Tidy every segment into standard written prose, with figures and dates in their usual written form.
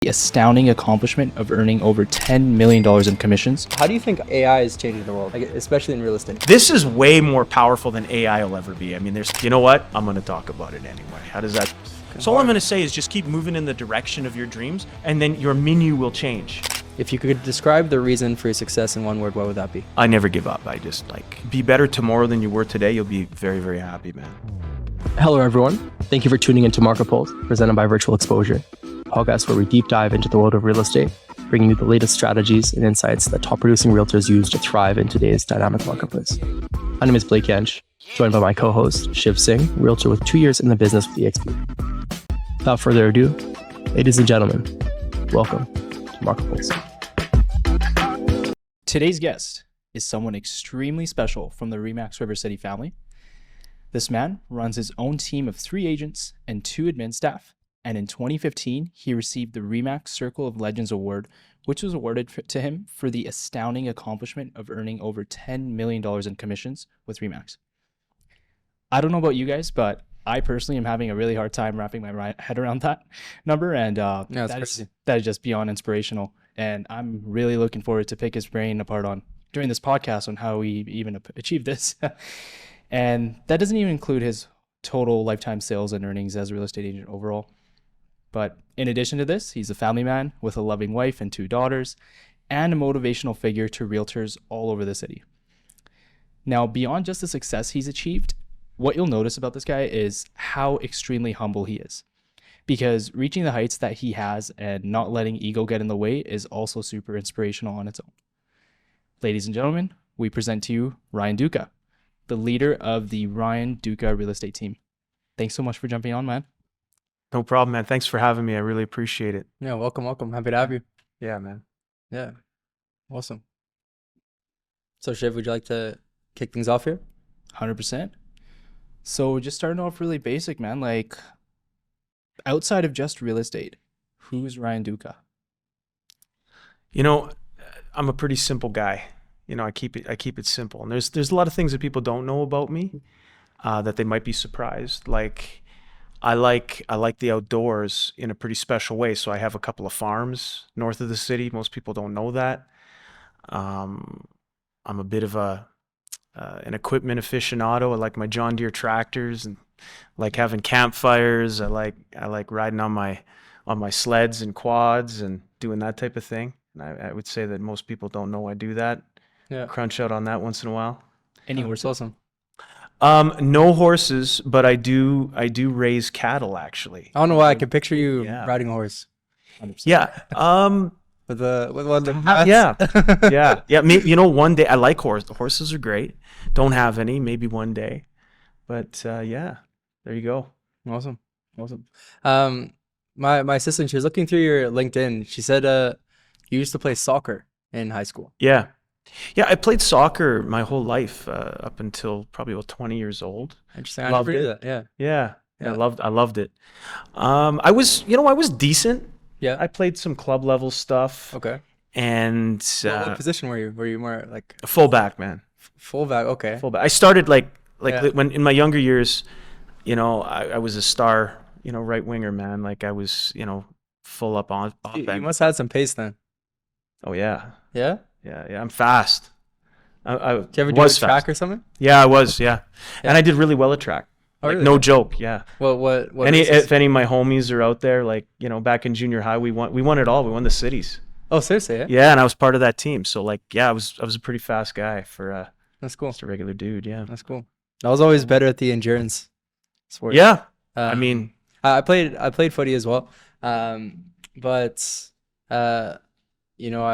The astounding accomplishment of earning over $10 million in commissions. How do you think AI is changing the world, especially in real estate? This is way more powerful than AI will ever be. I mean, you know what? I'm going to talk about it anyway. How does that? So all I'm going to say is just keep moving in the direction of your dreams, and then your menu will change. If you could describe the reason for your success in one word, what would that be? I never give up. I just be better tomorrow than you were today. You'll be very, very happy, man. Hello, everyone. Thank you for tuning into Market Pulse, presented by Virtual Xposure, a podcast where we deep dive into the world of real estate, bringing you the latest strategies and insights that top producing realtors use to thrive in today's dynamic marketplace. My name is Blake Yench, joined by my co-host, Shiv Singh, realtor with 2 years in the business with EXP. Without further ado, ladies and gentlemen, welcome to Market Pulse. Today's guest is someone extremely special from the Remax River City family. This man runs his own team of 3 agents and 2 admin staff. And in 2015, he received the Remax Circle of Legends Award, which was awarded to him for the astounding accomplishment of earning over $10 million in commissions with Remax. I don't know about you guys, but I personally am having a really hard time wrapping my head around that number. And that is just beyond inspirational. And I'm really looking forward to pick his brain apart on during this podcast on how we even achieved this. And that doesn't even include his total lifetime sales and earnings as a real estate agent overall. But in addition to this, he's a family man with a loving wife and 2 daughters, and a motivational figure to realtors all over the city. Now, beyond just the success he's achieved, what you'll notice about this guy is how extremely humble he is. Because reaching the heights that he has and not letting ego get in the way is also super inspirational on its own. Ladies and gentlemen, we present to you Ryan Dutka, the leader of the Ryan Dutka real estate team. Thanks so much for jumping on, man. No problem, man. Thanks for having me. I really appreciate it. Yeah, welcome. Happy to have you. Yeah, man. Yeah, awesome. So Shiv, would you like to kick things off here? 100%. So just starting off really basic, man, like outside of just real estate, who's Ryan Dutka? You know, I'm a pretty simple guy. You know, I keep it simple. And there's a lot of things that people don't know about me that they might be surprised. Like I like the outdoors in a pretty special way. So I have a couple of farms north of the city. Most people don't know that. I'm a bit of an equipment aficionado. I like my John Deere tractors and like having campfires. I like riding on my sleds and quads and doing that type of thing. And I would say that most people don't know I do that. Yeah. Crunch out on that once in a while. Any horses? Awesome. No horses, but I do raise cattle actually. I don't know why I can picture you Yeah. riding a horse. 100%. Yeah. With one of the hats. Yeah. Maybe, you know, one day I like horses. The horses are great. Don't have any. Maybe one day. But yeah, there you go. Awesome. My assistant, she was looking through your LinkedIn. She said you used to play soccer in high school. Yeah. I played soccer my whole life up until probably about 20 years old. Interesting. I Loved never knew it. that. Yeah. Yeah. I loved it. I was decent. Yeah. I played some club level stuff. Okay. And What position were you? Were you more like fullback, man. fullback? Okay. Fullback. I started like Yeah. when in my younger years, you know, I was a star, you know, right winger, man. Like I was, you know, full up on You offense. must have had some pace then. Oh yeah. Yeah. Yeah. I'm fast. I Did you ever do a was track fast. or something? Yeah, I was. Yeah. And I did really well at track. Oh, Like really? no joke. Yeah. What races? If any of my homies are out there, like, you know, back in junior high, we won it all. We won the cities. Oh, seriously? Yeah. Yeah, and I was part of that team. So like, yeah, I was a pretty fast guy for That's cool. just a regular dude. Yeah. That's cool. I was always better at the endurance sports. Yeah. I mean, I played footy as well. But you know,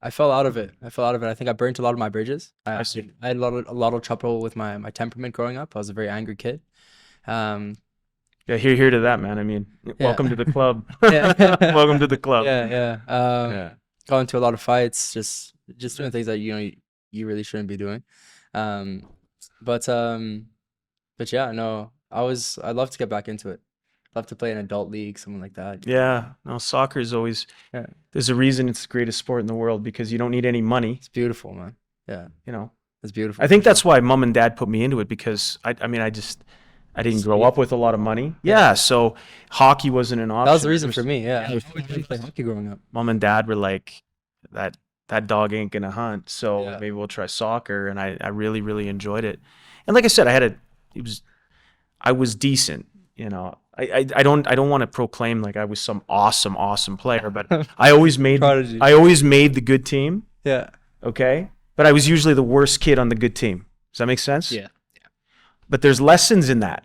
I fell out of it. I think I burnt a lot of my bridges. I see. I had a lot of trouble with my temperament growing up. I was a very angry kid. yeah, here to that, man. I mean, welcome to the club. Yeah. Welcome to the club. Yeah. Yeah. Got into a lot of fights, just doing things that you really shouldn't be doing. But yeah, no, I'd love to get back into it. Love to play an adult league, something like that. Yeah. No, soccer is always. Yeah. There's a reason it's the greatest sport in the world because you don't need any money. It's beautiful, man. Yeah, You know. it's beautiful. I think that's why mom and dad put me into it because I I didn't grow up with a lot of money. Yeah, so hockey wasn't an option. That was the reason for me. Yeah, I didn't play hockey growing up. Mom and dad were like, that dog ain't gonna hunt, so Yeah. maybe we'll try soccer. And I really, really enjoyed it. And like I said, I was decent. You know, I don't want to proclaim like I was some awesome player, but I always made Prodigy. the good team. Yeah. Okay, but I was usually the worst kid on the good team. Does that make sense? Yeah. But there's lessons in that,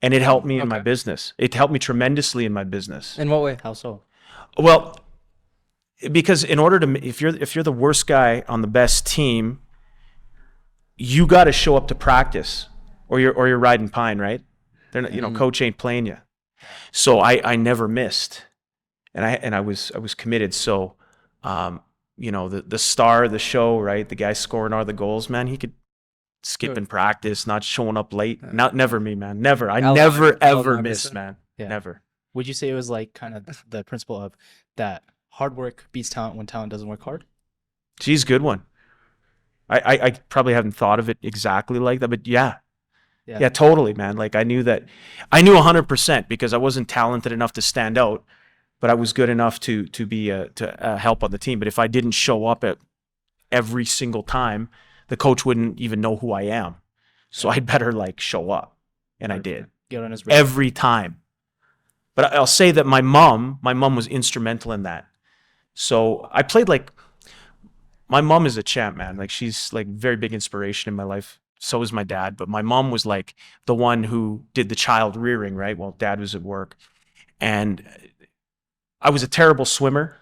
and it helped me in my Okay. business. It helped me tremendously in my business. In what way? How so? Well, because in order to, if you're the worst guy on the best team, you got to show up to practice, or you're riding pine, right? They're not, coach ain't playing you. So I never missed, and I was committed. So, the star of the show, right? The guy scoring all the goals, man, he could skip in practice, not showing up late. Never me, man. Never. I never ever missed, man. Yeah. Never. Would you say it was like kind of the principle of that hard work beats talent when talent doesn't work hard? Geez, good one. I probably haven't thought of it exactly like that, but yeah, totally, man. Like I knew 100% because I wasn't talented enough to stand out, but I was good enough to be to help on the team. But if I didn't show up at every single time, the coach wouldn't even know who I am. So I'd better like show up, and I did Get on his radar. every time. But I'll say that my mom was instrumental in that. So I played like, my mom is a champ, man. Like she's like very big inspiration in my life. So is my dad. But my mom was like the one who did the child rearing, right? While dad was at work. And I was a terrible swimmer.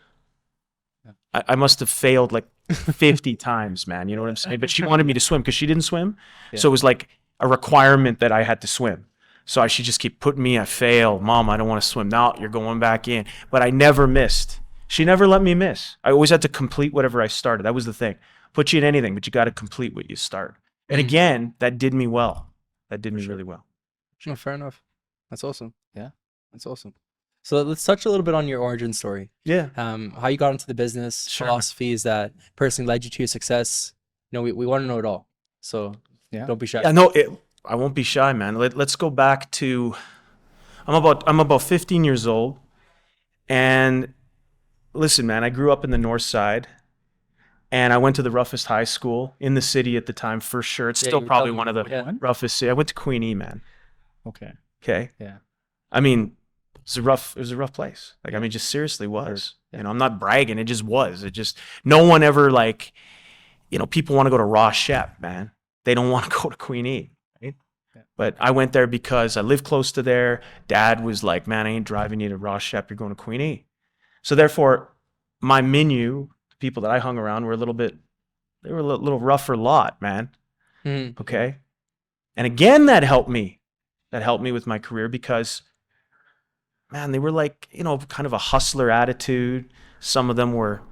I must have failed like 50 times, man. You know what I'm saying? But she wanted me to swim because she didn't swim. Yeah. So it was like a requirement that I had to swim. So she just keep putting me, I fail. Mom, I don't want to swim. No, you're going back in. But I never missed. She never let me miss. I always had to complete whatever I started. That was the thing. Put you in anything, but you got to complete what you start. And again, that did me well. That did me really well. No, fair enough. That's awesome. Yeah. That's awesome. So let's touch a little bit on your origin story. Yeah. How you got into the business, Sure. philosophies that personally led you to your success. We want to know it all. So Yeah. don't be shy. Yeah, no, I won't be shy, man. Let's go back to, I'm about 15 years old. And listen, man, I grew up in the north side. And I went to the roughest high school in the city at the time, for sure. It's Yeah, still you were probably telling one of me. the Yeah. roughest. I went to Queen E, man. Okay. Okay. Yeah. I mean, it was a rough place. Like, I mean, just seriously was. Yeah. I'm not bragging. It just was. No one ever like, people want to go to Ross Shep, man. They don't want to go to Queen E. Right? Yeah. But I went there because I lived close to there. Dad was like, man, I ain't driving you to Ross Shep. You're going to Queen E. So therefore, my menu, the people that I hung around were a little rougher lot, man. Mhm. Okay. And again, that helped me. That helped me with my career because, man, they were like, kind of a hustler attitude. Some of them were,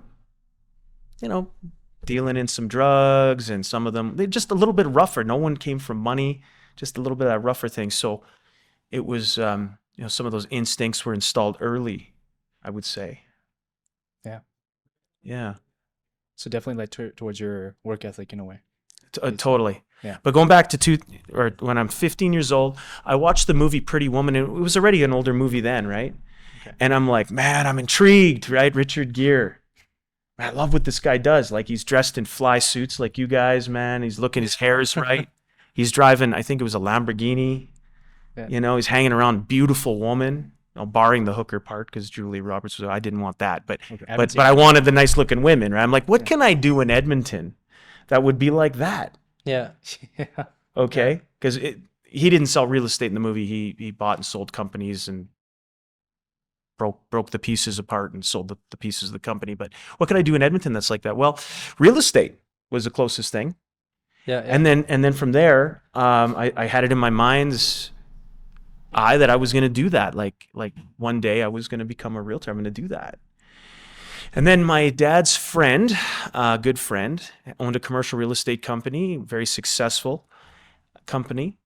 dealing in some drugs, and some of them, they just a little bit rougher. No one came from money, just a little bit of that rougher thing. So it was, some of those instincts were installed early, I would say. Yeah. Yeah. So definitely like towards your work ethic in a way. Totally. Yeah. But going back to when I'm 15 years old, I watched the movie Pretty Woman, and it was already an older movie then, right? Okay. And I'm like, man, I'm intrigued, right? Richard Gere. Man, I love what this guy does. Like, he's dressed in fly suits like you guys, man. He's looking, his hair is right. He's driving, I think it was a Lamborghini. Yeah. He's hanging around beautiful woman, barring the hooker part, because Julie Roberts I didn't want that. But Okay. but I wanted the nice looking women, right? I'm like, what can I do in Edmonton that would be like that? Yeah. Yeah. Okay, because he didn't sell real estate in the movie. He bought and sold companies and broke the pieces apart and sold the pieces of the company. But what could I do in Edmonton that's like that? Well, real estate was the closest thing. Yeah. And then from there, I had it in my mind's eye that I was going to do that. Like one day I was going to become a realtor. I'm going to do that. And then my dad's friend, good friend, owned a commercial real estate company, very successful company,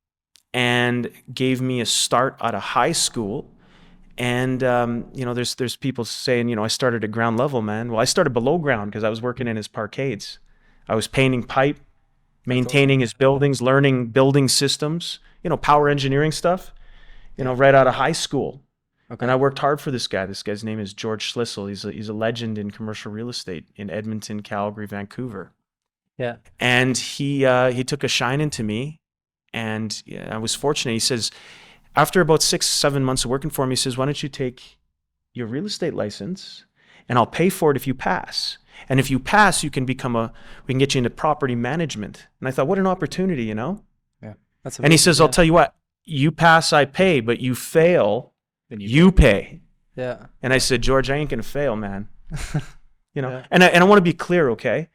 and gave me a start out of high school. And there's people saying, I started at ground level, man. Well, I started below ground because I was working in his parkades. I was painting pipe, maintaining his buildings, learning building systems, power engineering stuff, right out of high school. Okay. And I worked hard for this guy. This guy's name is George Schlissel. He's a legend in commercial real estate in Edmonton, Calgary, Vancouver. Yeah. And he took a shine into me, and I was fortunate. He says, after about 6-7 months of working for him, he says, why don't you take your real estate license and I'll pay for it if you pass. And if you pass, we can get you into property management. And I thought, what an opportunity, Yeah. That's amazing. And he says, I'll tell you what, you pass, I pay, but you fail, Then you pay. Yeah. And I said, George, I ain't going to fail, man. Yeah. And I want to be clear, okay?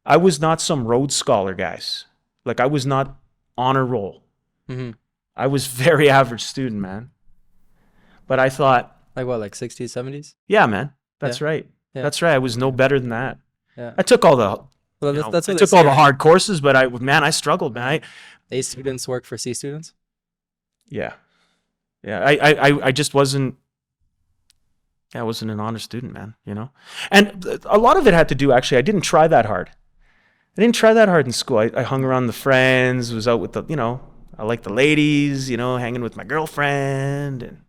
I was not some Rhodes Scholar, guys. Like, I was not honor roll. Mm-hmm. I was very average student, man. But I thought, Like what, like 60s, 70s? yeah, man, that's right. Yeah. That's right. I was no better than that. Yeah. I took all the, Well, you know, that's I what took they all say, the right? hard courses, but I struggled, man. A students work for C students. Yeah. I just wasn't. I wasn't an honor student, man. And a lot of it had to do, actually, I didn't try that hard. I didn't try that hard in school. I hung around the friends, was out with I liked the ladies, hanging with my girlfriend, and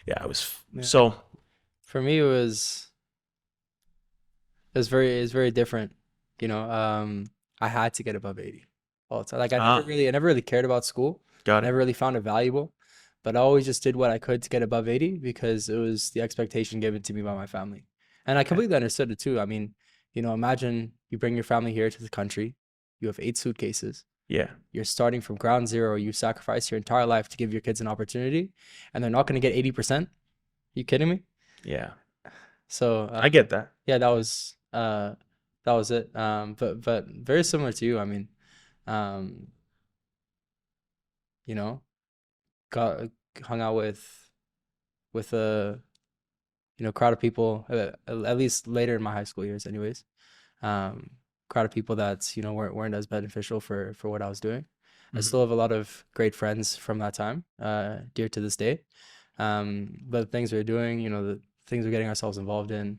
yeah, so. For me, it was very different. I had to get above 80 all the time. Like I never really cared about school. Got I it. never really found it valuable, but I always just did what I could to get above 80 because it was the expectation given to me by my family. And I completely understood it too. I mean, imagine you bring your family here to the country, you have 8 suitcases, Yeah. you're starting from ground zero, you sacrifice your entire life to give your kids an opportunity, and they're not going to get 80%. You kidding me? Yeah. So I get that. yeah, that was it. But very similar to you. I mean, hung out with a crowd of people, at least later in my high school years anyways, crowd of people that weren't as beneficial for what I was doing. I still have a lot of great friends from that time, dear to this day. But the things we're doing, the things we're getting ourselves involved in,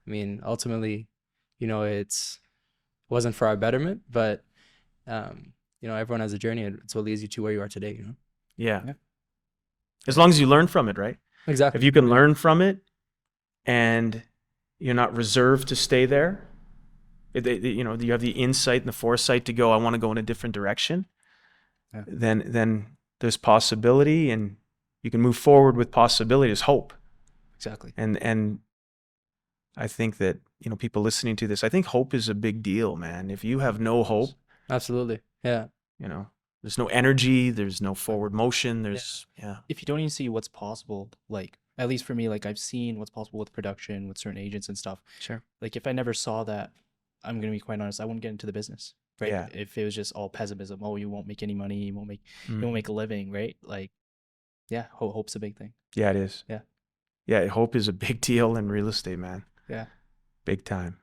I mean, ultimately, it wasn't for our betterment, but everyone has a journey, and it's what leads you to where you are today. Yeah. As long as you learn from it, right? Exactly. If you can learn from it and you're not reserved to stay there, you have the insight and the foresight to go, I want to go in a different direction, then there's possibility, and you can move forward with possibility. There's hope. Exactly. And I think that, people listening to this, I think hope is a big deal, man. If you have no hope, Absolutely. Yeah. there's no energy, there's no forward motion, yeah. If you don't even see what's possible, like, at least for me, like, I've seen what's possible with production, with certain agents and stuff. Sure. Like, if I never saw that, I'm going to be quite honest, I wouldn't get into the business, right? Yeah. If it was just all pessimism, oh, you won't make any money, you won't make a living, right? Like, yeah, hope's a big thing. Yeah, it is. Yeah. Yeah, hope is a big deal in real estate, man. Yeah. Big time.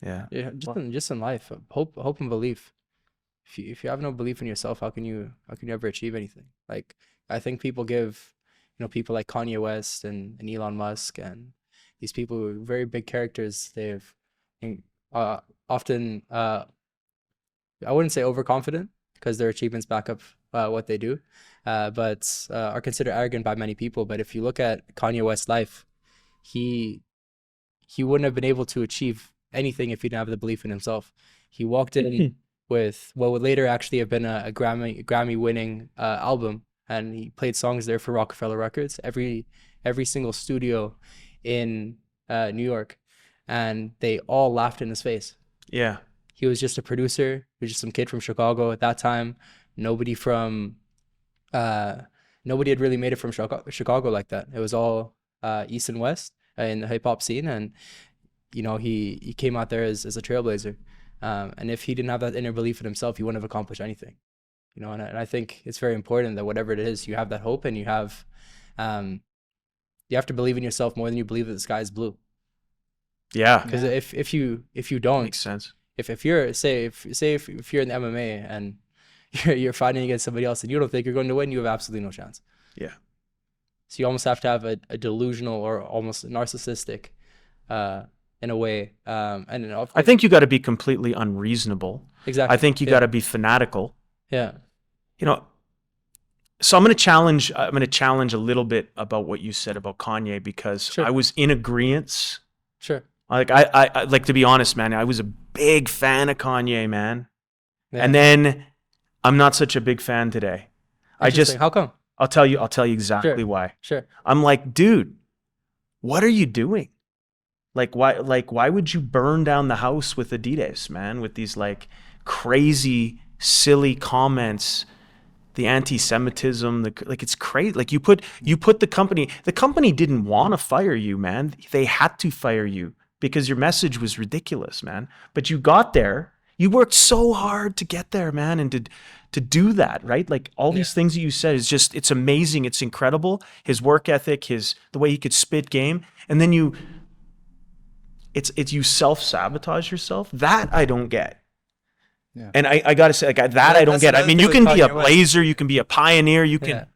Yeah. Yeah. Just in life, hope and belief. If you have no belief in yourself, how can you ever achieve anything? Like, I think people give, people like Kanye West and Elon Musk and these people who are very big characters, they've often, I wouldn't say overconfident because their achievements back up what they do, but are considered arrogant by many people. But if you look at Kanye West's life, he wouldn't have been able to achieve anything if he didn't have the belief in himself. He walked in with what would later actually have been a Grammy winning album, and he played songs there for Rockefeller Records, every single studio in New York, and they all laughed in his face. Yeah. He was just a producer. He was just some kid from Chicago at that time. Nobody had really made it from Chicago like that. It was all East and West in the hip hop scene, and he came out there as a trailblazer. And if he didn't have that inner belief in himself, he wouldn't have accomplished anything. And I think it's very important that whatever it is, you have that hope, and you have to believe in yourself more than you believe that the sky is blue. Yeah. Because if you don't, Makes sense. if you're if you're in the MMA and you're fighting against somebody else and you don't think you're going to win, you have absolutely no chance. Yeah. So you almost have to have a delusional or almost narcissistic, in a way. And I think you got to be completely unreasonable Exactly. I think you Yeah. got to be fanatical. Yeah. You know, so I'm going to challenge a little bit about what you said about Kanye, because Sure. I was in agreement. Sure. Like I like, to be honest, man, I was a big fan of Kanye, man. Yeah. And then I'm not such a big fan today. Interesting. How come? I'll tell you exactly Sure. why. Sure. I'm like, dude, what are you doing? Why would you burn down the house with Adidas, man, with these like crazy, silly comments, the anti-Semitism, like it's crazy. Like you put the company didn't want to fire you, man. They had to fire you because your message was ridiculous, man. But you got there. You worked so hard to get there, man, and to do that, right? Like all these things that you said is just, it's amazing. It's incredible. His work ethic, the way he could spit game. And then you self-sabotage yourself. That I don't get. Yeah. And I got to say, like, that I don't get. I mean, you can be a blazer, you can be a pioneer, you can,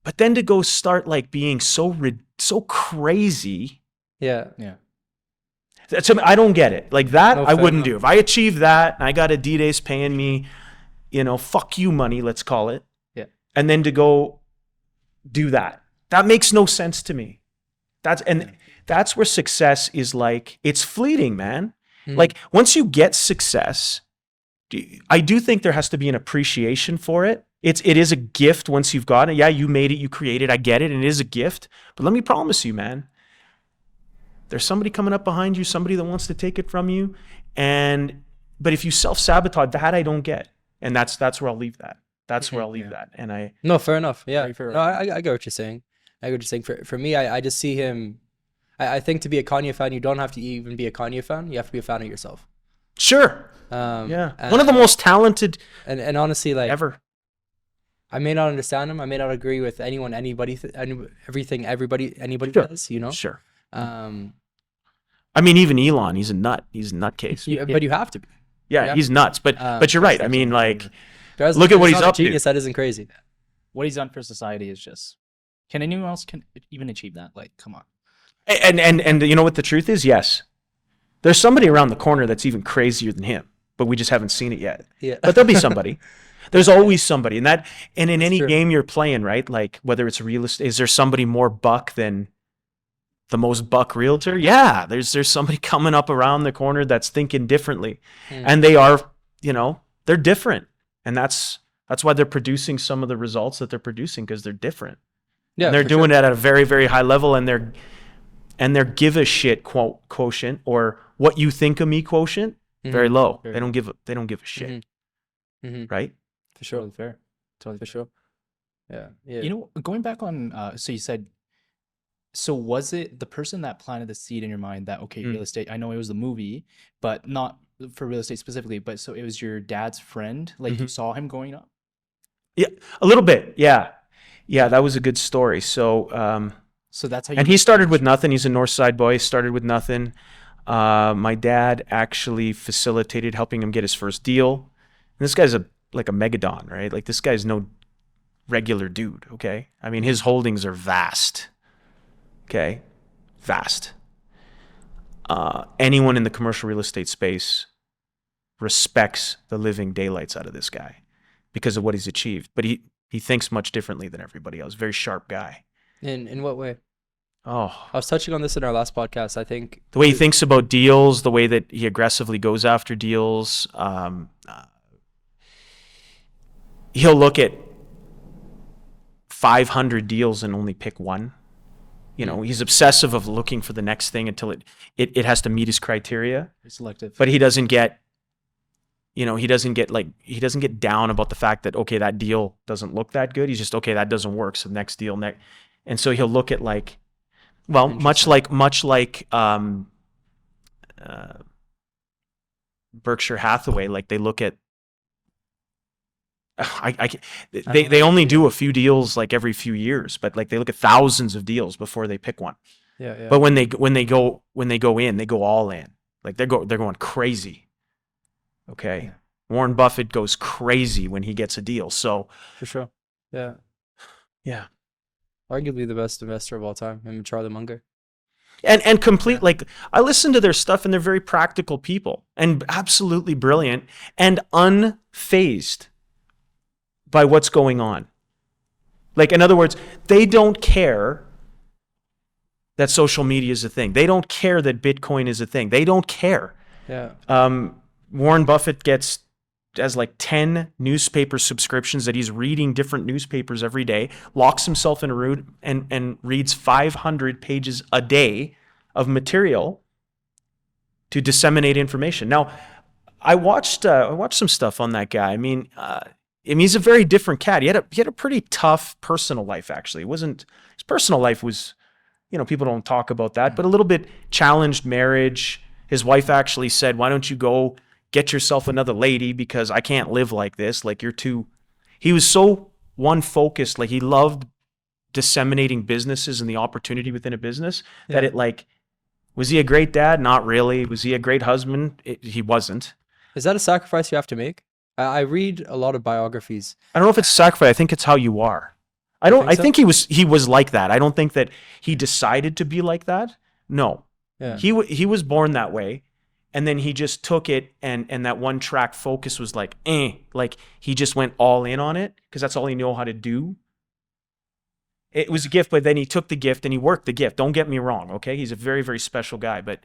but then to go start like being so crazy. Yeah. Yeah. I don't get it. Like that, No, I fair wouldn't enough. do. If I achieved that and I got Adidas paying me, fuck you money, let's call it. Yeah. And then to go do that makes no sense to me. That's where success is, like, it's fleeting, man. Mhm. Like once you get success, I do think there has to be an appreciation for it. It is a gift once you've got it. Yeah, you made it, you created, I get it, and it is a gift. But let me promise you, man, there's somebody coming up behind you, somebody that wants to take it from you. But if you self-sabotage, that I don't get. And that's where I'll leave that. That's where I'll leave that. And No, fair enough. Yeah. Very fair. No, I get what you're saying. I get what you're saying. For me, I just see him. I think to be a Kanye fan, you don't have to even be a Kanye fan. You have to be a fan of yourself. sure. Yeah. One of the most talented And honestly, like, ever. I may not understand him. I may not agree with anybody anybody Sure. does, Sure. Um, I mean, even Elon, he's a nut. He's a nutcase. but you have to be. Yeah, he's nuts. But you're right. I mean, like, There's- look at what there's he's not a up to. genius that isn't crazy. What he's done for society is just. Can anyone else even achieve that? Like, come on. And you know what the truth is? Yes. There's somebody around the corner that's even crazier than him, but we just haven't seen it yet. Yeah. But there'll be somebody. There's always somebody. And in any true. game you're playing, right? Like whether it's real estate, is there somebody more buck than the most buck realtor? Yeah, there's somebody coming up around the corner that's thinking differently. And they are, they're different. And that's why they're producing some of the results that they're producing, because they're different. Yeah, And they're for doing sure. it at a very, very high level, and their give a shit quotient, or what you think of me quotient, very low. Very They don't give a shit, Mhm. right? For sure. Totally fair. Totally For fair. sure. Yeah. Yeah. You know, going back on, so you said, so was it the person that planted the seed in your mind that, okay, real estate, I know it was the movie, but not for real estate specifically, but so it was your dad's friend, like you saw him going up? Yeah, a little bit. Yeah, that was a good story. So, So that's how you. and he started with nothing. He's a North Side boy. He started with nothing. My dad actually facilitated helping him get his first deal. And this guy's like a megadon, right? Like this guy's no regular dude. Okay, I mean his holdings are vast. Okay, vast. Anyone in the commercial real estate space respects the living daylights out of this guy because of what he's achieved. But he thinks much differently than everybody else. Very sharp guy. In what way? Oh, I was touching on this in our last podcast. I think the way he thinks about deals, the way that he aggressively goes after deals. He'll look at 500 deals and only pick one. He's obsessive of looking for the next thing until it has to meet his criteria. Very selective. But he doesn't get down about the fact that, okay, that deal doesn't look that good. He's just, okay, that doesn't work. So next deal, and so he'll look at like, well, much like Berkshire Hathaway, like they look at, they only do a few deals like every few years, but like they look at thousands of deals before they pick one. yeah. But when they go in, they go all in. Like they're going crazy. Okay. Yeah. Warren Buffett goes crazy when he gets a deal. So For sure. Yeah. yeah. Arguably the best investor of all time, him and Charlie Munger. And complete, like, I listen to their stuff and they're very practical people and absolutely brilliant and unfazed by what's going on. Like, in other words, they don't care that social media is a thing. They don't care that Bitcoin is a thing. They don't care. Yeah. Warren Buffett has like 10 newspaper subscriptions that he's reading different newspapers every day, locks himself in a room and reads 500 pages a day of material to disseminate information. Now, I watched some stuff on that guy. I mean, he's a very different cat. He had a pretty tough personal life, actually. His personal life was, people don't talk about that, but a little bit challenged marriage. His wife actually said, "Why don't you go get yourself another lady, because I can't live like this. Like, he was so one focused, like he loved disseminating businesses and the opportunity within a business that it like, was he a great dad? Not really. Was he a great husband? He wasn't. Is that a sacrifice you have to make? I read a lot of biographies. I don't know if it's sacrifice. I think it's how you are. I think he was like that. I don't think that he decided to be like that. No. Yeah. He was born that way. And then he just took it, and that one track focus was like, like he just went all in on it because that's all he knew how to do. It was a gift, but then he took the gift and he worked the gift. Don't get me wrong, okay? He's a very, very special guy, but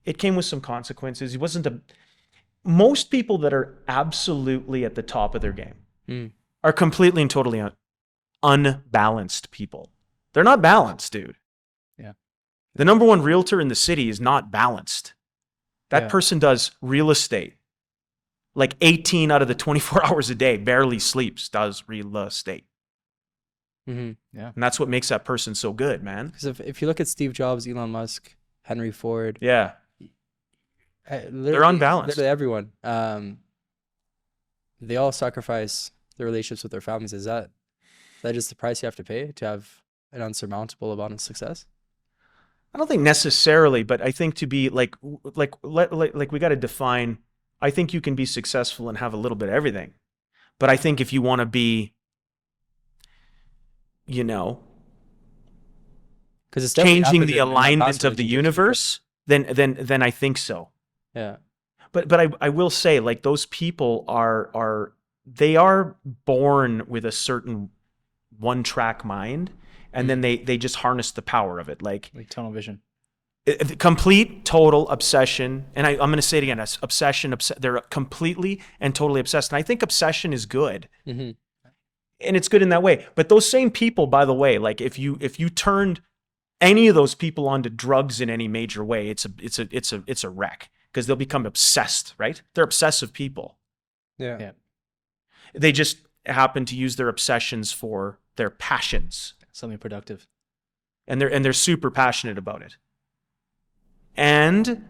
it came with some consequences. He wasn't most people that are absolutely at the top of their game are completely and totally unbalanced people. They're not balanced, dude. Yeah. The number one realtor in the city is not balanced. That person does real estate. Like 18 out of the 24 hours a day, barely sleeps, does real estate. Mm-hmm. Yeah. And that's what makes that person so good, man. Because if you look at Steve Jobs, Elon Musk, Henry Ford, Yeah. They're unbalanced. Literally everyone. They all sacrifice their relationships with their families. Is that just the price you have to pay to have an unsurmountable amount of success? I don't think necessarily, but I think to be like we got to define. I think you can be successful and have a little bit of everything, but I think if you want to be, because it's changing the alignment of the universe, then I think so. Yeah. But I will say, like, those people are born with a certain one track mind. And then they just harness the power of it, like tunnel vision, complete, total obsession. And I'm going to say it again: obsession. They're completely and totally obsessed. And I think obsession is good, and it's good in that way. But those same people, by the way, like if you turned any of those people onto drugs in any major way, it's a wreck, because they'll become obsessed. Right? They're obsessive people. Yeah. They just happen to use their obsessions for their passions. Something productive. And they're super passionate about it. And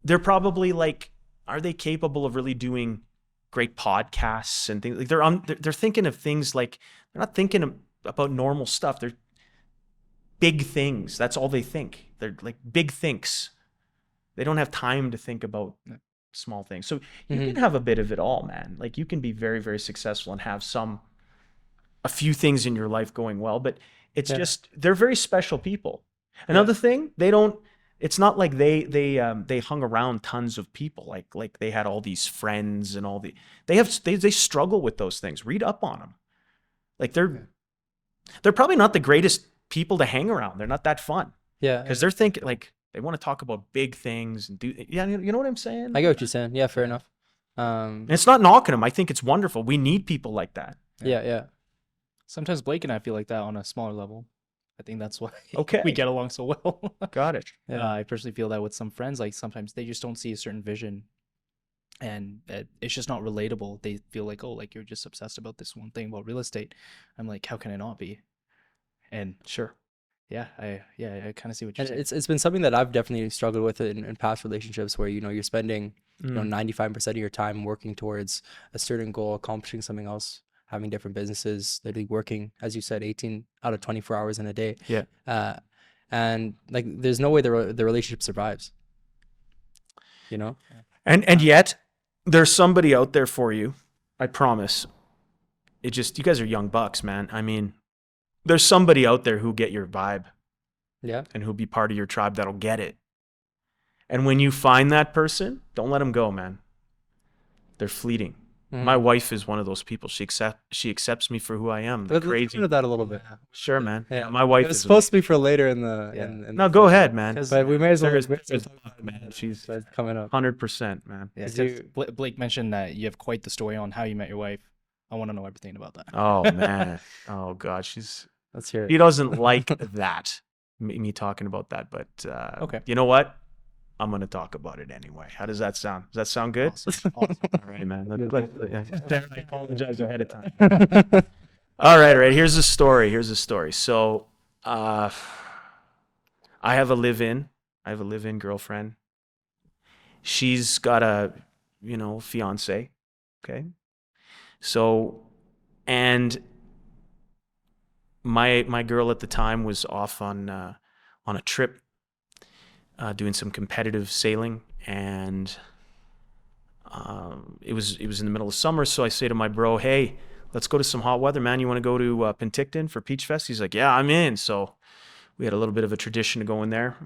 they're probably like, are they capable of really doing great podcasts and things? Like they're thinking of things like, they're not thinking about normal stuff. They're big things. That's all they think. They're like big thinks. They don't have time to think about small things. So you can have a bit of it all, man. Like you can be very, very successful and have a few things in your life going well, but it's just, they're very special people. Another thing, it's not like they hung around tons of people. Like they had all these friends and they struggle with those things. Read up on them. Like they're probably not the greatest people to hang around. They're not that fun. Yeah. Because they're thinking like, they want to talk about big things and do, you know what I'm saying? I get what you're saying. Yeah, fair enough. And it's not knocking them. I think it's wonderful. We need people like that. Yeah. Sometimes Blake and I feel like that on a smaller level. I think that's why Okay. we get along so well. Got it. Yeah. I personally feel that with some friends, like sometimes they just don't see a certain vision, and it's just not relatable. They feel like, oh, like you're just obsessed about this one thing about real estate. I'm like, how can I not be? And Sure. yeah, I kind of see what you're And saying. it's been something that I've definitely struggled with in past relationships where, you're spending, 95% of your time working towards a certain goal, accomplishing something else, having different businesses, literally working, as you said, 18 out of 24 hours in a day. Yeah. And like, there's no way the relationship survives, And yet there's somebody out there for you. I promise. You guys are young bucks, man. I mean, there's somebody out there who get your vibe. Yeah. and who'll be part of your tribe that'll get it. And when you find that person, don't let them go, man. They're fleeting. My wife is one of those people. She accepts me for who I am. Let's Crazy. get into that a little bit. Sure, man. Yeah. Yeah, my wife It was is supposed to be for later in the. Yeah. In No, the go session, ahead, man. But we may as well. There's- we may as well there's- talk about it, man, she's that's coming up. 100%, man. Yeah, 'Cause 'cause you- Blake mentioned that you have quite the story on how you met your wife. I want to know everything about that. Oh man. Oh god, Let's hear she it. doesn't like that. Me talking about that, but Okay. You know what? I'm gonna talk about it anyway. How does that sound? Does that sound good? Awesome. Awesome. All right, man. I apologize ahead of time. All right. Here's the story. So, I have a live-in. I have a live-in girlfriend. She's got a, fiance. Okay. So, and my girl at the time was off on a trip, doing some competitive sailing, and it was in the middle of summer. So I say to my bro, "Hey, let's go to some hot weather, man. You want to go to Penticton for Peach Fest?" He's like, "Yeah, I'm in." So we had a little bit of a tradition to go in there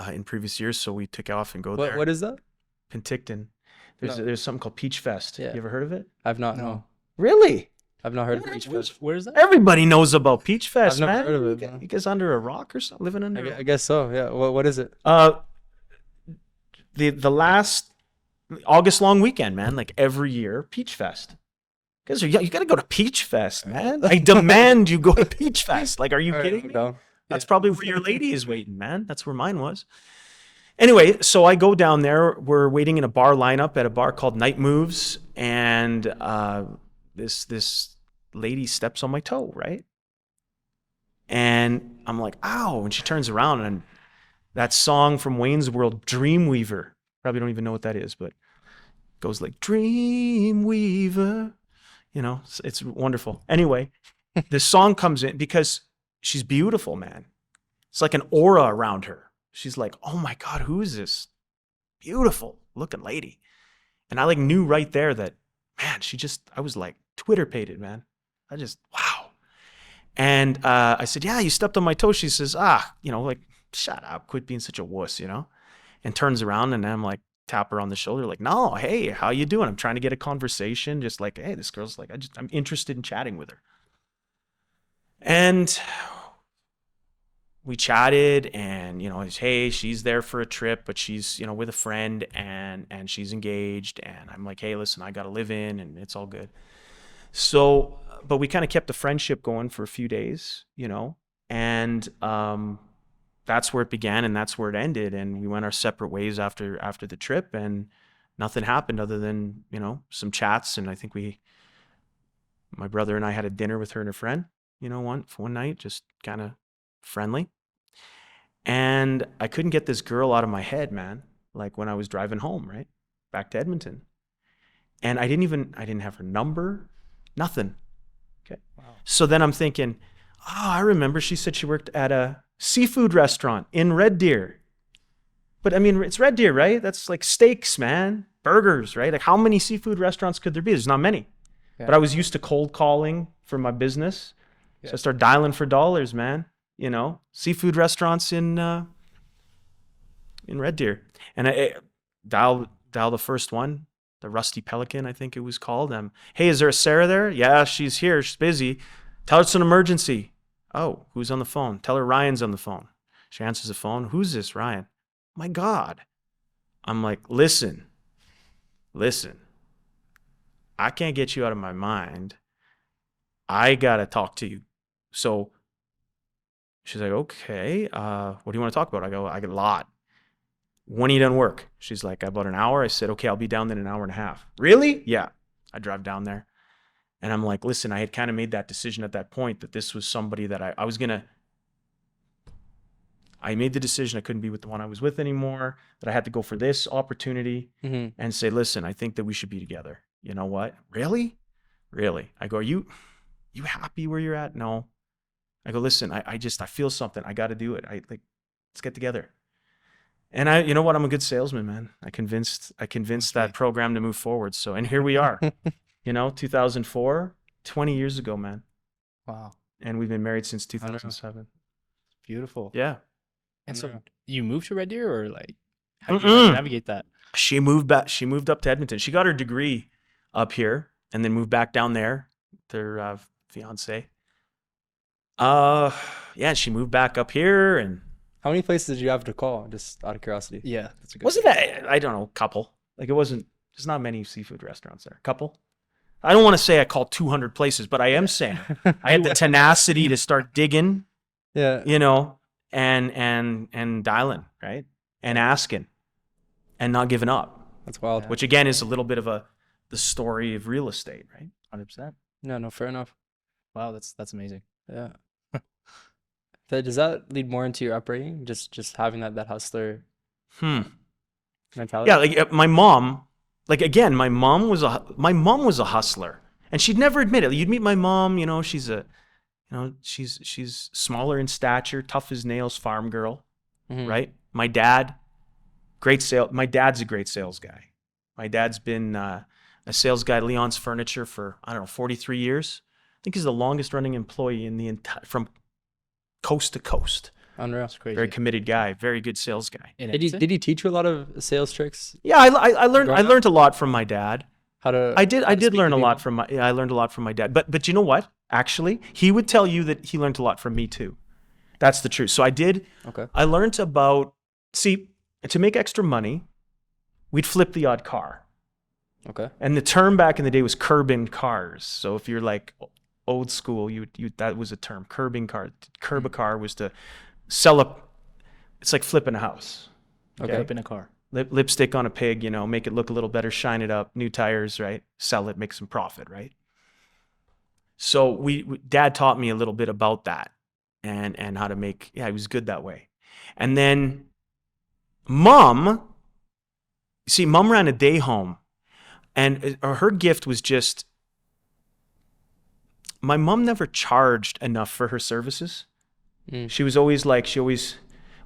in previous years, so we took off and go there. What is that? Penticton. No. There's something called Peach Fest. Yeah. You ever heard of it? I've not. No. No. Really? I've not heard of Peach Fest. Where's that? Everybody knows about Peach Fest, I've never man. heard of it, You man. guys under a rock or something? Living under I guess so. Yeah. What is it? The last August long weekend, man, like every year, Peach Fest. Guys, you got to go to Peach Fest, man. I demand you go to Peach Fest. Like, are you kidding me? No. That's probably where your lady is waiting, man. That's where mine was. Anyway, so I go down there. We're waiting in a bar lineup at a bar called Night Moves, and this lady steps on my toe, right? And I'm like, ow. And she turns around, and that song from Wayne's World, Dreamweaver, probably don't even know what that is, but it goes like, Dreamweaver. It's wonderful. Anyway, this song comes in because she's beautiful, man. It's like an aura around her. She's like, oh my God, who is this beautiful looking lady? And I knew right there that, man, I was like Twitter-pated, man. Wow. And I said, yeah, you stepped on my toe. She says, shut up, quit being such a wuss, and turns around, and I'm like, tap her on the shoulder, like, no, hey, how you doing? I'm trying to get a conversation, just like, hey, this girl's like, I'm interested in chatting with her. And we chatted, and hey, she's there for a trip, but she's with a friend, and she's engaged, and I'm like, hey, listen, I gotta live in, and it's all good. So, but we kind of kept the friendship going for a few days, and that's where it began, and that's where it ended, and we went our separate ways after the trip, and nothing happened other than some chats, and I think my brother and I had a dinner with her and a friend, one night, just kind of friendly. And I couldn't get this girl out of my head, man, like when I was driving home, right, back to Edmonton. And I didn't have her number, nothing. Okay. Wow. So then I'm thinking, I remember she said she worked at a seafood restaurant in Red Deer. But I mean, it's Red Deer, right? That's like steaks, man, burgers, right? Like, how many seafood restaurants could there be? There's not many. Yeah. But I was used to cold calling for my business. Yeah. So I started dialing for dollars, man. Seafood restaurants in Red Deer. And I dial the first one, the Rusty Pelican, I think it was called. Hey, is there a Sarah there? Yeah, she's here. She's busy. Tell her it's an emergency. Oh, who's on the phone? Tell her Ryan's on the phone. She answers the phone. Who's this, Ryan? My God. I'm like, listen. I can't get you out of my mind. I got to talk to you. So she's like, okay, what do you want to talk about? I go, I got a lot. When are you done work? She's like, about an hour. I said, okay, I'll be down there in an hour and a half. Really? Yeah. I drive down there. And I'm like, listen, I had kind of made that decision at that point that this was somebody that I made the decision I couldn't be with the one I was with anymore, that I had to go for this opportunity and say, listen, I think that we should be together. You know what? Really? I go, are you happy where you're at? No. I go, listen, I feel something. I got to do it. Let's get together. And you know what? I'm a good salesman, man. I convinced that program to move forward. So, and here we are, 2004, 20 years ago, man. Wow. And we've been married since 2007. Beautiful. Yeah. And so Yeah. you moved to Red Deer, or like how did you Mm-mm. navigate that? She moved back. She moved up to Edmonton. She got her degree up here and then moved back down there with her fiance. Yeah, she moved back up here and How many places did you have to call? Just out of curiosity. Yeah, that's a good. wasn't that, I don't know, couple. Like it wasn't, there's not many seafood restaurants there. Couple. I don't want to say I called 200 places, but I am saying I had the tenacity to start digging, Yeah. you know, and dialing, right? And asking and not giving up, That's wild. which again is a little bit of the story of real estate, right? 100%. Yeah, no, fair enough. Wow, that's amazing. Yeah. Does that lead more into your upbringing? Just having that hustler mentality? Yeah, like my mom, like again, my mom was a hustler, and she'd never admit it. You'd meet my mom, you know, she's smaller in stature, tough as nails, farm girl, right? My dad's a great sales guy. My dad's been a sales guy at Leon's Furniture for, I don't know, 43 years. I think he's the longest running employee in the from coast to coast. Unreal. That's crazy. Very committed guy, very good sales guy. In Did he Edmonton? teach you a lot of sales tricks? Yeah, I learned Growing up? learned a lot from my dad. How to I did how to did speak learn to a lot people? from I learned a lot from my dad. But you know what? Actually, he would tell you that he learned a lot from me too. That's the truth. So Okay. I learned about, see, to make extra money, we'd flip the odd car. Okay. And the term back in the day was curbing cars. So if you're like old school, you that was a term, curbing car. Curb a car was to sell it's like flipping a house. Okay. Flip in a car. Lipstick on a pig, you know, make it look a little better, shine it up, new tires, right? Sell it, make some profit, right? So Dad taught me a little bit about that and how to make, he was good that way. And then Mom ran a day home, and her gift was just, my mom never charged enough for her services. She was always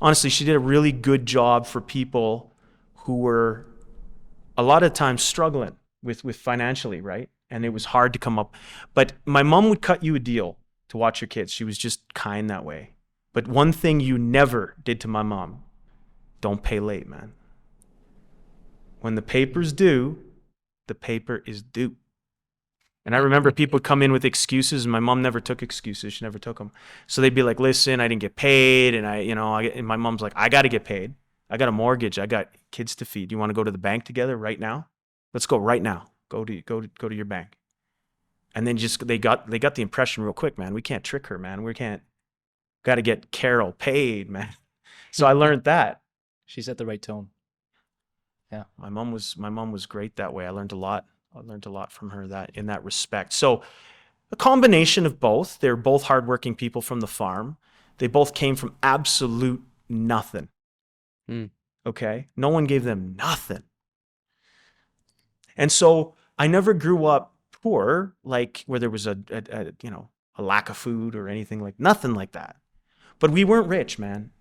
honestly, she did a really good job for people who were a lot of times struggling with financially, right? And it was hard to come up. But my mom would cut you a deal to watch your kids. She was just kind that way. But one thing you never did to my mom, don't pay late, man. When the paper's due, the paper is due. And I remember people would come in with excuses, and my mom never took excuses. She never took them. So they'd be like, listen, I didn't get paid. And and my mom's like, I got to get paid. I got a mortgage. I got kids to feed. You want to go to the bank together right now? Let's go right now. Go to your bank. And then they got the impression real quick, man. We can't trick her, man. Got to get Carol paid, man. So I learned that. She set the right tone. Yeah. My mom was great that way. I learned a lot. From her in that respect. So a combination of both. They're both hardworking people from the farm. They both came from absolute nothing. Okay? No one gave them nothing. And so I never grew up poor, like where there was a lack of food or anything, like nothing like that. But we weren't rich, man.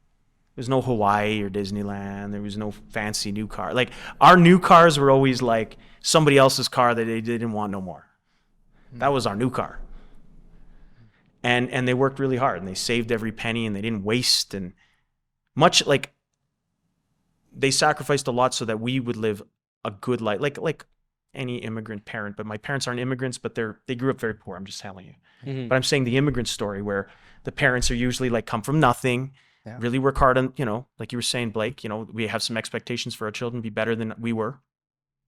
There's no Hawaii or Disneyland. There was no fancy new car. Like our new cars were always like somebody else's car that they didn't want no more. That was our new car. And they worked really hard, and they saved every penny, and they didn't waste, and much like they sacrificed a lot so that we would live a good life, like any immigrant parent. But my parents aren't immigrants, but they grew up very poor. I'm just telling you. But I'm saying the immigrant story where the parents are usually like come from nothing. Yeah. Really work hard on, like you were saying, Blake, we have some expectations for our children, be better than we were.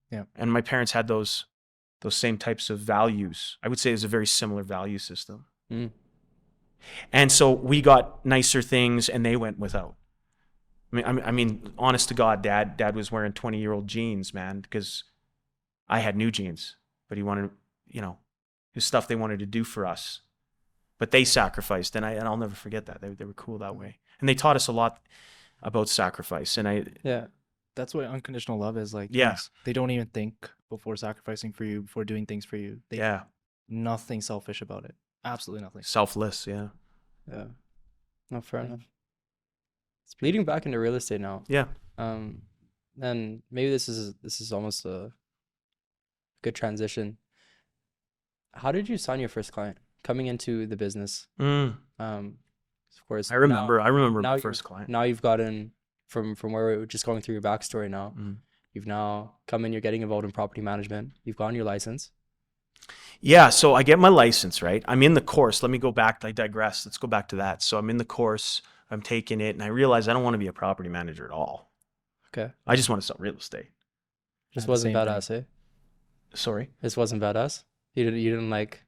Yeah. And my parents had those same types of values. I would say it was a very similar value system. And so we got nicer things and they went without. I mean, honest to God, dad was wearing 20-year-old jeans, man, because I had new jeans, but he wanted, his stuff they wanted to do for us. But they sacrificed, and I'll never forget that. They were cool that way. And they taught us a lot about sacrifice. And That's what unconditional love is like. Yeah. Yes. They don't even think before sacrificing for you, before doing things for you. Nothing selfish about it. Absolutely nothing. Selfless, yeah. Yeah. No, fair enough. It's leading back into real estate now. Yeah. And maybe this is almost a good transition. How did you sign your first client coming into the business? of course. I remember now my you've- first client. Now you've gotten from where we were just going through your backstory now. Mm. You've now come in, you're getting involved in property management. You've gotten your license. Yeah, so I get my license, right? I'm in the course. Let me go back. I digress. Let's go back to that. So I'm in the course. I'm taking it, and I realize I don't want to be a property manager at all. Okay. I just want to sell real estate. This the wasn't same badass, eh? Sorry. This wasn't badass. You didn't like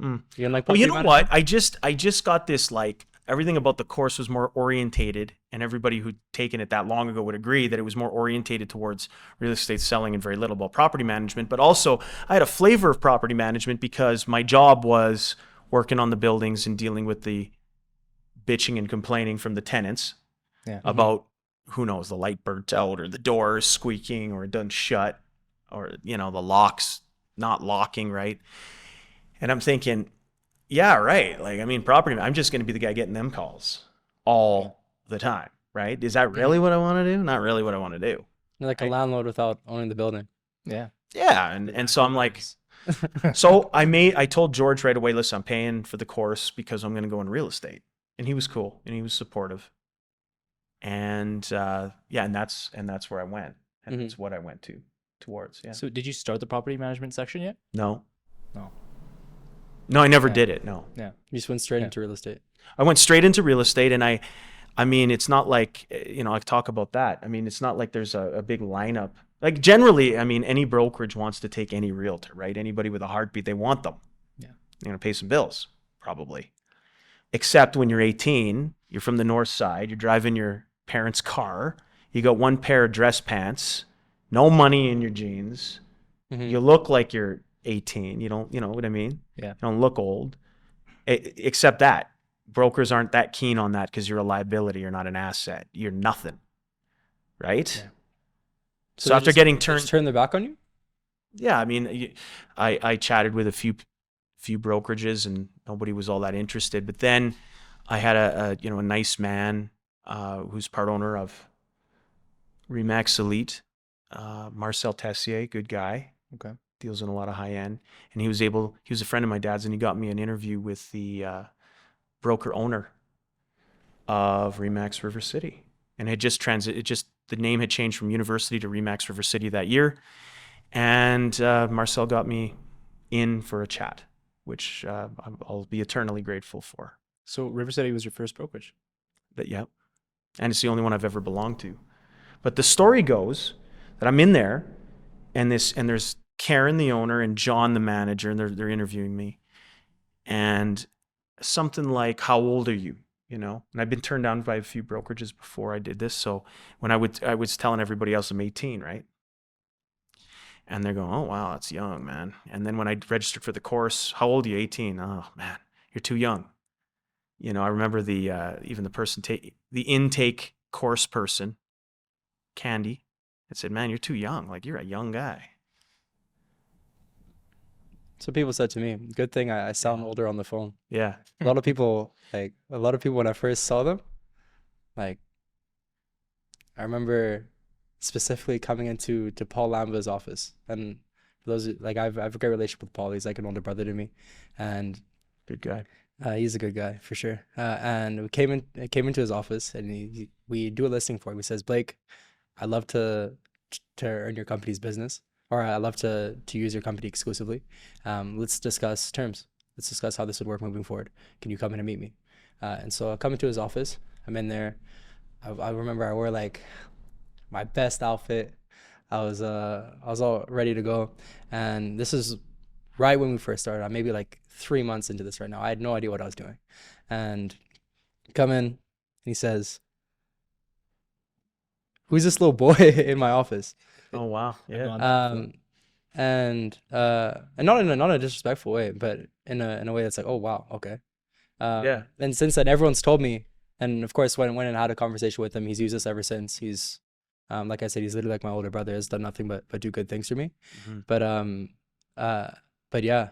Mm. you didn't like Well, property you know management? what? I just got this, like, everything about the course was more orientated, and everybody who'd taken it that long ago would agree that it was more orientated towards real estate selling and very little about property management. But also, I had a flavor of property management because my job was working on the buildings and dealing with the bitching and complaining from the tenants Yeah. about, who knows, the light burnt out or the door is squeaking or it doesn't shut or, the locks not locking right. And I'm thinking, yeah, right. Like, I mean, I'm just going to be the guy getting them calls all the time, right? Is that really what I want to do? Not really what I want to do. You're like a landlord without owning the building. Yeah. Yeah. And so I'm like, so I told George right away, listen, I'm paying for the course because I'm going to go in real estate. And he was cool and he was supportive. And and that's where I went. And that's what I went towards. Yeah. So did you start the property management section yet? No. No. No, I never Yeah. did it. No. Yeah. You just went straight Yeah. into real estate. I went straight into real estate, and I mean, it's not like, I talk about that. I mean, it's not like there's a big lineup. Like, generally, I mean, any brokerage wants to take any realtor, right? Anybody with a heartbeat, they want them. Yeah. You're going to pay some bills, probably. Except when you're 18, you're from the north side, you're driving your parents' car, you got one pair of dress pants, no money in your jeans, you look like you're 18, you know what I mean? Yeah. You don't look old. Except that brokers aren't that keen on that because you're a liability, you're not an asset, you're nothing, right? Yeah. So So they after just- getting they just turned, turned their back on you? yeah, I mean, I chatted with a few brokerages and nobody was all that interested. But then I had a nice man who's part owner of Remax Elite, Marcel Tessier, good guy. Okay. Deals in a lot of high end, and he was a friend of my dad's, and he got me an interview with the broker owner of Remax River City, and the name had changed from University to Remax River City that year, and Marcel got me in for a chat, which I'll be eternally grateful for. So River City was your first brokerage. But yeah, and it's the only one I've ever belonged to. But the story goes that I'm in there, and there's Karen, the owner, and John, the manager, and they're interviewing me. And something like, how old are you? And I've been turned down by a few brokerages before I did this. So when I was telling everybody else I'm 18, right? And they're going, oh, wow, that's young, man. And then when I registered for the course, how old are you? 18. Oh, man, you're too young. I remember even the person, the intake course person, Candy, had said, man, you're too young. Like, you're a young guy. So people said to me, good thing I sound older on the phone. Yeah. A lot of people when I first saw them, like, I remember specifically coming into Paul Lamba's office, and for those like I have a great relationship with Paul. He's like an older brother to me, and Good guy. he's a good guy for sure. And we came into his office, and we do a listing for him. He says, Blake, I'd love to earn your company's business, or I'd love to use your company exclusively. Let's discuss terms. Let's discuss how this would work moving forward. Can you come in and meet me? And so I come into his office. I'm in there. I remember I wore like my best outfit. I was all ready to go. And this is right when we first started. I'm maybe like 3 months into this right now. I had no idea what I was doing. And come in, and he says, who's this little boy in my office? Oh, wow. Yeah. And not in a disrespectful way, but in a way that's like, oh wow, okay. Yeah. And since then, everyone's told me, and of course, when I went and had a conversation with him, he's used this ever since. He's, like I said, he's literally like my older brother. Has done nothing but do good things for me. Mhm. But yeah,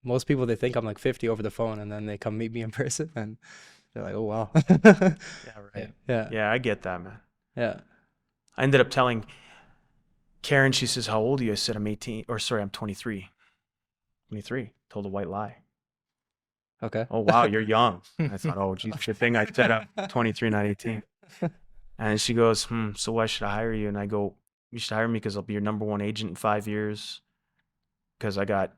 most people, they think I'm like 50 over the phone, and then they come meet me in person, and they're like, oh wow. Yeah, right. Yeah. Yeah, I get that, man. Yeah. I ended up telling Karen, she says, how old are you? I said, I'm 18, or sorry, I'm 23. 23. Told a white lie. Okay. Oh, wow, you're young. I thought, oh, geez, good thing I set up 23, not 18. And she goes, so why should I hire you? And I go, you should hire me because I'll be your number one agent in 5 years. Because I got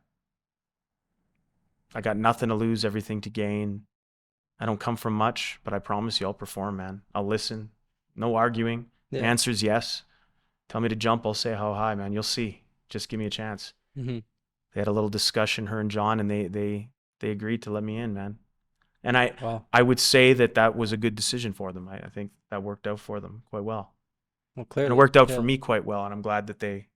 nothing to lose, everything to gain. I don't come from much, but I promise you I'll perform, man. I'll listen. No arguing. The Yeah. answer is yes. Tell me to jump, I'll say how high, man. You'll see. Just give me a chance. Mm-hmm. They had a little discussion, her and John, and they agreed to let me in, man. And Wow. I would say that was a good decision for them. I think that worked out for them quite well. Well, And clearly. it worked out yeah. for me quite well. And I'm glad that they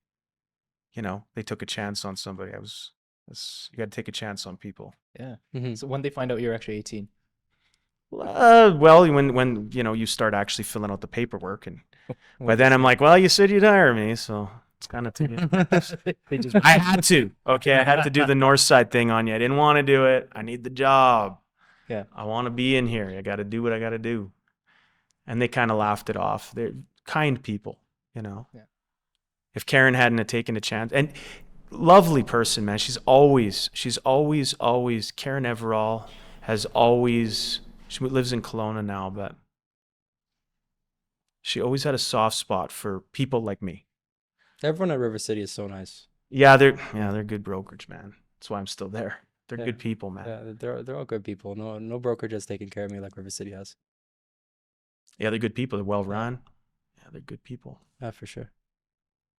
took a chance on somebody. You got to take a chance on people. Yeah. Mhm. So when they find out you're actually 18. Well, when you start actually filling out the paperwork, and by then I'm like, well, you said you'd hire me, so it's kind of to you. They just I had to. Okay, I had to do the north side thing on you. I didn't want to do it. I need the job. Yeah. I want to be in here. I got to do what I got to do. And they kind of laughed it off. They're kind people, Yeah. If Karen hadn't have taken a chance, and lovely person, man. She's always Karen Everall has always. She lives in Kelowna now, but she always had a soft spot for people like me. Everyone at River City is so nice. Yeah, they're good brokerage, man. That's why I'm still there. They're Yeah. good people, man. Yeah, they're all good people. No brokerage has taken care of me like River City has. Yeah, they're good people. They're well run. Yeah, they're good people. Yeah, for sure.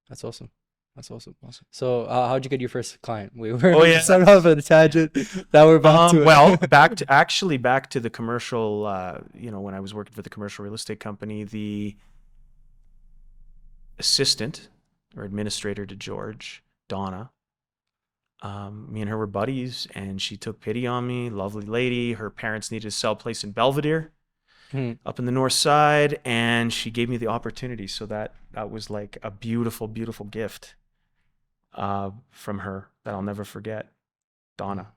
That's awesome. That's awesome. So, how'd you get your first client? We were starting off on a tangent. Now we're back to it. Well, back to the commercial. When I was working for the commercial real estate company, the assistant or administrator to George, Donna. Me and her were buddies, and she took pity on me. Lovely lady. Her parents needed to sell a place in Belvedere, up in the north side, and she gave me the opportunity. So that was like a beautiful, beautiful gift from her that I'll never forget. Donna.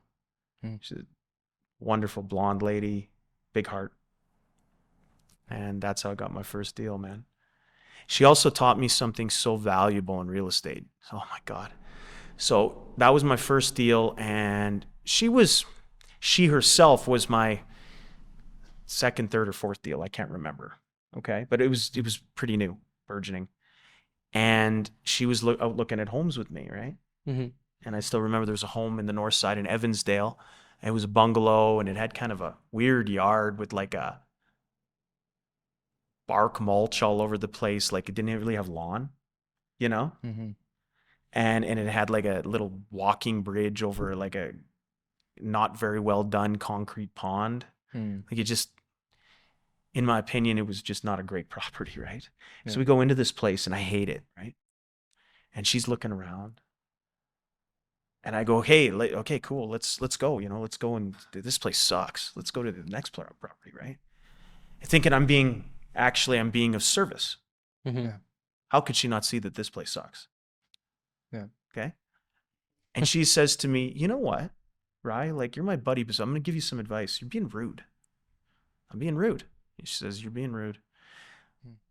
She's a wonderful blonde lady, big heart. And that's how I got my first deal, man. She also taught me something so valuable in real estate. Oh my God. So that was my first deal, and she herself was my second, third, or fourth deal. I can't remember. Okay. But it was pretty new, burgeoning. And she was out looking at homes with me, right? Mm-hmm. And I still remember there was a home in the north side in Evansdale. And it was a bungalow, and it had kind of a weird yard with like a bark mulch all over the place. Like it didn't really have lawn, Mm-hmm. And it had like a little walking bridge over like a not very well done concrete pond. Like it just, in my opinion, it was just not a great property, right? Yeah. So we go into this place, and I hate it, right? And she's looking around, and I go, hey, okay, cool, let's go, let's go, and this place sucks. Let's go to the next property, right? Thinking I'm being of service. Mm-hmm. Yeah. How could she not see that this place sucks? Yeah. Okay. And she says to me, you know what, Rye, like you're my buddy, but I'm going to give you some advice. You're being rude. I'm being rude. She says, you're being rude.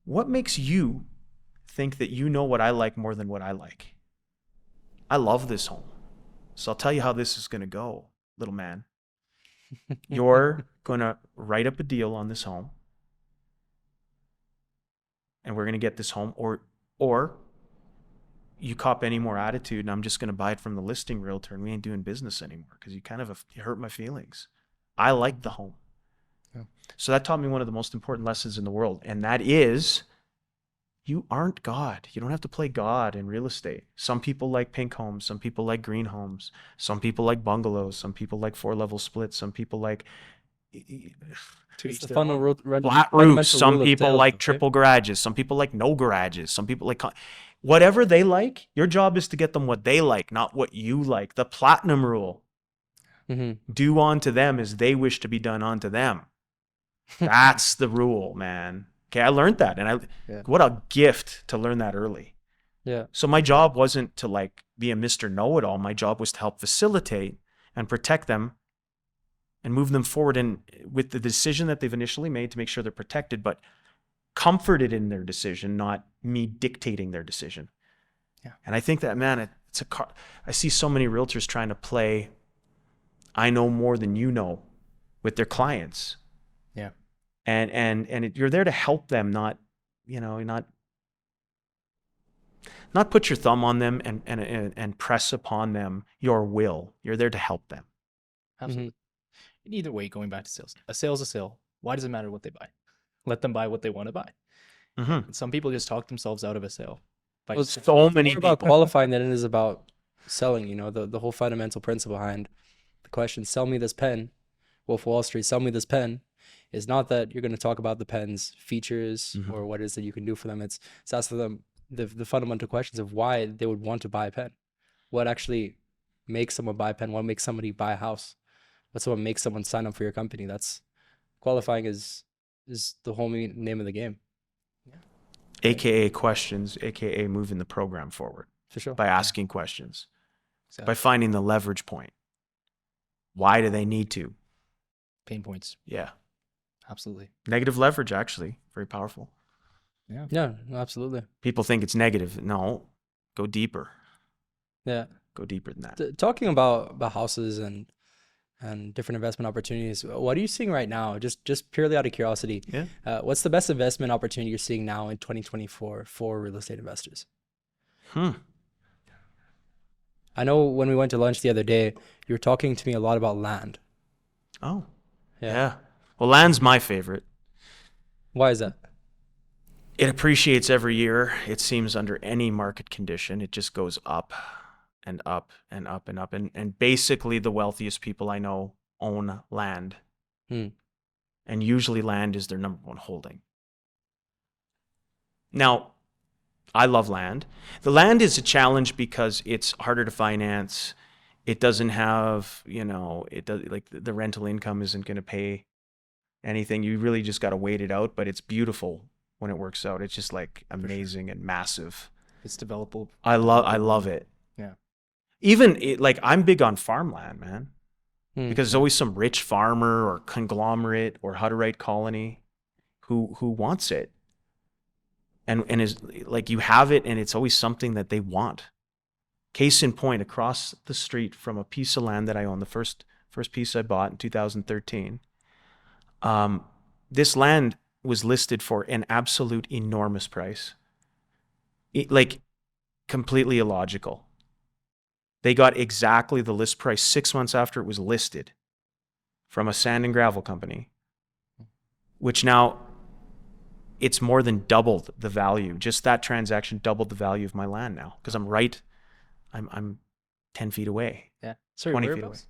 What makes you think that you know what I like more than what I like? I love this home. So I'll tell you how this is going to go, little man. You're going to write up a deal on this home, and we're going to get this home, or you cop any more attitude, and I'm just going to buy it from the listing realtor, and we ain't doing business anymore because you kind of hurt my feelings. I like the home. Yeah. So that taught me one of the most important lessons in the world, and that is you aren't God. You don't have to play God in real estate. Some people like pink homes. Some people like green homes. Some people like bungalows. Some people like 4-level splits. Some people like It's the fundamental flat roofs. Some people like triple garages. Some people like no garages. Some people like whatever they like. Your job is to get them what they like, not what you like. The platinum rule. Mm-hmm. Do unto them as they wish to be done unto them. That's the rule, man. Okay, I learned that, and what a gift to learn that early. Yeah. So my job wasn't to like be a Mr. Know-it-all. My job was to help facilitate and protect them and move them forward with the decision that they've initially made to make sure they're protected, but comforted in their decision, not me dictating their decision. Yeah. And I think that, man, I see so many realtors trying to play I know more than you know with their clients. Yeah. And you're there to help them, not put your thumb on them and press upon them your will. You're there to help them. Absolutely. And either way, going back to sales, a sale's a sale. Why does it matter what they buy? Let them buy what they want to buy. Mhm. And some people just talk themselves out of a sale. By Well, it's So many more about people. qualifying than it is about selling. You know, the whole fundamental principle behind the question, sell me this pen, Wolf of Wall Street, sell me this pen, is not that you're going to talk about the pen's features or what it is that you can do for them. It's asking them the fundamental questions of why they would want to buy a pen. What actually makes someone buy a pen? What makes somebody buy a house? What makes someone sign up for your company? That's qualifying is the whole name of the game. AKA questions, AKA moving the program forward For sure. by asking questions, Exactly. by finding the leverage point. Why do they need to? Pain points. Yeah. Absolutely. Negative leverage, actually, very powerful. Yeah. Yeah, absolutely. People think it's negative. No, go deeper. Yeah. Go deeper than that. Talking about houses and different investment opportunities, what are you seeing right now? Just purely out of curiosity. Yeah. What's the best investment opportunity you're seeing now in 2024 for real estate investors? I know when we went to lunch the other day, you were talking to me a lot about land. Oh, Yeah. yeah. Well, land's my favorite. Why is that? It appreciates every year. It seems under any market condition, it just goes up and up and up and up. And basically the wealthiest people I know own land. And usually land is their number one holding. Now, I love land. The land is a challenge because it's harder to finance. It doesn't have, the rental income isn't going to pay anything. You really just got to wait it out, but it's beautiful when it works out. It's just like amazing and massive. It's developable. I love it. Yeah. Even I'm big on farmland, man, because there's always some rich farmer or conglomerate or Hutterite colony who wants it. And is like, you have it and it's always something that they want. Case in point, across the street from a piece of land that I own, the first piece I bought in 2013, this land was listed for an absolute enormous price. Completely illogical. They got exactly the list price 6 months after it was listed from a sand and gravel company, which now it's more than doubled the value. Just that transaction doubled the value of my land now because I'm 10 feet away. Yeah. Sorry, 20 feet away. whereabouts?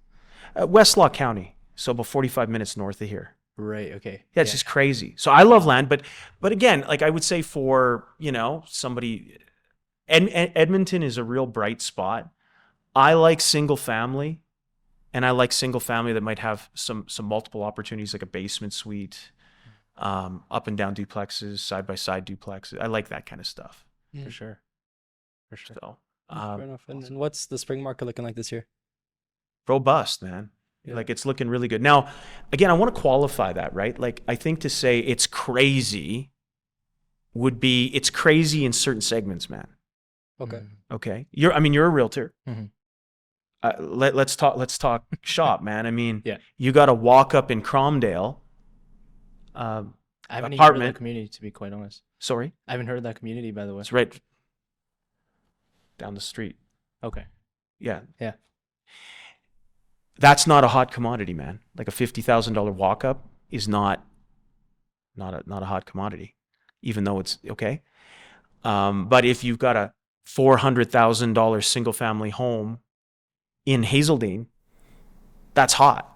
Westlaw County, so about 45 minutes north of here. Right. Okay. Yeah, it's just crazy. So I love land, but again, I would say for, somebody, Edmonton is a real bright spot. I like single family, and I like single family that might have some multiple opportunities, like a basement suite, up and down duplexes, side by side duplexes. I like that kind of stuff. For sure. For sure. So Fair enough. And what's the spring market looking like this year? robust, man. Yeah. It's looking really good. Now, again, I want to qualify that, right? I think to say it's crazy it's crazy in certain segments, man. Okay. Okay. You're a realtor. Mhm. Let's talk shop, man. I mean, Yeah. you got to walk up in Cromdale. I haven't even heard of Apartment. that community, to be quite honest. Sorry, I haven't heard of that community, by the way. it's right down the street. Okay. Yeah. Yeah. That's not a hot commodity, man. Like a $50,000 walk up is not a hot commodity, even though it's okay. But if you've got a $400,000 single family home in Hazeldean, that's hot.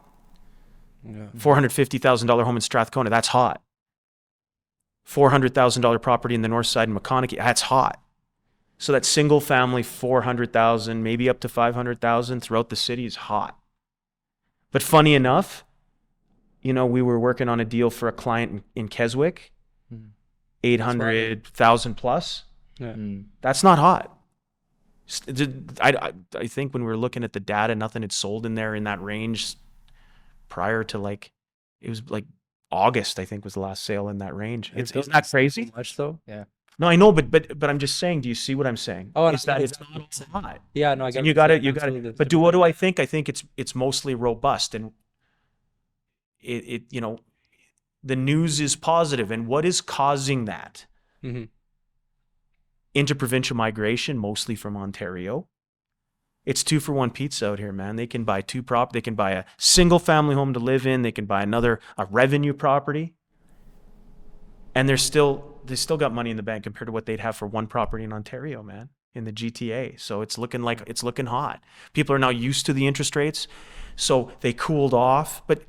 Yeah. $450,000 home in Strathcona, that's hot. $400,000 property in the north side in McConaughey, that's hot. So that single family 400,000, maybe up to 500,000 throughout the city is hot. But funny enough, we were working on a deal for a client in Keswick, 800,000 plus. Yeah. That's not hot. I think when we were looking at the data, nothing had sold in there in that range prior to it was August, I think, was the last sale in that range. Isn't that crazy? Much though. Yeah. No, I know, but I'm just saying. Do you see what I'm saying? Oh, Is that it's not hot? Yeah. No, I get. And what you got you're it. saying. You got Absolutely. it. But what do I think? I think it's mostly robust, and the news is positive. And what is causing that? Mm-hmm. Interprovincial migration, mostly from Ontario. It's 2-for-1 pizza out here, man. They can buy they can buy a single family home to live in. They can buy a revenue property. And they still got money in the bank compared to what they'd have for one property in Ontario, man, in the GTA. So it's looking hot. People are now used to the interest rates. So they cooled off, but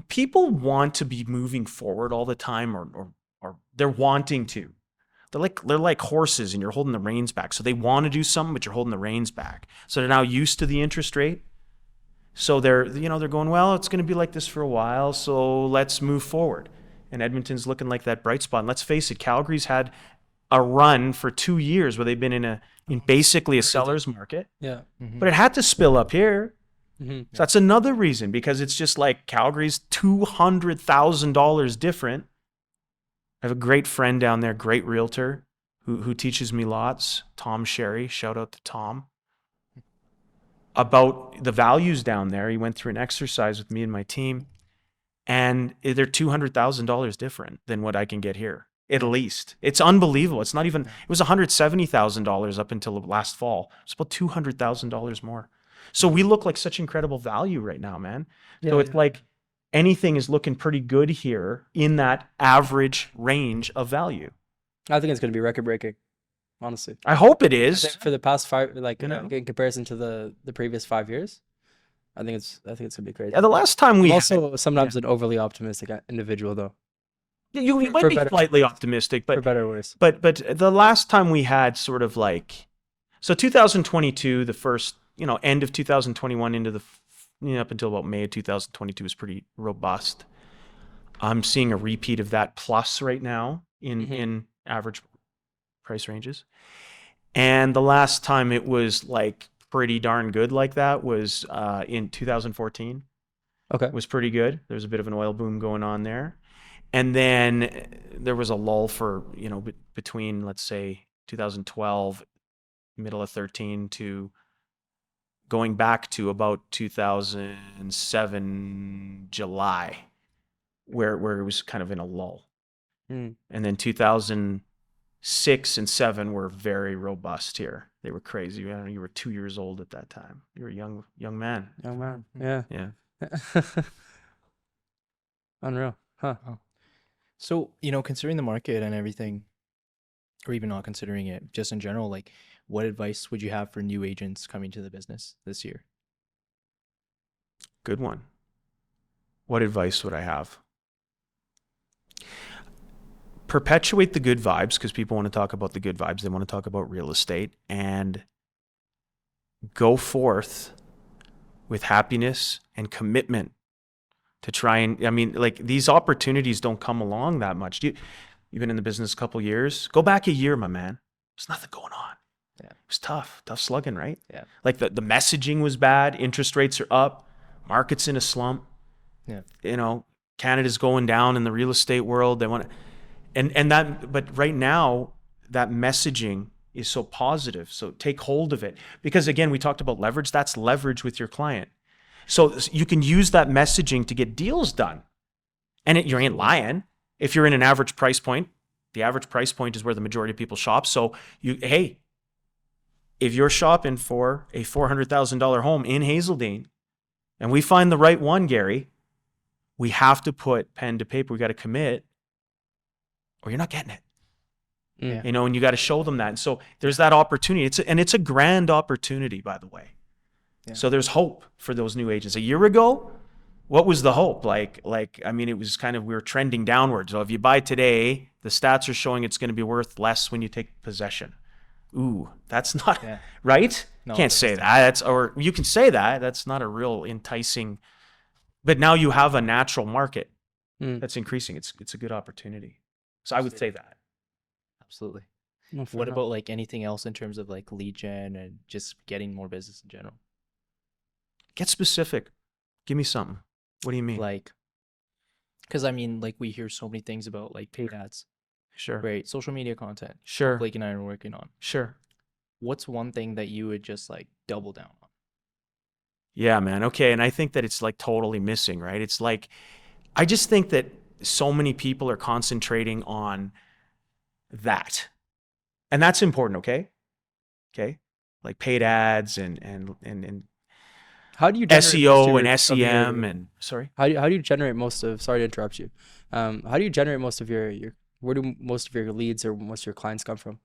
people want to be moving forward all the time, or they're wanting to. They're like horses, and you're holding the reins back. So they want to do something, but you're holding the reins back. So they're now used to the interest rate. So they're going, well, it's going to be like this for a while, so let's move forward. And Edmonton's looking like that bright spot. And let's face it, Calgary's had a run for 2 years where they've been in basically a seller's market. Yeah. Mm-hmm. But it had to spill up here. Mm-hmm. So that's another reason, because it's just like Calgary's $200,000 different. I have a great friend down there, great realtor, who teaches me lots, Tom Sherry, shout out to Tom, about the values down there. He went through an exercise with me and my team, and they're $200,000 different than what I can get here, at least. It's unbelievable. It's not even, it was $170,000 up until last fall. It's about $200,000 more. So we look like such incredible value right now, man. So it's like anything is looking pretty good here in that average range of value. I think it's going to be record breaking, honestly. I hope it I is. think for the past 5, like You know? in comparison to the previous 5 years, I think it's going to be crazy. Yeah, the last time we I'm also sometimes an overly optimistic individual, though, you might for be better- slightly optimistic, for but better or worse. but the last time we had sort of like, so 2022, the first, end of 2021 into the up until about May of 2022 was pretty robust. I'm seeing a repeat of that plus right now in average price ranges. And the last time it was like pretty darn good like that was in 2014. Okay. It was pretty good. There was a bit of an oil boom going on there. And then there was a lull for, between, let's say, 2012, middle of 13 to going back to about 2007 July, where it was kind of in a lull. And then 2006 and 7 were very robust here. They were crazy. You were 2 years old at that time. You were a young man. Young man. Yeah. Yeah. Unreal. Huh. So, considering the market and everything, or even not considering it, just in general, like, what advice would you have for new agents coming to the business this year? Good one. What advice would I have? Perpetuate the good vibes, because people want to talk about the good vibes. They want to talk about real estate, and go forth with happiness and commitment to try and, these opportunities don't come along that much. You've been in the business a couple years. Go back a year, my man. There's nothing going on. Yeah. It was tough slugging, right? Yeah. Like the messaging was bad. Interest rates are up. Market's in a slump. Yeah. Canada's going down in the real estate world. They want to, but right now that messaging is so positive. So take hold of it, because again, we talked about leverage. That's leverage with your client. So you can use that messaging to get deals done, and you ain't lying. If you're in an average price point, the average price point is where the majority of people shop. So if you're shopping for a $400,000 home in Hazeldean, and we find the right one, Gary, we have to put pen to paper. We got to commit, or you're not getting it. Yeah. And you got to show them that. And so there's that opportunity. It's a grand opportunity, by the way. Yeah. So there's hope for those new agents. A year ago, what was the hope? It was kind of, we were trending downwards. So if you buy today, the stats are showing it's going to be worth less when you take possession. Ooh, that's not right. No, Can't say that. Or you can say that. That's not a real enticing. But now you have a natural market that's increasing. It's a good opportunity. So I would say that. Absolutely. No, fair What enough. about like anything else in terms of like lead gen and just getting more business in general? Get specific. Give me something. What do you mean? Like, because like we hear so many things about like paid ads, Sure. right? Social media content. Sure. Blake and I are working on. Sure. What's one thing that you would just like double down on? Yeah, man. Okay. And I think that it's like totally missing, right? It's like, I just think that so many people are concentrating on that. And that's important, okay? Okay? Like paid ads and How do you generate most SEO of and your- SEM and sorry. How do you generate most of? Sorry to interrupt you. How do you generate most of your where do most of your leads or most of your clients come from?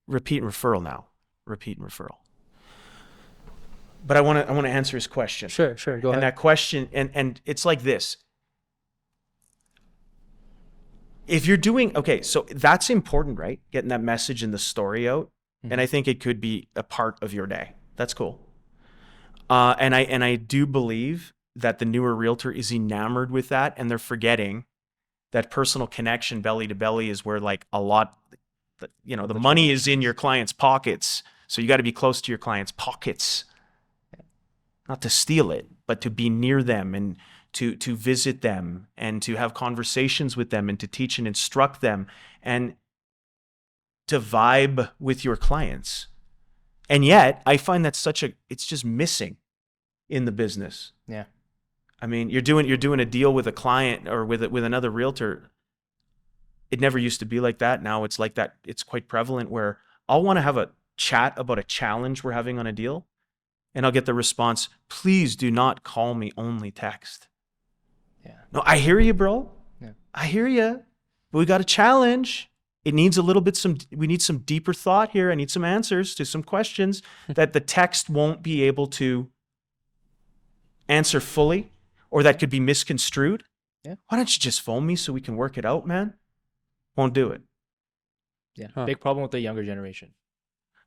Repeat and referral now. Repeat and referral. But I want to answer his question. Sure, go And ahead. that question, and it's like this. If you're doing, okay, so that's important, right? Getting that message and the story out. And I think it could be a part of your day. That's cool. And I do believe that the newer realtor is enamored with that, and they're forgetting that personal connection, belly to belly, is where like a lot, the money is in your client's pockets. So you got to be close to your client's pockets, not to steal it, but to be near them and to visit them and to have conversations with them and to teach and instruct them and to vibe with your clients. And yet I find that it's just missing in the business. Yeah. I mean, you're doing a deal with a client or with another realtor. It never used to be like that. Now it's like that. It's quite prevalent where I'll want to have a chat about a challenge we're having on a deal, and I'll get the response, please do not call me, only text. Yeah. No, I hear you, bro. Yeah. I hear you. But we got a challenge. It needs we need some deeper thought here. I need some answers to some questions that the text won't be able to answer fully, or that could be misconstrued. Yeah. Why don't you just phone me so we can work it out, man? Won't do it. Yeah. Huh. Big problem with the younger generation.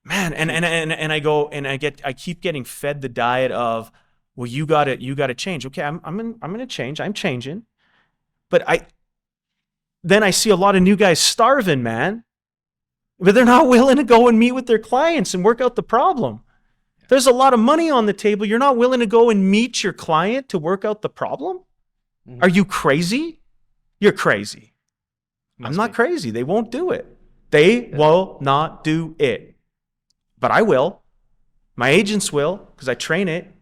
Man, and I keep getting fed the diet of, well, you got to change. Okay, I'm going to change. I'm changing. But then I see a lot of new guys starving, man. But they're not willing to go and meet with their clients and work out the problem. There's a lot of money on the table. You're not willing to go and meet your client to work out the problem? Mhm. Are you crazy? You're crazy. I'm Must not be. crazy. They won't do it. They will not do it. But I will. My agents will, because I train it.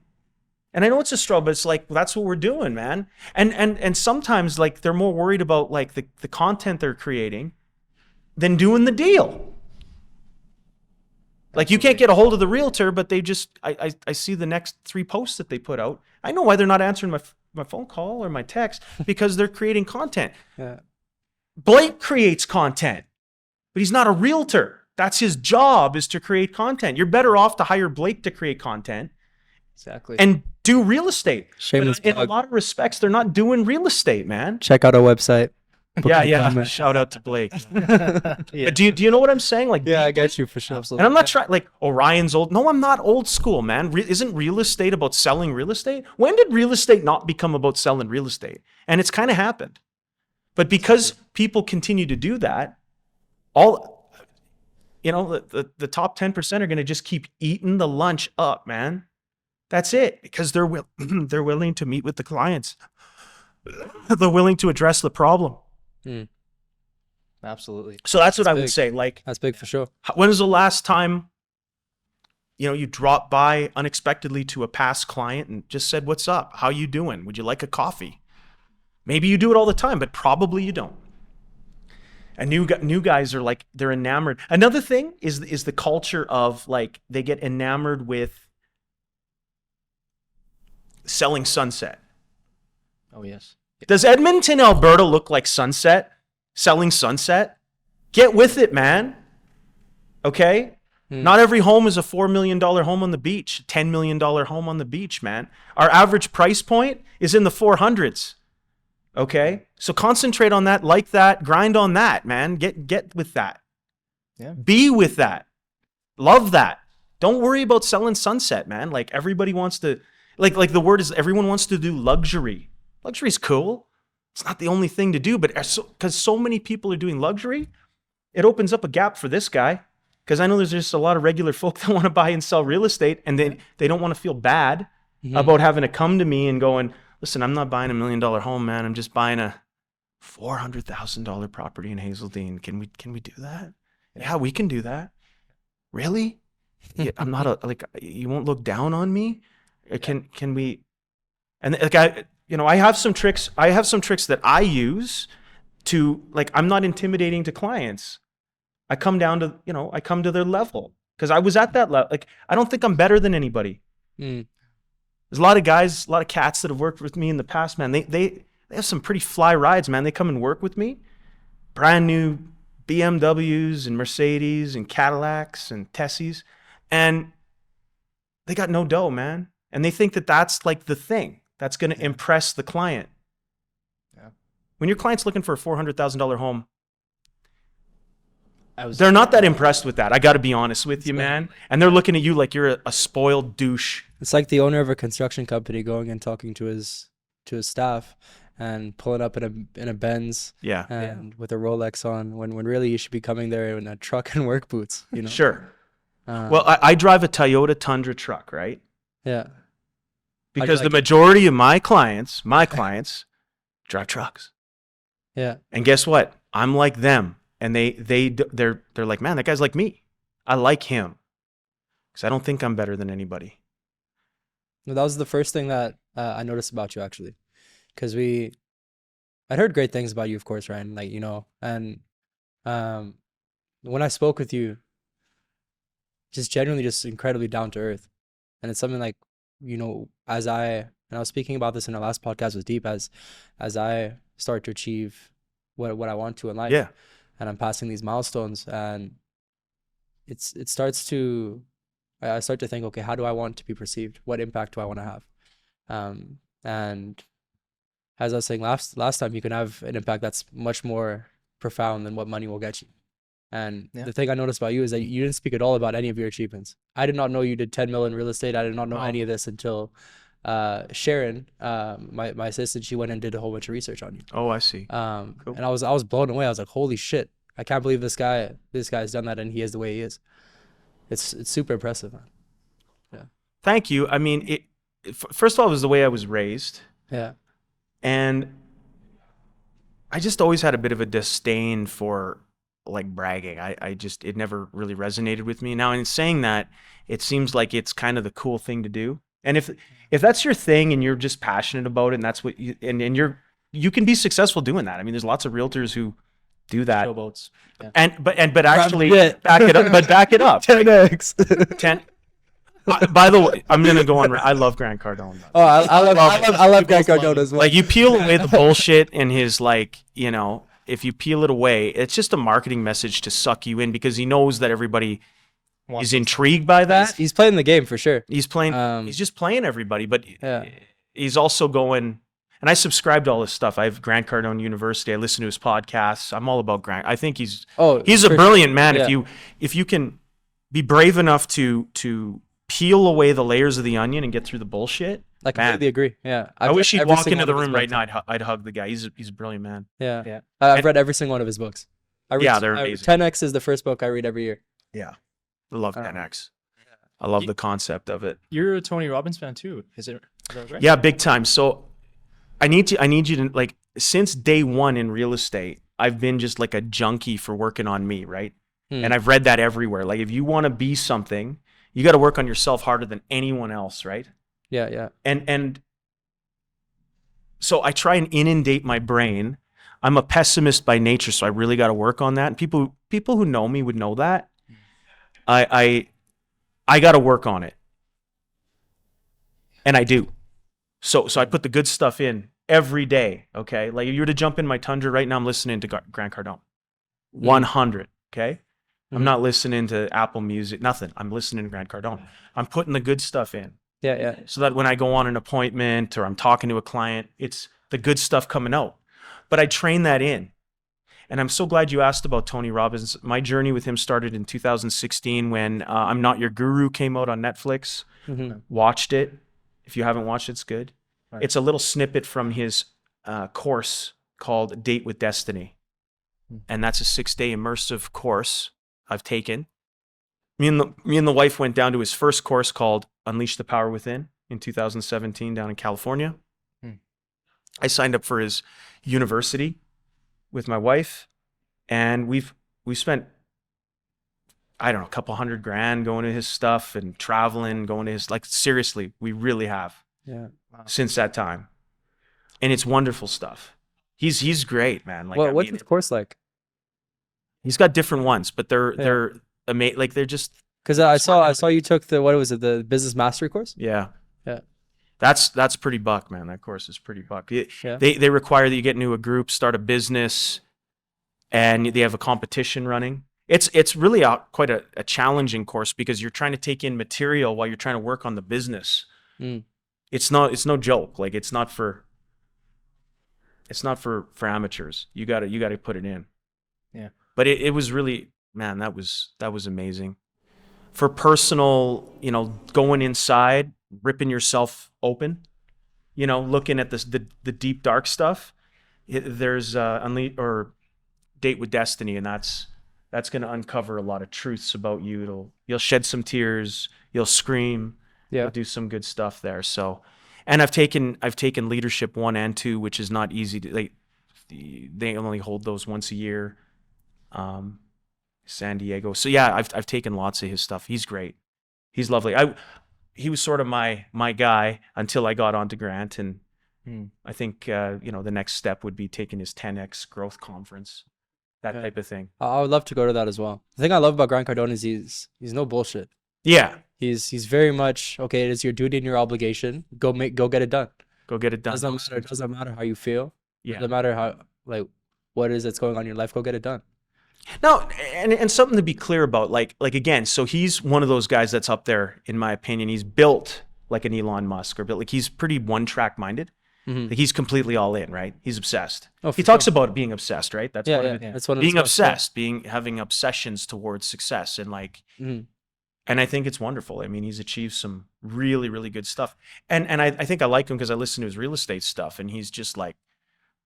And I know it's a struggle, but it's like, that's what we're doing, man. And sometimes like they're more worried about like the content they're creating than doing the deal. Like you can't get a hold of the realtor, but they just, I see the next 3 posts that they put out. I know why they're not answering my phone call or my text, because they're creating content. Yeah. Blake creates content, but he's not a realtor. That's his job, is to create content. You're better off to hire Blake to create content Exactly. and do real estate. Shameless But in a plug. lot of respects, they're not doing real estate, man. Check out our website. Yeah. Shout out to Blake. Yeah. Do you know what I'm saying? Like, Yeah, I get you for sure. and I'm not trying, like, Ryan's old. No, I'm not old school, man. Isn't real estate about selling real estate? When did real estate not become about selling real estate? And it's kind of happened. But because people continue to do that, the top 10% are going to just keep eating the lunch up, man. That's it, because they're willing to meet with the clients. They're willing to address the problem. Absolutely. So that's what I would big. say. Like, That's big for sure. when was the last time, you dropped by unexpectedly to a past client and just said, "What's up? How you doing? Would you like a coffee?" Maybe you do it all the time, but probably you don't. And new guys are like, they're enamored. Another thing is the culture of like, they get enamored with selling sunset. Oh, yes. Does Edmonton, Alberta look like sunset? Selling sunset? Get with it, man. Okay? Not every home is a $4 million home on the beach, $10 million home on the beach, man. Our average price point is in the 400s. Okay? So concentrate on that, like that, grind on that, man. Get with that. Yeah. Be with that. Love that. Don't worry about selling sunset, man. Like everybody wants to, like the word is, everyone wants to do luxury. Luxury's cool. It's not the only thing to do, but because so many people are doing luxury, it opens up a gap for this guy. Because I know there's just a lot of regular folk that want to buy and sell real estate, and they don't want to feel bad about having to come to me and going, listen, I'm not buying $1 million home, man. I'm just buying a $400,000 property in Hazeldean. Can we do that? Yeah, we can do that. Really? Yeah, I'm not you won't look down on me? Can we? And like I have some tricks that I use to, like, I'm not intimidating to clients. I come down to, I come to their level because I was at that level. Like, I don't think I'm better than anybody. Mm. There's a lot of guys, a lot of cats that have worked with me in the past, man. They have some pretty fly rides, man. They come and work with me. Brand new BMWs and Mercedes and Cadillacs and Tessies. And they got no dough, man. And they think that that's like the thing that's going to impress the client. Yeah. When your client's looking for a $400,000 home, I they're not that impressed with that. I got to be honest with you, man. And they're looking at you like you're a spoiled douche. It's like the owner of a construction company going and talking to his staff and pulling up in a Benz Yeah. and with a Rolex on when really you should be coming there in a truck and work boots, Sure. Well, I drive a Toyota Tundra truck, right? Yeah. Because the majority of my clients drive trucks. Yeah. And guess what? I'm like them. And they're like, man, that guy's like me. I like him. Because I don't think I'm better than anybody. Well, that was the first thing that I noticed about you, actually. Because I'd heard great things about you, of course, Ryan. Like, and when I spoke with you, just genuinely just incredibly down to earth. And it's something like, and I was speaking about this in our last podcast with Deep, as I start to achieve what I want to in life. Yeah. And I'm passing these milestones, and I start to think, okay, how do I want to be perceived? What impact do I want to have? And as I was saying last time, you can have an impact that's much more profound than what money will get you. And the thing I noticed about you is that you didn't speak at all about any of your achievements. I did not know you did 10 million in real estate. I did not know any of this until Sharon, my assistant, she went and did a whole bunch of research on you. Oh, I see. Cool. And I was blown away. I was like, holy shit, I can't believe this guy's done that and he is the way he is. It's super impressive, man. Yeah. Thank you. I mean, first of all, it was the way I was raised. Yeah. And I just always had a bit of a disdain for like bragging. It never really resonated with me. Now, in saying that, it seems like it's kind of the cool thing to do. And if that's your thing and you're just passionate about it and that's what you you can be successful doing that. I mean, there's lots of realtors who do that. Showboats. Yeah. But actually back it up. But back it up. 10x. 10. By the way, I'm gonna go on. I love Grant Cardone. Oh, I love Grant Cardone as well. Like, you peel away the bullshit in his, like, if you peel it away, it's just a marketing message to suck you in because he knows that everybody is intrigued by that. He's playing the game for sure. He's playing. He's just playing everybody, but he's also going. And I subscribe to all this stuff. I have Grant Cardone University. I listen to his podcasts. I'm all about Grant. I think he's a brilliant man. Yeah. If you can be brave enough to peel away the layers of the onion and get through the bullshit. I completely agree. Yeah. I wish he'd walk into the room right now. I'd hug the guy. He's a brilliant man. Yeah. I've read every single one of his books. They're amazing. 10x is the first book I read every year. Yeah. I love 10x. I love the concept of it. You're a Tony Robbins fan too, is that right? Yeah, big time. So I need you to, like, since day one in real estate, I've been just like a junkie for working on me, right? And I've read that everywhere. Like, if you want to be something, you got to work on yourself harder than anyone else, right? Yeah. And so I try and inundate my brain. I'm a pessimist by nature, so I really got to work on that. And people who know me would know that. I got to work on it. And I do. So I put the good stuff in every day, okay? Like, if you were to jump in my Tundra right now, I'm listening to Grant Cardone. 100, okay? I'm not listening to Apple Music, nothing. I'm listening to Grant Cardone. I'm putting the good stuff in. Yeah. So that when I go on an appointment or I'm talking to a client, it's the good stuff coming out. But I train that in. And I'm so glad you asked about Tony Robbins. My journey with him started in 2016 when I'm Not Your Guru came out on Netflix. Watched it. If you haven't watched it, it's good. Right. It's a little snippet from his course called Date with Destiny. And that's a 6-day immersive course I've taken. Me and the wife went down to his first course called Unleash the Power Within in 2017 down in California. I signed up for his university with my wife, and we've spent, I don't know, a couple $100,000 going to his stuff and traveling, going to his, like, seriously, we really have. Yeah. Since that time. and it's wonderful stuff. He's great, man. Like, I What's mean, his course like? he's got different ones, but Yeah. they're amazing. Like, they're just, Because I saw you took the, what was it, the business mastery course? yeah. Yeah. That's pretty buck, man. That course is pretty buck. Yeah. They require that you get into a group, start a business, and they have a competition running. It's really quite a challenging course because you're trying to take in material while you're trying to work on the business. Mm. It's no joke. Like, it's not for amateurs. You got to put it in. Yeah. But it was really, man, that was amazing. For personal, going inside, ripping yourself open, looking at the deep dark stuff. There's or Date with Destiny, and that's going to uncover a lot of truths about you. You'll shed some tears, you'll scream, Yeah. you'll do some good stuff there. So, and I've taken Leadership 1 and 2, which is not easy to, they only hold those once a year. San Diego. So yeah, I've taken lots of his stuff. He's great. He's lovely. He was sort of my guy until I got onto Grant, and I think the next step would be taking his 10x growth conference, that Yeah. type of thing. I would love to go to that as well. The thing I love about Grant Cardone is he's no bullshit. Yeah, He's very much, okay, it is your duty and your obligation. Go get it done. go get it done. Doesn't matter how you feel. Yeah. Doesn't matter how, like, what it is that's going on in your life. Go get it done. No, and something to be clear about, like again, so he's one of those guys that's up there, in my opinion. He's built like an Elon Musk, or built like, he's pretty one-track minded. Mhm. Like, he's completely all in, right? He's obsessed. Oh, He for talks sure. about being obsessed, right? That's one of it. That's one of Being the stuff, yeah. obsessed, having obsessions towards success, and like, Mhm. and I think it's wonderful. I mean, he's achieved some really, really good stuff, and I think I like him because I listen to his real estate stuff, and he's just like,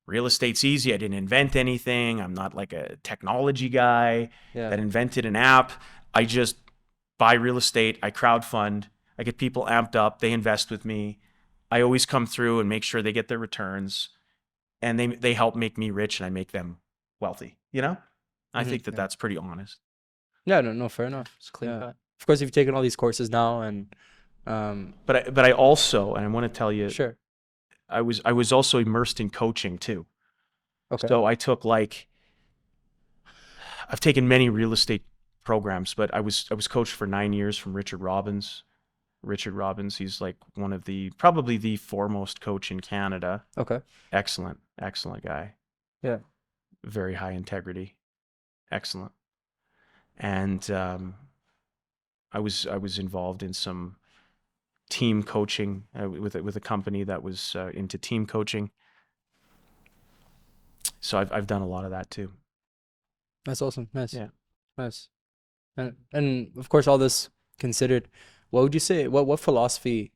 real estate's easy. I didn't invent anything. I'm not like a technology guy Yeah. that invented an app. I just buy real estate. I crowdfund. I get people amped up. They invest with me. I always come through and make sure they get their returns, and they help make me rich, and I make them wealthy. I Mhm. think that's pretty honest. Yeah, no, fair enough. It's clean Yeah. cut. Of course, you've taken all these courses now, and But I also, and I want to tell you, sure. I was also immersed in coaching too. Okay. So I took I've taken many real estate programs, but I was coached for 9 years from Richard Robbins. Richard Robbins, he's like one of probably the foremost coach in Canada. Okay. Excellent guy. Yeah. Very high integrity. Excellent. And I was involved in some team coaching with a company that was into team coaching. So I've done a lot of that too. That's awesome. Nice. Yeah. Nice. And of course, all this considered, what would you say? What philosophy,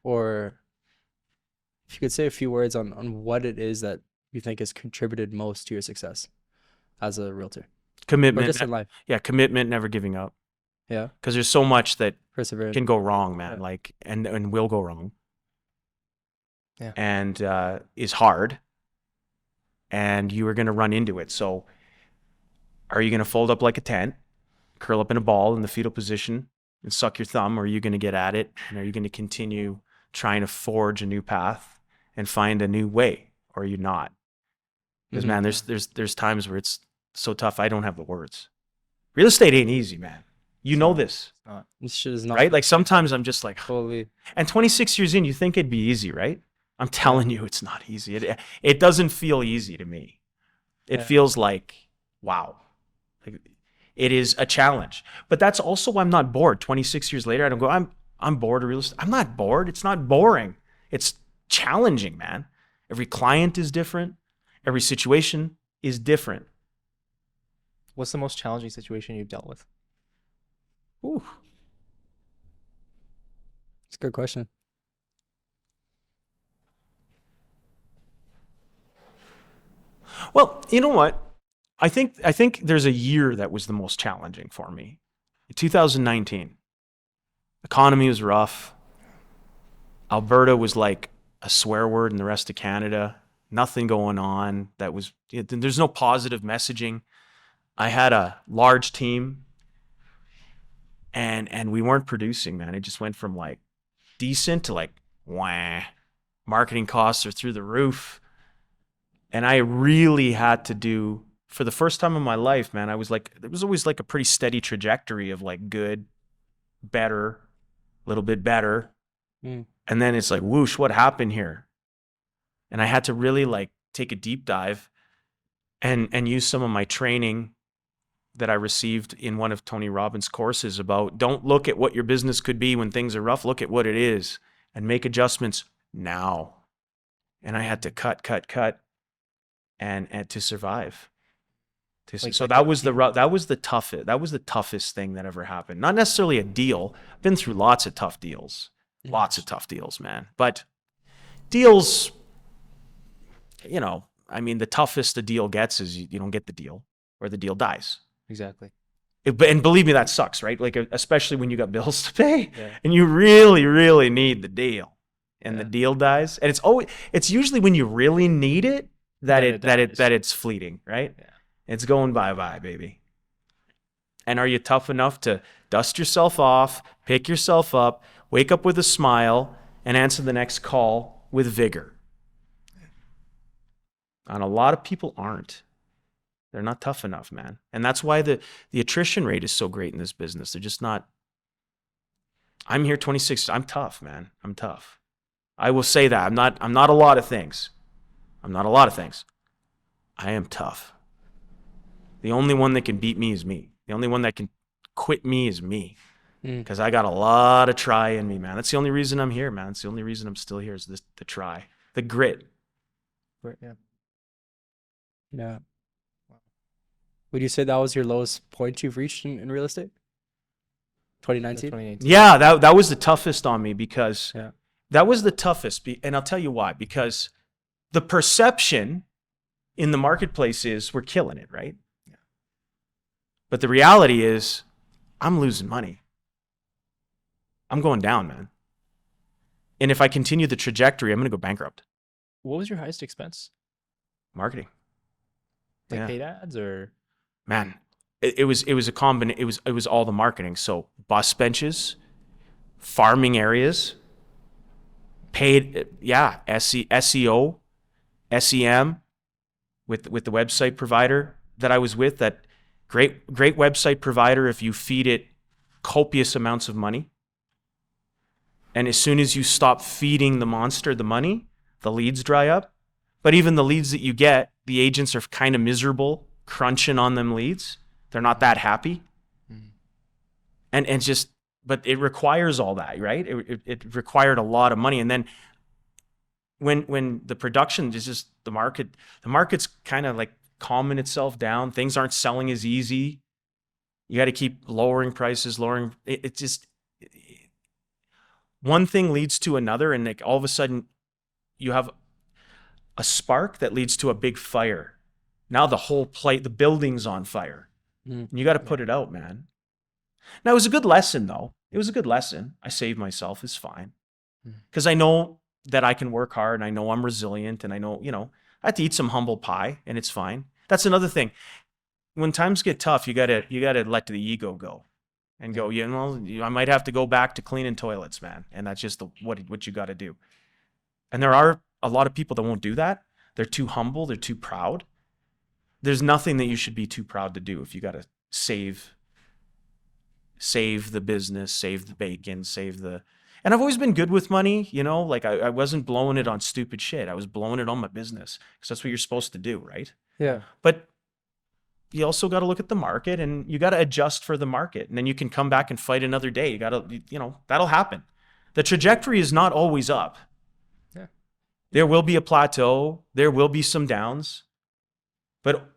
or if you could say a few words on what it is that you think has contributed most to your success as a realtor, or Commitment. just in life? Yeah, commitment, never giving up. Yeah. Because there's so much that Perseverance. can go wrong, man. Yeah. Like, and will go wrong. Yeah. And is hard. And you are going to run into it. So, are you going to fold up like a tent, curl up in a ball in the fetal position, and suck your thumb, or are you going to get at it? And are you going to continue trying to forge a new path and find a new way, or are you not? Because Mhm. man, there's times where it's so tough. I don't have the words. Real estate ain't easy, man. You know this, This shit is not right? Like, sometimes I'm just like, totally. and 26 years in, you think it'd be easy, right? I'm telling you, it's not easy. It doesn't feel easy to me. It Yeah. feels like, wow. Like, it is a challenge. But that's also why I'm not bored. 26 years later, I don't go, I'm bored of real estate. I'm not bored. It's not boring. It's challenging, man. Every client is different. Every situation is different. What's the most challenging situation you've dealt with? Ooh. It's a good question. Well, you know what? I think there's a year that was the most challenging for me. 2019. Economy was rough. Alberta was like a swear word in the rest of Canada. Nothing going on. There's no positive messaging. I had a large team, and we weren't producing, man. It just went from like decent to like wah, Marketing costs are through the roof. And I really had to do, for the first time in my life, man, I was like, there was always like a pretty steady trajectory of like good, better, a little bit better. And then it's like, whoosh, what happened here? And I had to really like take a deep dive and use some of my training that I received in one of Tony Robbins' courses about don't look at what your business could be when things are rough, look at what it is and make adjustments now. And I had to cut and to survive. So that was the toughest thing that ever happened. Not necessarily a deal. I've been through lots of tough deals, man. But deals, you know, I mean, the toughest a deal gets is you don't get the deal or the deal dies. Exactly. And believe me, that sucks, right? Like, especially when you got bills to pay and you really, really need the deal and the deal dies. And it's usually when you really need it that it's fleeting, right? Yeah. It's going bye-bye, baby. And are you tough enough to dust yourself off, pick yourself up, wake up with a smile, and answer the next call with vigor? And a lot of people aren't. They're not tough enough, man. And that's why the attrition rate is so great in this business. They're just not. I'm here 26. I'm tough, man. I'm tough. I will say that. I'm not a lot of things. I am tough. The only one that can beat me is me. The only one that can quit me is me. Because I got a lot of try in me, man. That's the only reason I'm here, man. It's the only reason I'm still here is the try. The grit. Yeah. Would you say that was your lowest point you've reached in real estate? 2019? Yeah, that was the toughest on me because that was the toughest. And I'll tell you why. Because the perception in the marketplace is we're killing it, right? Yeah. But the reality is I'm losing money. I'm going down, man. And if I continue the trajectory, I'm going to go bankrupt. What was your highest expense? Marketing. Like paid ads or? Man, it was a combination. It was all the marketing. So bus benches, farming areas, paid, SEO, SEM with the website provider that I was with. That great website provider if you feed it copious amounts of money. And as soon as you stop feeding the monster the money, the leads dry up. But even the leads that you get, the agents are kind of miserable crunching on them leads. They're not that happy. And just, but it requires all that, right? It required a lot of money. And then when the production is just the market's kind of like calming itself down. Things aren't selling as easy. You got to keep lowering prices, one thing leads to another. And like all of a sudden you have a spark that leads to a big fire. Now the building's on fire. And you got to put it out, man. Now, it was a good lesson, though. It was a good lesson. I saved myself. It's fine. Because I know that I can work hard, and I know I'm resilient, and I know, I have to eat some humble pie, and it's fine. That's another thing. When times get tough, you gotta let the ego go and go, I might have to go back to cleaning toilets, man. And that's just what you got to do. And there are a lot of people that won't do that. They're too humble. They're too proud. There's nothing that you should be too proud to do if you got to save the business, save the bacon, and I've always been good with money, like I wasn't blowing it on stupid shit. I was blowing it on my business because that's what you're supposed to do, right? Yeah. But you also got to look at the market and you got to adjust for the market. And then you can come back and fight another day. You got to, that'll happen. The trajectory is not always up. Yeah. There will be a plateau. There will be some downs. But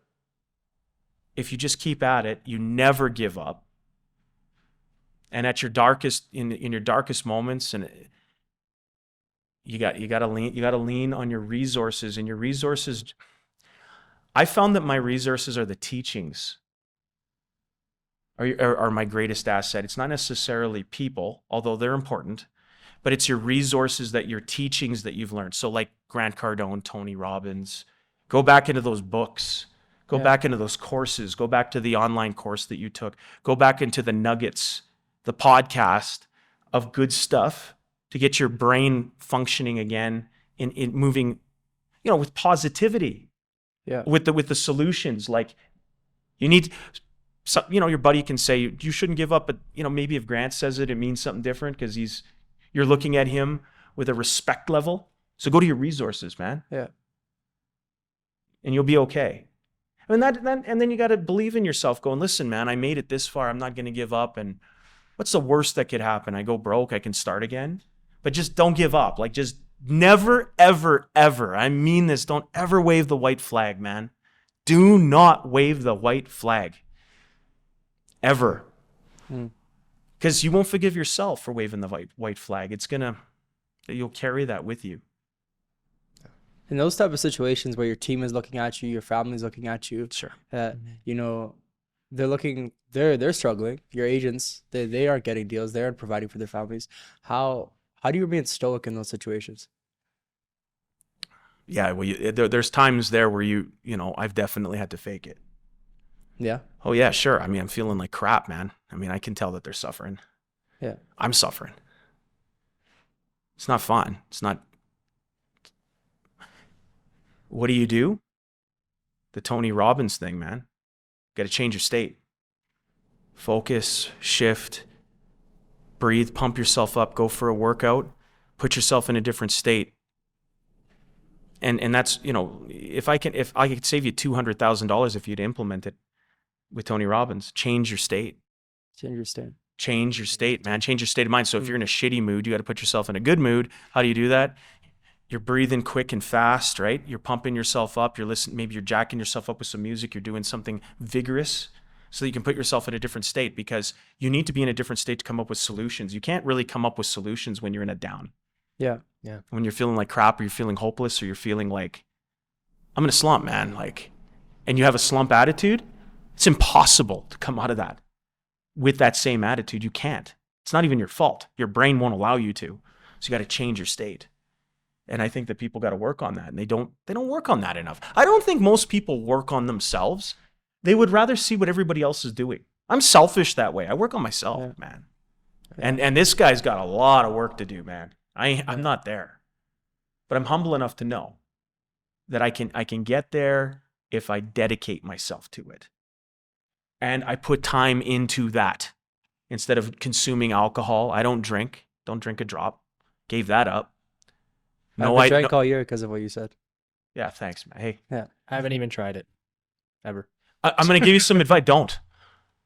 if you just keep at it, you never give up. And at your darkest, in your darkest moments, and you got to lean on your resources. And your resources, I found that my resources are the teachings, are my greatest asset. It's not necessarily people, although they're important, but it's your resources, your teachings that you've learned. So like Grant Cardone, Tony Robbins, go back into those books. Go back into those courses. Go back to the online course that you took. Go back into the nuggets, the podcast of good stuff to get your brain functioning again in moving, with positivity, Yeah. with the solutions. Like, you need, your buddy can say you shouldn't give up, but maybe if Grant says it means something different because you're looking at him with a respect level. So go to your resources, man. Yeah. And you'll be okay. I mean, and then you got to believe in yourself, going, listen, man, I made it this far. I'm not going to give up. And what's the worst that could happen? I go broke. I can start again. But just don't give up. Like, just never, ever, ever. I mean this. Don't ever wave the white flag, man. Do not wave the white flag. Ever. Because you won't forgive yourself for waving the white flag. You'll carry that with you. In those type of situations where your team is looking at you, your family's looking at you, Sure. they're struggling. Your agents, they aren't getting deals. They aren't providing for their families. How do you remain stoic in those situations? Yeah, well, there's times there where I've definitely had to fake it. Yeah. Oh yeah, sure. I mean, I'm feeling like crap, man. I mean, I can tell that they're suffering. Yeah. I'm suffering. It's not fun. It's not. What do? The Tony Robbins thing, man. Got to change your state. Focus, shift, breathe, pump yourself up, go for a workout, put yourself in a different state. And that's, if I could save you $200,000 if you'd implement it with Tony Robbins, change your state. Change your state. Change your state, man. Change your state of mind. So if you're in a shitty mood, you got to put yourself in a good mood. How do you do that? You're breathing quick and fast, right? You're pumping yourself up. Maybe you're jacking yourself up with some music. You're doing something vigorous so that you can put yourself in a different state, because you need to be in a different state to come up with solutions. You can't really come up with solutions when you're in a down. Yeah. When you're feeling like crap, or you're feeling hopeless, or you're feeling like, I'm in a slump, man. And you have a slump attitude, it's impossible to come out of that with that same attitude. You can't. It's not even your fault. Your brain won't allow you to. So you got to change your state. And I think that people got to work on that, and they don't work on that enough. I don't think most people work on themselves. They would rather see what everybody else is doing. I'm selfish that way. I work on myself, man. And this guy's got a lot of work to do, man. I'm not there. But I'm humble enough to know that I can get there if I dedicate myself to it. And I put time into that. Instead of consuming alcohol, I don't drink a drop. Gave that up. I drank all year because of what you said. Yeah, thanks, man. Hey. Yeah. I haven't even tried it. Ever. I'm going to give you some advice. Don't.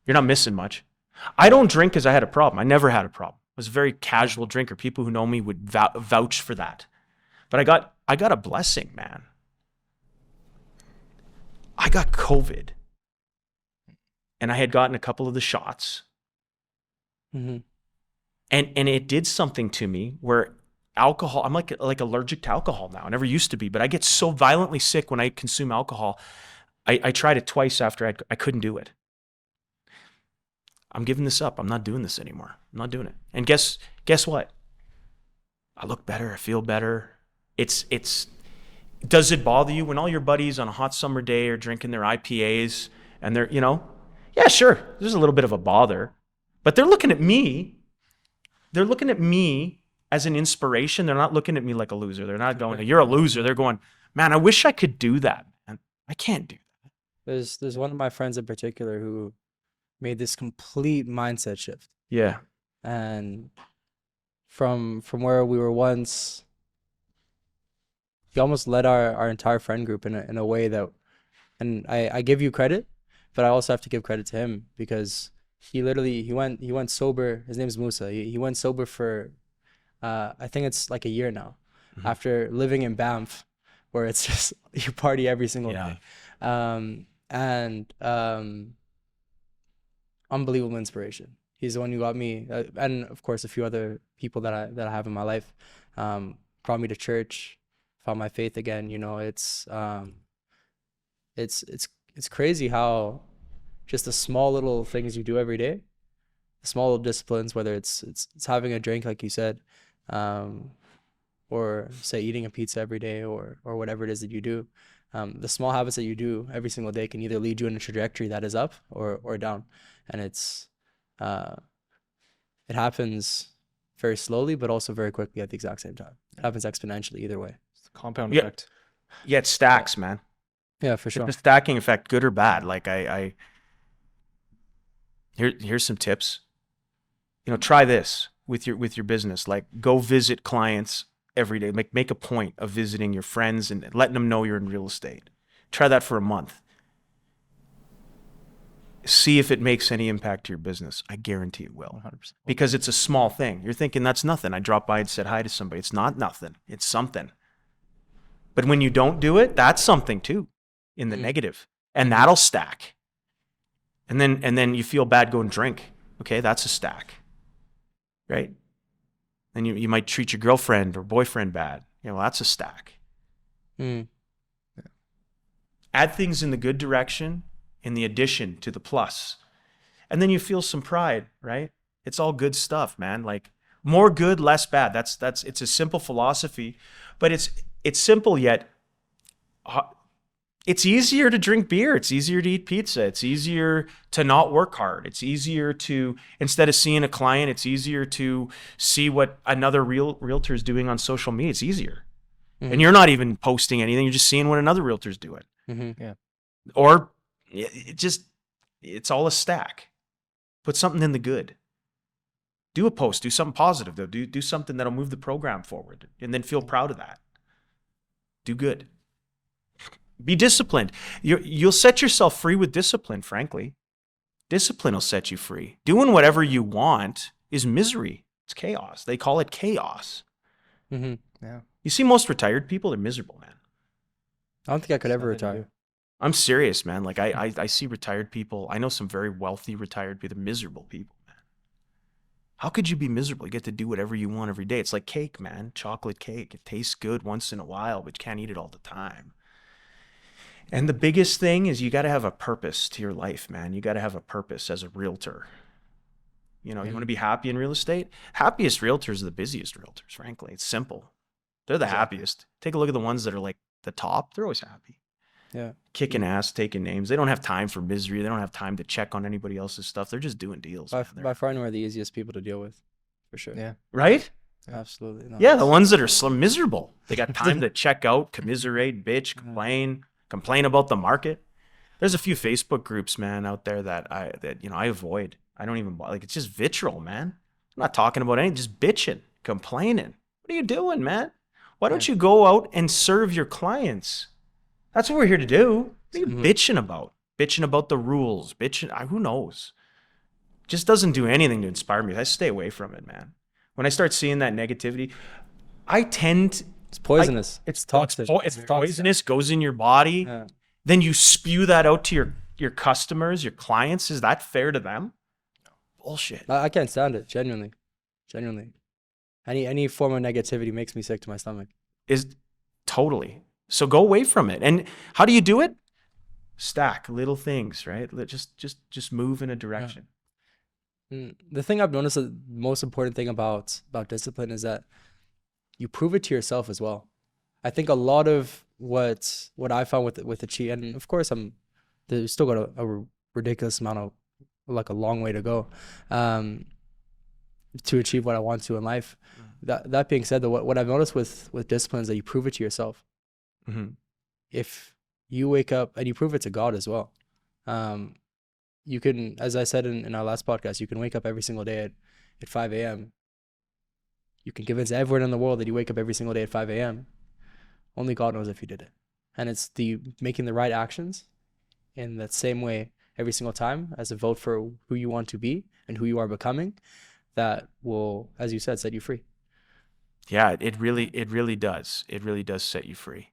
You're not missing much. I don't drink because I had a problem. I never had a problem. I was a very casual drinker. People who know me would vouch for that. But I got a blessing, man. I got COVID. And I had gotten a couple of the shots. Mm-hmm. And it did something to me where alcohol, I'm like allergic to alcohol now. I never used to be, but I get so violently sick when I consume alcohol. I tried it twice after I couldn't do it. I'm giving this up. I'm not doing this anymore. I'm not doing it. And guess what? I look better. I feel better. Does it bother you when all your buddies on a hot summer day are drinking their IPAs and they're, yeah, sure, there's a little bit of a bother, but they're looking at me. They're looking at me as an inspiration. They're not looking at me like a loser. They're not going, you're a loser. They're going, man, I wish I could do that. And I can't do that. There's one of my friends in particular who made this complete mindset shift. Yeah. And from where we were once, he almost led our entire friend group in a way that, and I give you credit, but I also have to give credit to him, because he went sober. His name's Musa. He went sober for I think it's like a year now, after living in Banff, where it's just you party every single day. And unbelievable inspiration. He's the one who got me, and of course a few other people that I have in my life, brought me to church, found my faith again. It's crazy how just the small little things you do every day, the small little disciplines, whether it's having a drink like you said, or say eating a pizza every day, or whatever it is that you do. The small habits that you do every single day can either lead you in a trajectory that is up or down. And it happens very slowly, but also very quickly at the exact same time. It happens exponentially either way. Compound Yeah. effect. Yeah, it stacks, man. Yeah, for sure. The stacking effect, good or bad. Like here's some tips. Try this with your business. Like, go visit clients every day. Make a point of visiting your friends and letting them know you're in real estate. Try that for a month. See if it makes any impact to your business. I guarantee it will. 100%. Because it's a small thing. You're thinking that's nothing. I dropped by and said hi to somebody. It's not nothing. It's something. But when you don't do it, that's something too, in the negative. And that'll stack. And then you feel bad, go and drink. Okay, that's a stack. Right? And you might treat your girlfriend or boyfriend bad. Well, that's a stack. Mm. Add things in the good direction, in the addition to the plus. And then you feel some pride, right? It's all good stuff, man. Like, more good, less bad. That's it's a simple philosophy, but it's simple yet it's easier to drink beer. It's easier to eat pizza. It's easier to not work hard. It's easier to, instead of seeing a client, it's easier to see what another realtor is doing on social media. It's easier. Mm-hmm. And you're not even posting anything. You're just seeing what another realtor's doing. Mm-hmm. Yeah. Or it's all a stack. Put something in the good. Do a post. Do something positive, though. Do something that'll move the program forward. And then feel proud of that. Do good. Be disciplined. You'll set yourself free with discipline, frankly. Discipline will set you free. Doing whatever you want is misery. It's chaos. They call it chaos. Mm-hmm. Yeah. You see most retired people, they're miserable, man. I don't think I could ever Nothing to retire. do. I'm serious, man. Like, I see retired people. I know some very wealthy retired people. They're miserable people, man. How could you be miserable? You get to do whatever you want every day. It's like cake, man. Chocolate cake. It tastes good once in a while, but you can't eat it all the time. And the biggest thing is you got to have a purpose to your life, man. You got to have a purpose as a realtor. You want to be happy in real estate? Happiest realtors are the busiest realtors, frankly. It's simple. They're the happiest. Take a look at the ones that are like the top. They're always happy. Yeah. Kicking ass, taking names. They don't have time for misery. They don't have time to check on anybody else's stuff. They're just doing deals. By, man. They're- by far and away the easiest people to deal with, for sure. Yeah. right? Absolutely. No, Yeah, the it's- ones that are miserable. They got time to check out, commiserate, bitch, complain about the market. There's a few Facebook groups, man, out there that I avoid. I don't even like. It's just vitriol, man. I'm not talking about anything. Just bitching, complaining. What are you doing, man? Why don't you go out and serve your clients? That's what we're here to do. What are you bitching about? Bitching about the rules. Who knows? Just doesn't do anything to inspire me. I stay away from it, man. When I start seeing that negativity, I tend. It's poisonous. It's toxic. It's poisonous. Goes in your body. Yeah. Then you spew that out to your customers, your clients. Is that fair to them? Bullshit. I can't stand it. Genuinely. Any form of negativity makes me sick to my stomach. Is totally. So go away from it. And how do you do it? Stack little things, right? Just move in a direction. The thing I've noticed, the most important thing about discipline is that you prove it to yourself as well. I think a lot of what I found with the cheat, and of course there's still got a ridiculous amount of, like, a long way to go to achieve what I want to in life. That being said, though, what I've noticed with discipline is that you prove it to yourself. Mm-hmm. If you wake up, and you prove it to God as well. You can, as I said in our last podcast, you can wake up every single day at 5 a.m. You can convince everyone in the world that you wake up every single day at 5 a.m. Only God knows if you did it. And it's the making the right actions in that same way every single time as a vote for who you want to be and who you are becoming that will, as you said, set you free. Yeah, it really does. It really does set you free.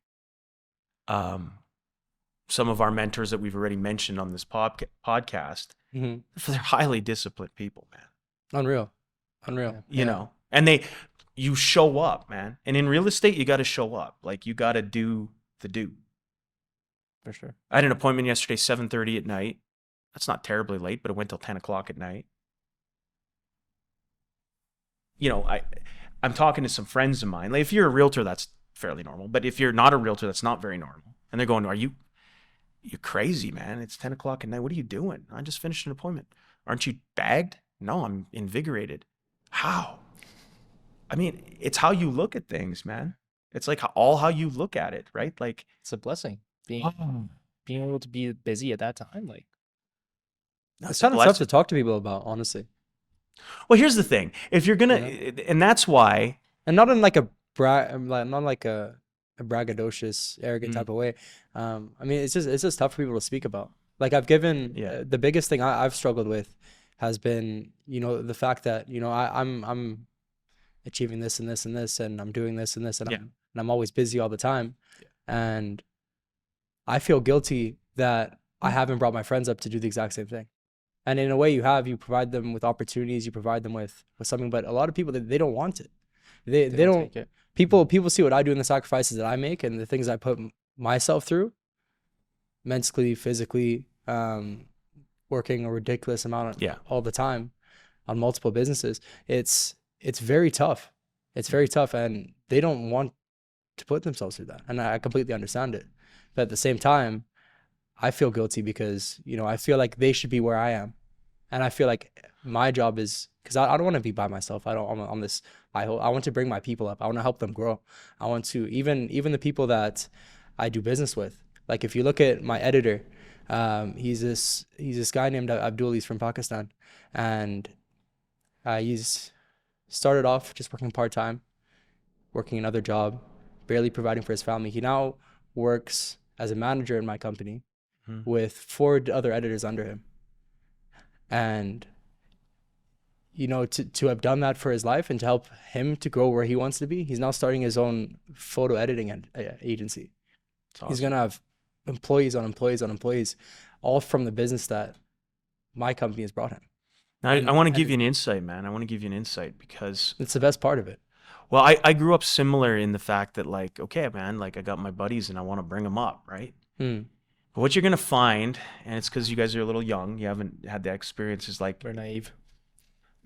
Some of our mentors that we've already mentioned on this podcast, they're highly disciplined people, man. Unreal. You know, and you show up, man. And in real estate, you got to show up. Like, you got to do the do. For sure. I had an appointment yesterday, 7:30 at night. That's not terribly late, but it went till 10 o'clock at night. I'm talking to some friends of mine. Like, if you're a realtor, that's fairly normal. But if you're not a realtor, that's not very normal. And they're going, you're crazy, man. It's 10 o'clock at night. What are you doing? I just finished an appointment. Aren't you bagged? No, I'm invigorated. How? I mean, it's how you look at things, man. It's like how you look at it, right? Like, It's a blessing being able to be busy at that time. Like, It's kind of tough to talk to people about, honestly. Well, here's the thing. If you're gonna, and that's why, And not in like a not like a braggadocious, arrogant type of way. I mean, it's just tough for people to speak about. Like I've given the biggest thing I've struggled with has been, you know, the fact that, you know, I'm achieving this and this and this, and I'm doing this and this, and I'm always busy all the time, and I feel guilty that I haven't brought my friends up to do the exact same thing. And in a way, you provide them with opportunities, you provide them with something, but a lot of people, they don't want it. They don't take it. People see what I do and the sacrifices that I make and the things I put myself through, mentally, physically, working a ridiculous amount all the time on multiple businesses. It's very tough. It's very tough, and they don't want to put themselves through that. And I completely understand it. But at the same time, I feel guilty because, you know, I feel like they should be where I am. And I feel like my job is, because I don't want to be by myself. I want to bring my people up. I want to help them grow. I want to, even the people that I do business with. Like if you look at my editor, he's this guy named Abdul. He's from Pakistan. And he's started off just working part-time, working another job, barely providing for his family. He now works as a manager in my company with 4 other editors under him. And, you know, to have done that for his life and to help him to grow where he wants to be, he's now starting his own photo editing agency. Awesome. He's going to have employees on employees on employees, all from the business that my company has brought him. Now, I want to give you an insight, man. I want to give you an insight because it's the best part of it. Well, I grew up similar in the fact that, like, okay, man, like I got my buddies and I want to bring them up, right? But what you're going to find, and it's because you guys are a little young, you haven't had the experience, is like, we're naive.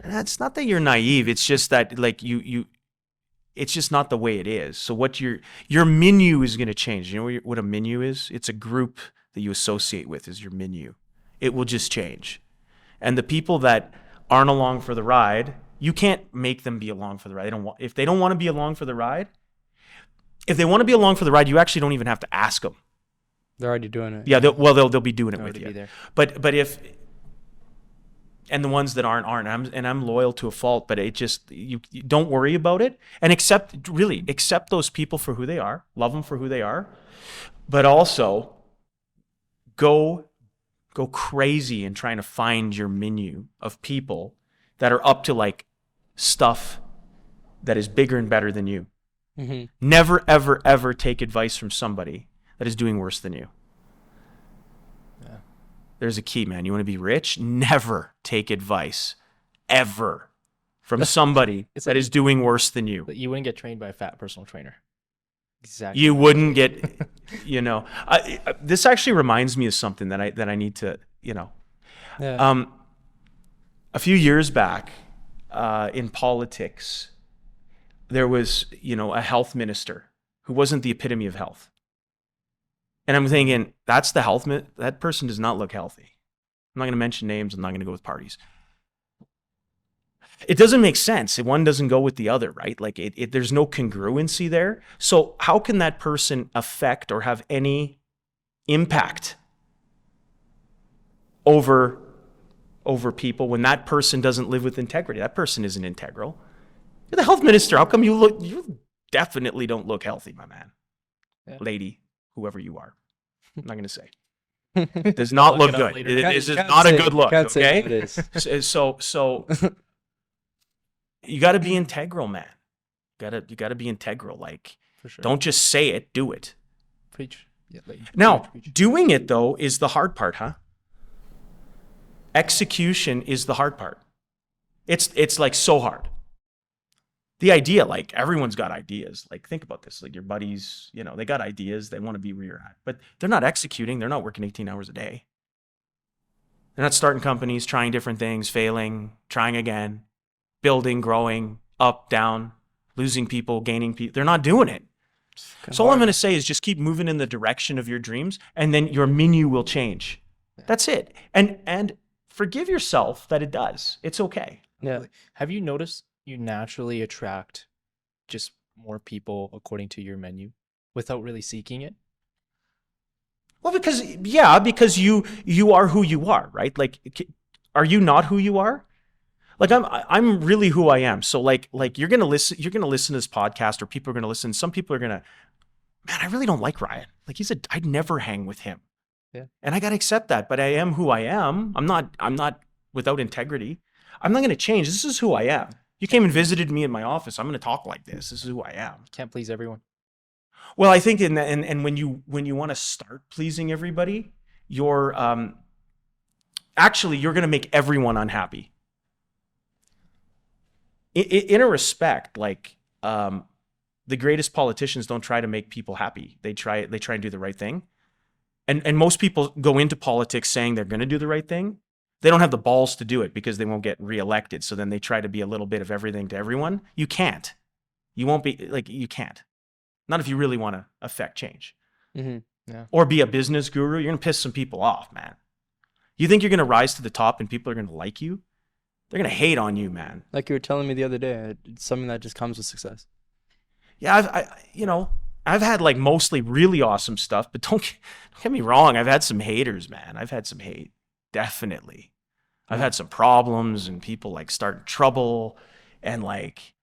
It's not that you're naive. It's just that, like, it's just not the way it is. So what your menu is going to change. You know what a menu is? It's a group that you associate with is your menu. It will just change. And the people that aren't along for the ride, you can't make them be along for the ride. If they don't want to be along for the ride, if they want to be along for the ride, you actually don't even have to ask them. They're already doing it. Yeah, they'll be doing it with you. There. But if, and the ones that aren't, and I'm loyal to a fault, but it just, you don't worry about it, and accept those people for who they are, love them for who they are, but also go crazy in trying to find your menu of people that are up to like stuff that is bigger and better than you. Never, ever, ever take advice from somebody that is doing worse than you. Yeah. There's a key, man. You want to be rich? Never take advice, ever, from somebody that is doing worse than you. But you wouldn't get trained by a fat personal trainer. Exactly. You wouldn't get, you know. This actually reminds me of something that I need to, you know. Yeah. A few years back, in politics, there was, you know, a health minister who wasn't the epitome of health. And I'm thinking, that's the health, that person does not look healthy. I'm not going to mention names. I'm not going to go with parties. It doesn't make sense. One doesn't go with the other, right? Like there's no congruency there. So how can that person affect or have any impact over people when that person doesn't live with integrity? That person isn't integral. You're the health minister. How come you definitely don't look healthy, my man, lady, whoever you are? I'm not going to say. It does not look good. It is not a good look, okay? So you got to be integral, man. You got to be integral. Like, for sure. Don't just say it, do it. Preach. Yeah, now, doing it though is the hard part, huh? Execution is the hard part. It's like so hard. The idea, like everyone's got ideas. Like think about this, like your buddies, you know, they got ideas, they want to be where you're at, but they're not executing. They're not working 18 hours a day. They're not starting companies, trying different things, failing, trying again, building, growing, up, down, losing people, gaining people. They're not doing it. So all I'm going to say is just keep moving in the direction of your dreams, and then your menu will change. That's it. And forgive yourself that it does. It's okay. Yeah. Have you noticed you naturally attract just more people according to your menu without really seeking it? Well, because you are who you are, right? Like, are you not who you are? Like, I'm really who I am. So like you're gonna listen to this podcast, or people are gonna listen. Some people are gonna, man, I really don't like Ryan. Like, I'd never hang with him. Yeah. And I gotta accept that. But I am who I am. I'm not without integrity. I'm not gonna change. This is who I am. You came and visited me in my office. I'm gonna talk like this. This is who I am. Can't please everyone. Well, I think and when you want to start pleasing everybody, you're actually you're going to make everyone unhappy. In a respect, like the greatest politicians don't try to make people happy. They try and do the right thing. And most people go into politics saying they're going to do the right thing. They don't have the balls to do it because they won't get reelected. So then they try to be a little bit of everything to everyone. You can't. You won't be like, you can't. Not if you really want to affect change. Mm-hmm. Yeah. Or be a business guru. You're going to piss some people off, man. You think you're going to rise to the top and people are going to like you? They're going to hate on you, man. Like you were telling me the other day, it's something that just comes with success. Yeah, I've had like mostly really awesome stuff, but don't get me wrong. I've had some haters, man. I've had some hate, definitely. I've had some problems and people like starting trouble and like,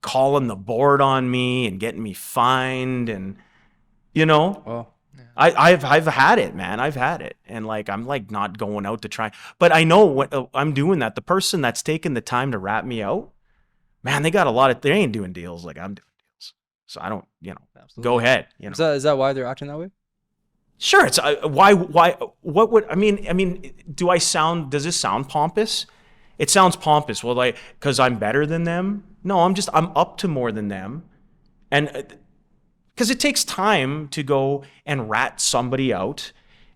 calling the board on me and getting me fined and, Oh, I've had it, man. I've had it. And like, I'm like not going out to try, but I know what I'm doing that. The person that's taking the time to rat me out, man, they ain't doing deals like I'm doing deals. So I don't, absolutely. go ahead. Is that why they're acting that way? Sure. It's why, what would, I mean, does this sound pompous? It sounds pompous. Well, like, cause I'm better than them. No, I'm up to more than them. And because it takes time to go and rat somebody out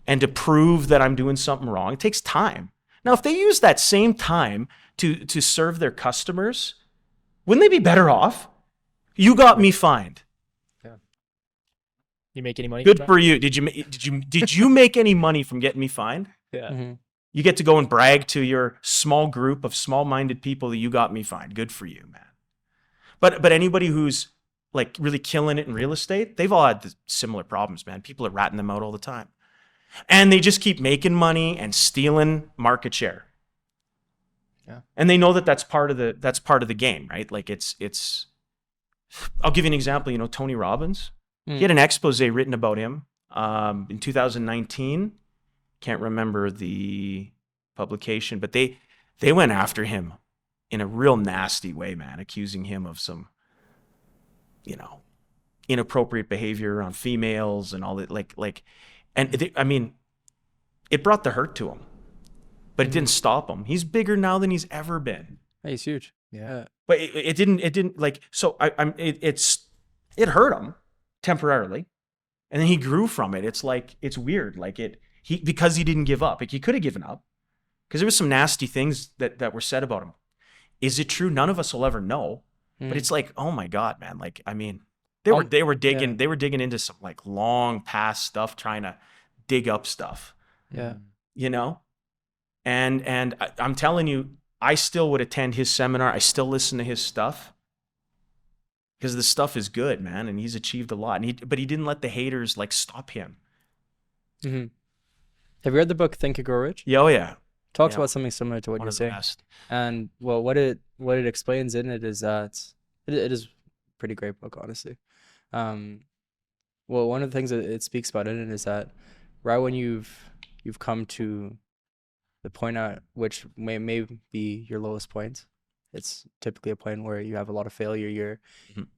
and to prove that I'm doing something wrong. It takes time. Now, if they use that same time to serve their customers, wouldn't they be better off? You got me fined. You make any money? Good for you. Did you make any money from getting me fined? Yeah. Mm-hmm. You get to go and brag to your small group of small-minded people that you got me fined. Good for you, man. But anybody who's like really killing it in real estate, they've all had the similar problems, man. People are ratting them out all the time. And they just keep making money and stealing market share. Yeah. And they know that that's part of the game, right? Like it's I'll give you an example, Tony Robbins. He had an expose written about him in 2019. Can't remember the publication, but they went after him in a real nasty way, man, accusing him of some, inappropriate behavior on females and all that. It brought the hurt to him, but it didn't stop him. He's bigger now than he's ever been. Hey, he's huge. Yeah. But it didn't like. So it hurt him temporarily, and then he grew from it. It's like it's weird, like because he didn't give up. Like he could have given up, because there was some nasty things that were said about him. Is it true? None of us will ever know. But it's like, oh my God, man! Like, I mean, they were digging into some like long past stuff, trying to dig up stuff. Yeah. And I'm telling you, I still would attend his seminar. I still listen to his stuff because the stuff is good, man, and he's achieved a lot. But he didn't let the haters like stop him. Mm-hmm. Have you read the book Think and Grow Rich? Yeah, oh yeah. Talks about something similar to what One you're of the saying. best. And well, what it explains in it is that it is a pretty great book, honestly. Well, one of the things that it speaks about in it is that right when you've come to the point at which may be your lowest point, it's typically a point where you have a lot of failure. You're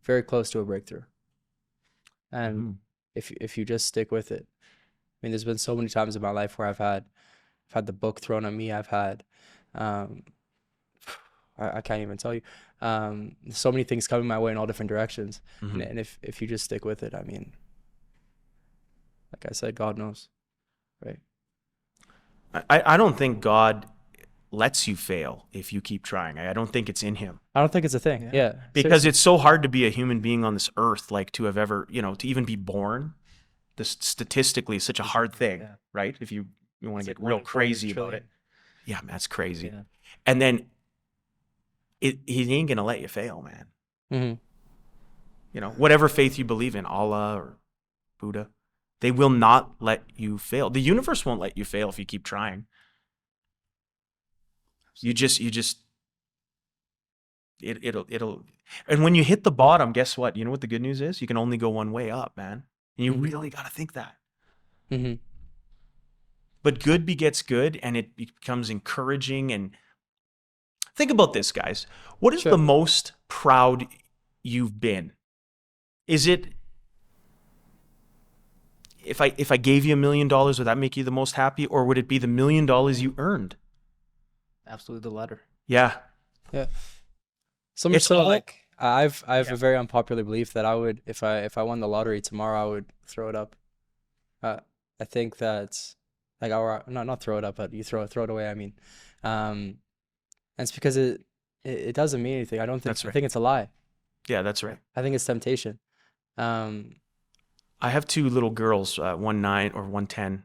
very close to a breakthrough. And if you just stick with it, I mean, there's been so many times in my life where I've had the book thrown at me. I've had, I can't even tell you, so many things coming my way in all different directions. And if you just stick with it, I mean, like I said, God knows, right? I don't think God lets you fail if you keep trying. I don't think it's in him. I don't think it's a thing. Yeah. Because it's so hard to be a human being on this earth, like to have ever, to even be born. This statistically is such a hard thing, right? If you want to get real crazy about it. Yeah, man, that's crazy. Yeah. And then he ain't going to let you fail, man. You know, whatever faith you believe in, Allah or Buddha, they will not let you fail. The universe won't let you fail if you keep trying. It'll, and when you hit the bottom, guess what? You know what the good news is? You can only go one way up, man. And you really got to think that. Mm-hmm. But good begets good, and it becomes encouraging. And think about this, guys. What is the most proud you've been? Is it, if I gave you $1 million, would that make you the most happy, or would it be the $1 million you earned? Absolutely the latter. Yeah. Yeah. I've a very unpopular belief that I would, if I won the lottery tomorrow, I would throw it up. I think that, like, not throw it up, but you throw it away. I mean, and it's because it doesn't mean anything. That's right. I think it's a lie. Yeah, that's right. I think it's temptation. I have two little girls, one 9 or one 10,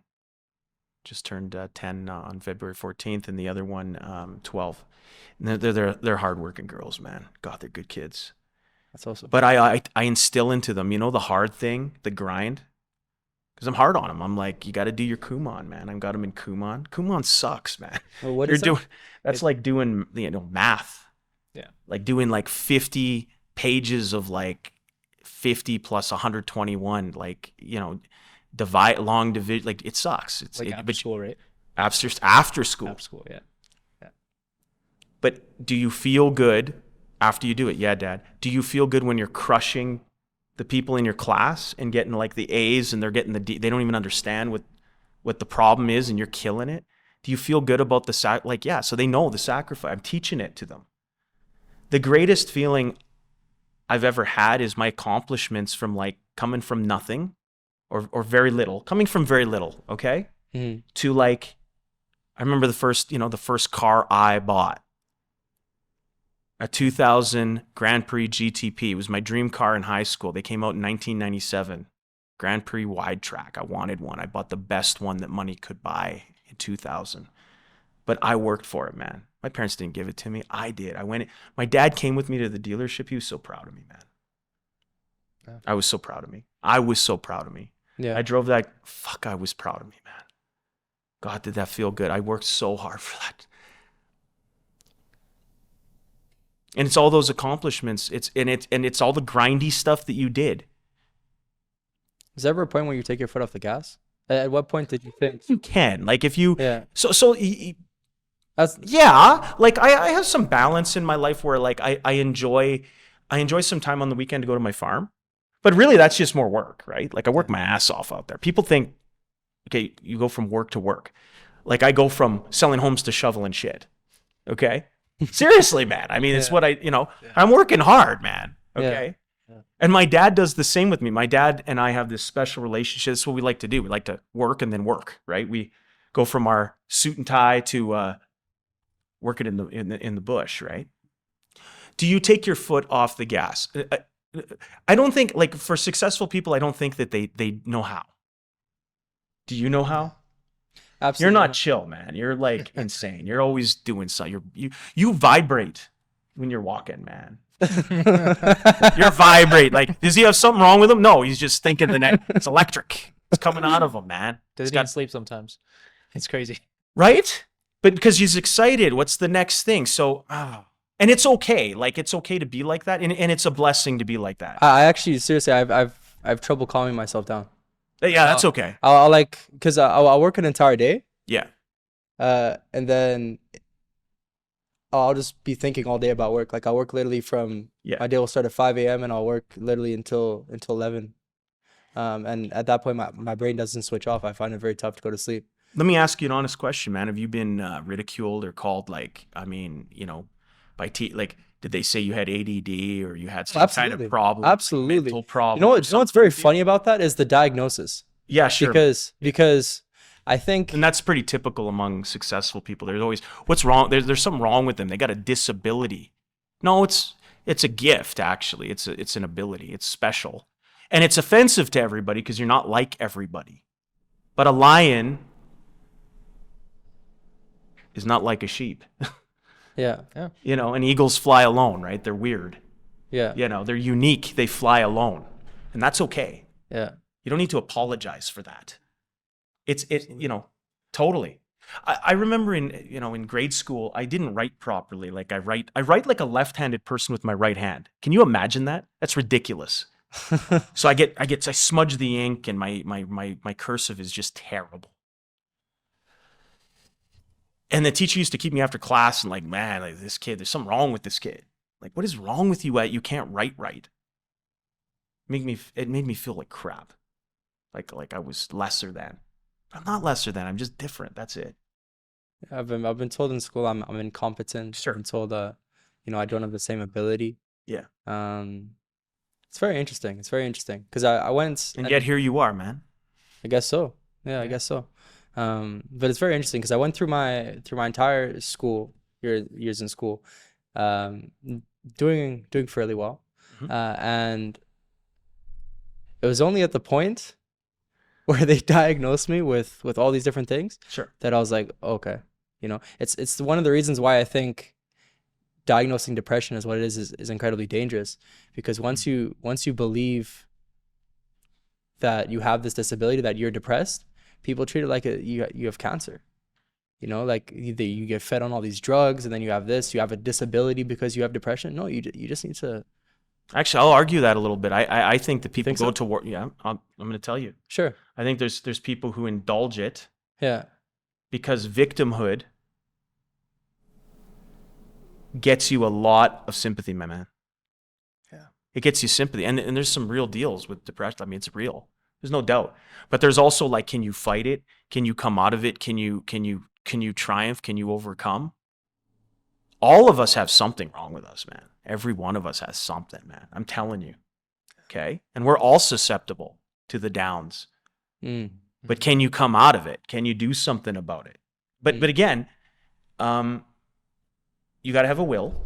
just turned 10 on February 14th, and the other one 12. And they're hardworking girls, man. God, they're good kids. That's awesome. But I instill into them, you know, the hard thing, the grind, because I'm hard on them. I'm like, you got to do your Kumon, man. I've got them in Kumon. Kumon sucks, man. Well, what is that? That's like doing, you know, math. Yeah. Like doing like 50 pages of like 50 plus 121, like, you know, long division. Like, it sucks. It's Like after school, right? After school. After school, yeah. But do you feel good after you do it? Yeah, Dad. Do you feel good when you're crushing the people in your class and getting like the A's and they're getting the D? They don't even understand what the problem is, and you're killing it. Do you feel good about the like, yeah, so they know the sacrifice. I'm teaching it to them. The greatest feeling I've ever had is my accomplishments from like coming from nothing or very little, coming from very little, okay? Mm-hmm. To like, I remember the first car I bought. A 2000 Grand Prix GTP. It was my dream car in high school. They came out in 1997. Grand Prix wide track. I wanted one. I bought the best one that money could buy in 2000. But I worked for it, man. My parents didn't give it to me. I did. My dad came with me to the dealership. He was so proud of me, man. Yeah. I was so proud of me. I was so proud of me. Yeah. I drove that. Fuck, I was proud of me, man. God, did that feel good. I worked so hard for that. And it's all those accomplishments. It's all the grindy stuff that you did. Is there ever a point where you take your foot off the gas? At what point did you think? You can, like, if you, Yeah. That's, yeah, like I have some balance in my life where like I enjoy some time on the weekend to go to my farm, but really that's just more work, right? Like I work my ass off out there. People think, okay, you go from work to work. Like I go from selling homes to shoveling shit. Okay. Seriously, man. I mean, it's what I'm working hard, man. Okay. Yeah. And my dad does the same with me. My dad and I have this special relationship. This is what we like to do. We like to work and then work, right? We go from our suit and tie to working in the bush, right? Do you take your foot off the gas? I don't think, like, for successful people, I don't think that they know how. Do you know how? Absolutely. You're not chill, man. You're like insane. You're always doing something. You vibrate when you're walking, man. You're vibrate. Like, does he have something wrong with him? No, he's just thinking it's electric. It's coming out of him, man. Doesn't even sleep sometimes. It's crazy. Right? But because he's excited, what's the next thing? So, and it's okay. Like, it's okay to be like that, and it's a blessing to be like that. I actually, seriously, I've trouble calming myself down. Yeah, that's okay. I'll like, because I'll work an entire day. Yeah. And then I'll just be thinking all day about work. Like, I'll work literally from, my day will start at 5 a.m. and I'll work literally until 11. And at that point, my brain doesn't switch off. I find it very tough to go to sleep. Let me ask you an honest question, man. Have you been ridiculed or called, like, I mean, by like, did they say you had ADD or you had some kind of problem? Absolutely. Mental problem? You know what's very funny about that is the diagnosis. Yeah, sure. Because I think, and that's pretty typical among successful people. There's always, what's wrong? There's something wrong with them. They got a disability. No, it's a gift, actually. It's an ability. It's special. And it's offensive to everybody because you're not like everybody. But a lion is not like a sheep. yeah. And eagles fly alone, right? They're weird. Yeah. You know, they're unique. They fly alone, and that's okay. Yeah. You don't need to apologize for that. You know, totally. I remember in grade school, I didn't write properly. Like I write like a left-handed person with my right hand. Can you imagine that? That's ridiculous. So I smudge the ink, and my cursive is just terrible. And the teacher used to keep me after class and like, man, like this kid, there's something wrong with this kid. Like, what is wrong with you? You can't write right. It made me feel like crap. Like I was lesser than. I'm not lesser than. I'm just different. That's it. I've been told in school I'm incompetent. Sure. I've been told you know, I don't have the same ability. Yeah. It's very interesting. It's very interesting because I went And yet here you are, man. I guess so. Yeah, I guess so. But it's very interesting because I went through my entire school years in school, doing fairly well, and it was only at the point where they diagnosed me with all these different things that I was like, okay, you know, it's one of the reasons why I think diagnosing depression is what it is incredibly dangerous, because once you believe that you have this disability, that you're depressed, people treat it like you have cancer. You know, like you get fed on all these drugs, and then you have a disability because you have depression. No, you just need to. Actually, I'll argue that a little bit. I think that people go so? to work. Yeah, I'm going to tell you. Sure. I think there's people who indulge it Yeah. because victimhood gets you a lot of sympathy, my man. Yeah. It gets you sympathy, and there's some real deals with depression. I mean, it's real. There's no doubt. But there's also like, can you fight it? Can you come out of it? Can you triumph? Can you overcome? All of us have something wrong with us, man. Every one of us has something, man. I'm telling you. Okay? And we're all susceptible to the downs. But can you come out of it? Can you do something about it? But again, you got to have a will.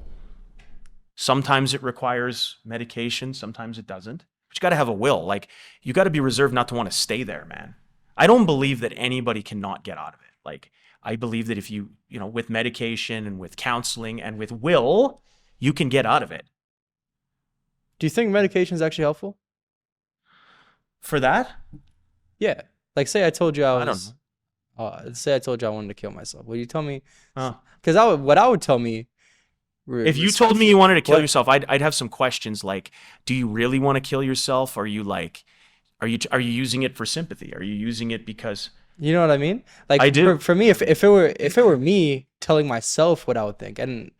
Sometimes it requires medication, sometimes it doesn't. But you got to have a will. Like, you got to be reserved not to want to stay there, man. I don't believe that anybody cannot get out of it. Like, I believe that if you know, with medication and with counseling and with will, you can get out of it. Do you think medication is actually helpful? For that? Yeah. Like, say I told you I don't know. Say I told you I wanted to kill myself. Would you tell me? Oh. Because what I would tell me. If you told me you wanted to kill yourself, I'd have some questions like, do you really want to kill yourself? Are you using it for sympathy? Are you using it because... You know what I mean? Like, I do. For me, if it were me telling myself what I would think, and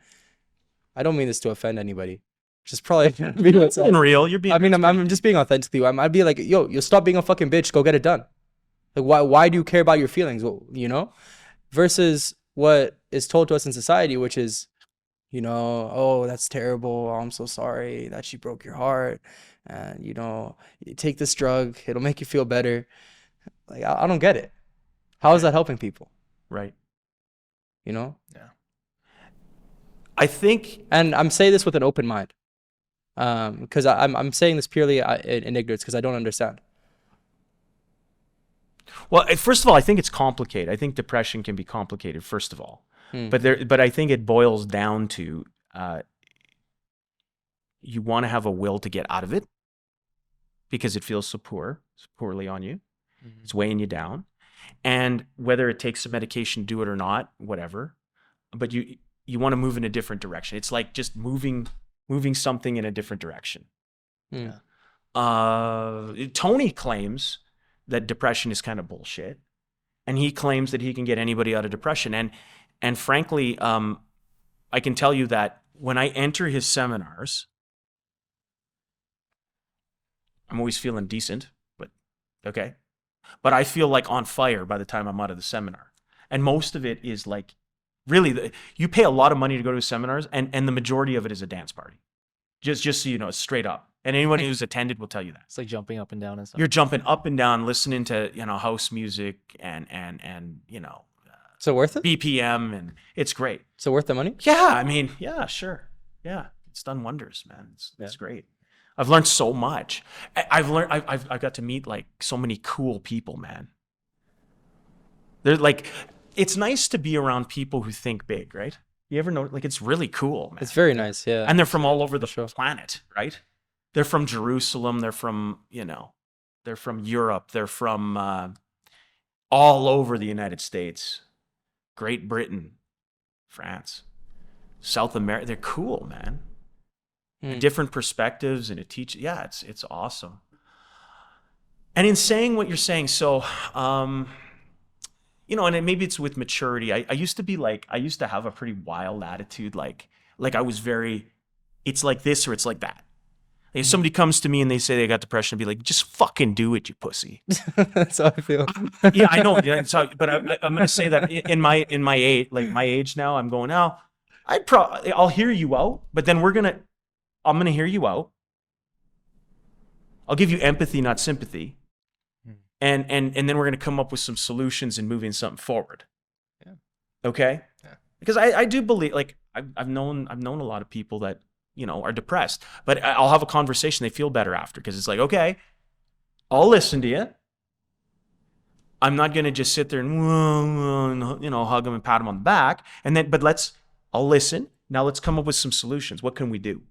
I don't mean this to offend anybody, just probably be You're being real. You're being... I mean, I'm just being authentic to you. I'd be like, yo, you'll stop being a fucking bitch. Go get it done. Like, why do you care about your feelings? Well, you know, versus what is told to us in society, which is, you know, oh, that's terrible. Oh, I'm so sorry that she broke your heart. And, you know, you take this drug. It'll make you feel better. Like, I don't get it. How is that helping people? Right. You know? Yeah. I think... And I'm saying this with an open mind. Because I'm saying this purely in ignorance because I don't understand. Well, first of all, I think it's complicated. I think depression can be complicated, first of all. But I think it boils down to you want to have a will to get out of it because it feels so poorly on you. It's weighing you down. And whether it takes some medication to do it or not, whatever. But you want to move in a different direction. It's like just moving something in a different direction. Tony claims that depression is kind of bullshit. And he claims that he can get anybody out of depression. And frankly, I can tell you that when I enter his seminars, I'm always feeling decent, but okay. But I feel like on fire by the time I'm out of the seminar. And most of it is like, really, you pay a lot of money to go to seminars, and the majority of it is a dance party. Just so you know, straight up. And anyone who's attended will tell you that. It's like jumping up and down and stuff. You're jumping up and down, listening to, you know, house music and you know, So worth it? BPM, and it's great. So worth the money? Yeah, I mean, yeah, sure. Yeah, it's done wonders, man. It's great. I've learned so much. I've got to meet like so many cool people, man. They're like, it's nice to be around people who think big, right? You ever know? Like, it's really cool, man. It's very nice, yeah. And they're from all over the sure. planet, right? They're from Jerusalem. They're from, they're from Europe. They're from all over the United States, Great Britain, France, South America. They're cool, man. Different perspectives, and it teaches. Yeah, it's awesome. And in saying what you're saying, so, and maybe it's with maturity. I used to have a pretty wild attitude. Like I was very, it's like this or it's like that. If somebody comes to me and they say they got depression, I'd be like, just fucking do it, you pussy. That's how I feel. Yeah, I know. Yeah, but I'm going to say that in my age, like my age now, I'm going, now, I'll hear you out, but then I'm going to hear you out. I'll give you empathy, not sympathy. And then we're going to come up with some solutions and moving something forward. Yeah. Okay? Yeah. Because I do believe, like, I've known a lot of people that, are depressed, but I'll have a conversation. They feel better after, because it's like, okay, I'll listen to you. I'm not going to just sit there and, hug them and pat them on the back. But I'll listen. Now let's come up with some solutions. What can we do?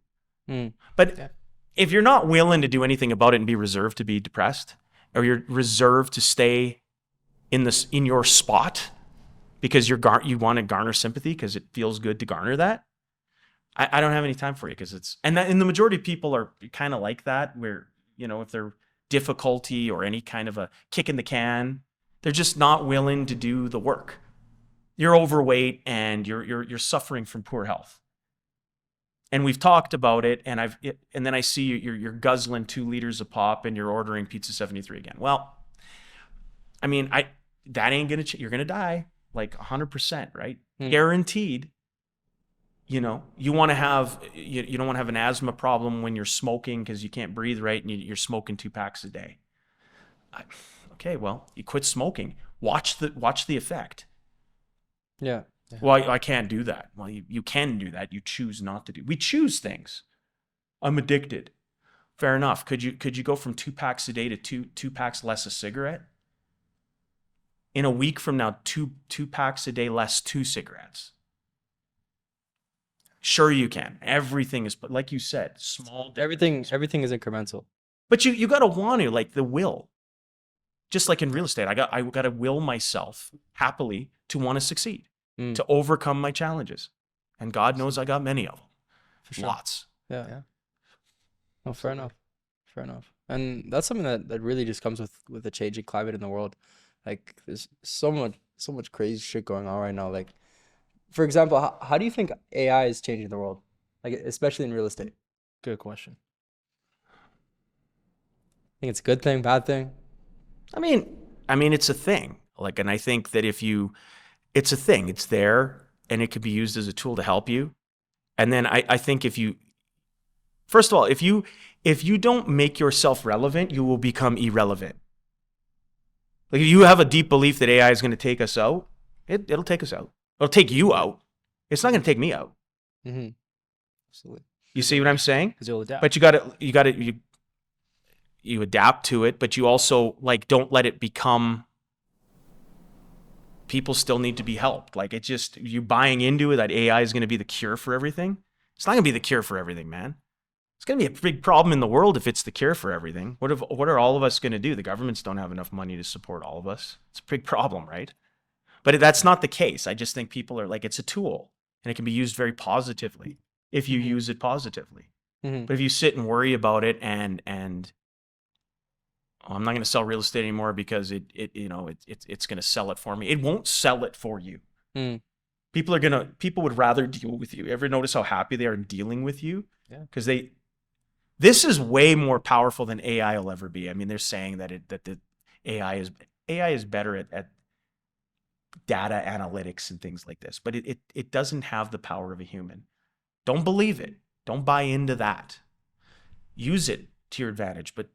But if you're not willing to do anything about it and be reserved to be depressed, or you're reserved to stay in your spot because you want to garner sympathy because it feels good to garner that, I don't have any time for you, because and the majority of people are kind of like that, where, if they're difficulty or any kind of a kick in the can, they're just not willing to do the work. You're overweight and you're suffering from poor health. And we've talked about it, and then I see you're guzzling 2 liters of pop and you're ordering Pizza 73 again. Well, I mean, that ain't gonna you're gonna die, like 100%, right? Guaranteed. You want to have you don't want to have an asthma problem when you're smoking because you can't breathe right, and you're smoking 2 packs a day. Okay, well, you quit smoking. Watch the effect. Yeah. Well, I can't do that. Well, you can do that. You choose not to do. We choose things. I'm addicted. Fair enough. Could you go from 2 packs a day to two packs less a cigarette? In a week from now, two packs a day less 2 cigarettes. Sure, you can. Everything is, like you said, small. Everything is incremental. But you got to want to, like, the will. Just like in real estate, I got to will myself happily to want to succeed, to overcome my challenges. And God knows I got many of them. For sure. Lots. Yeah. No, fair enough. And that's something that really just comes with the changing climate in the world. Like, there's so much crazy shit going on right now. Like, for example, how do you think AI is changing the world? Like, especially in real estate? Good question. Think it's a good thing, bad thing? I mean, it's a thing. Like, and I think that it's a thing. It's there, and it could be used as a tool to help you. And then I think first of all, if you don't make yourself relevant, you will become irrelevant. Like, if you have a deep belief that AI is going to take us out, it'll take us out. It'll take you out. It's not going to take me out. Mm-hmm. Absolutely. You see what I'm saying? Because you'll adapt. But you adapt to it, but you also, like, don't let it become, people still need to be helped. Like, it's just, you buying into it that AI is going to be the cure for everything. It's not going to be the cure for everything, man. It's going to be a big problem in the world if it's the cure for everything. What are all of us going to do? The governments don't have enough money to support all of us. It's a big problem, right? But that's not the case. I just think people are like, it's a tool, and it can be used very positively if you use it positively. Mm-hmm. But if you sit and worry about it and I'm not going to sell real estate anymore because it's going to sell it for me. It won't sell it for you. Mm. People would rather deal with you. Ever notice how happy they are in dealing with you? Yeah. Because this is way more powerful than AI will ever be. I mean, they're saying that the AI is better at data analytics and things like this, but it doesn't have the power of a human. Don't believe it. Don't buy into that. Use it to your advantage, but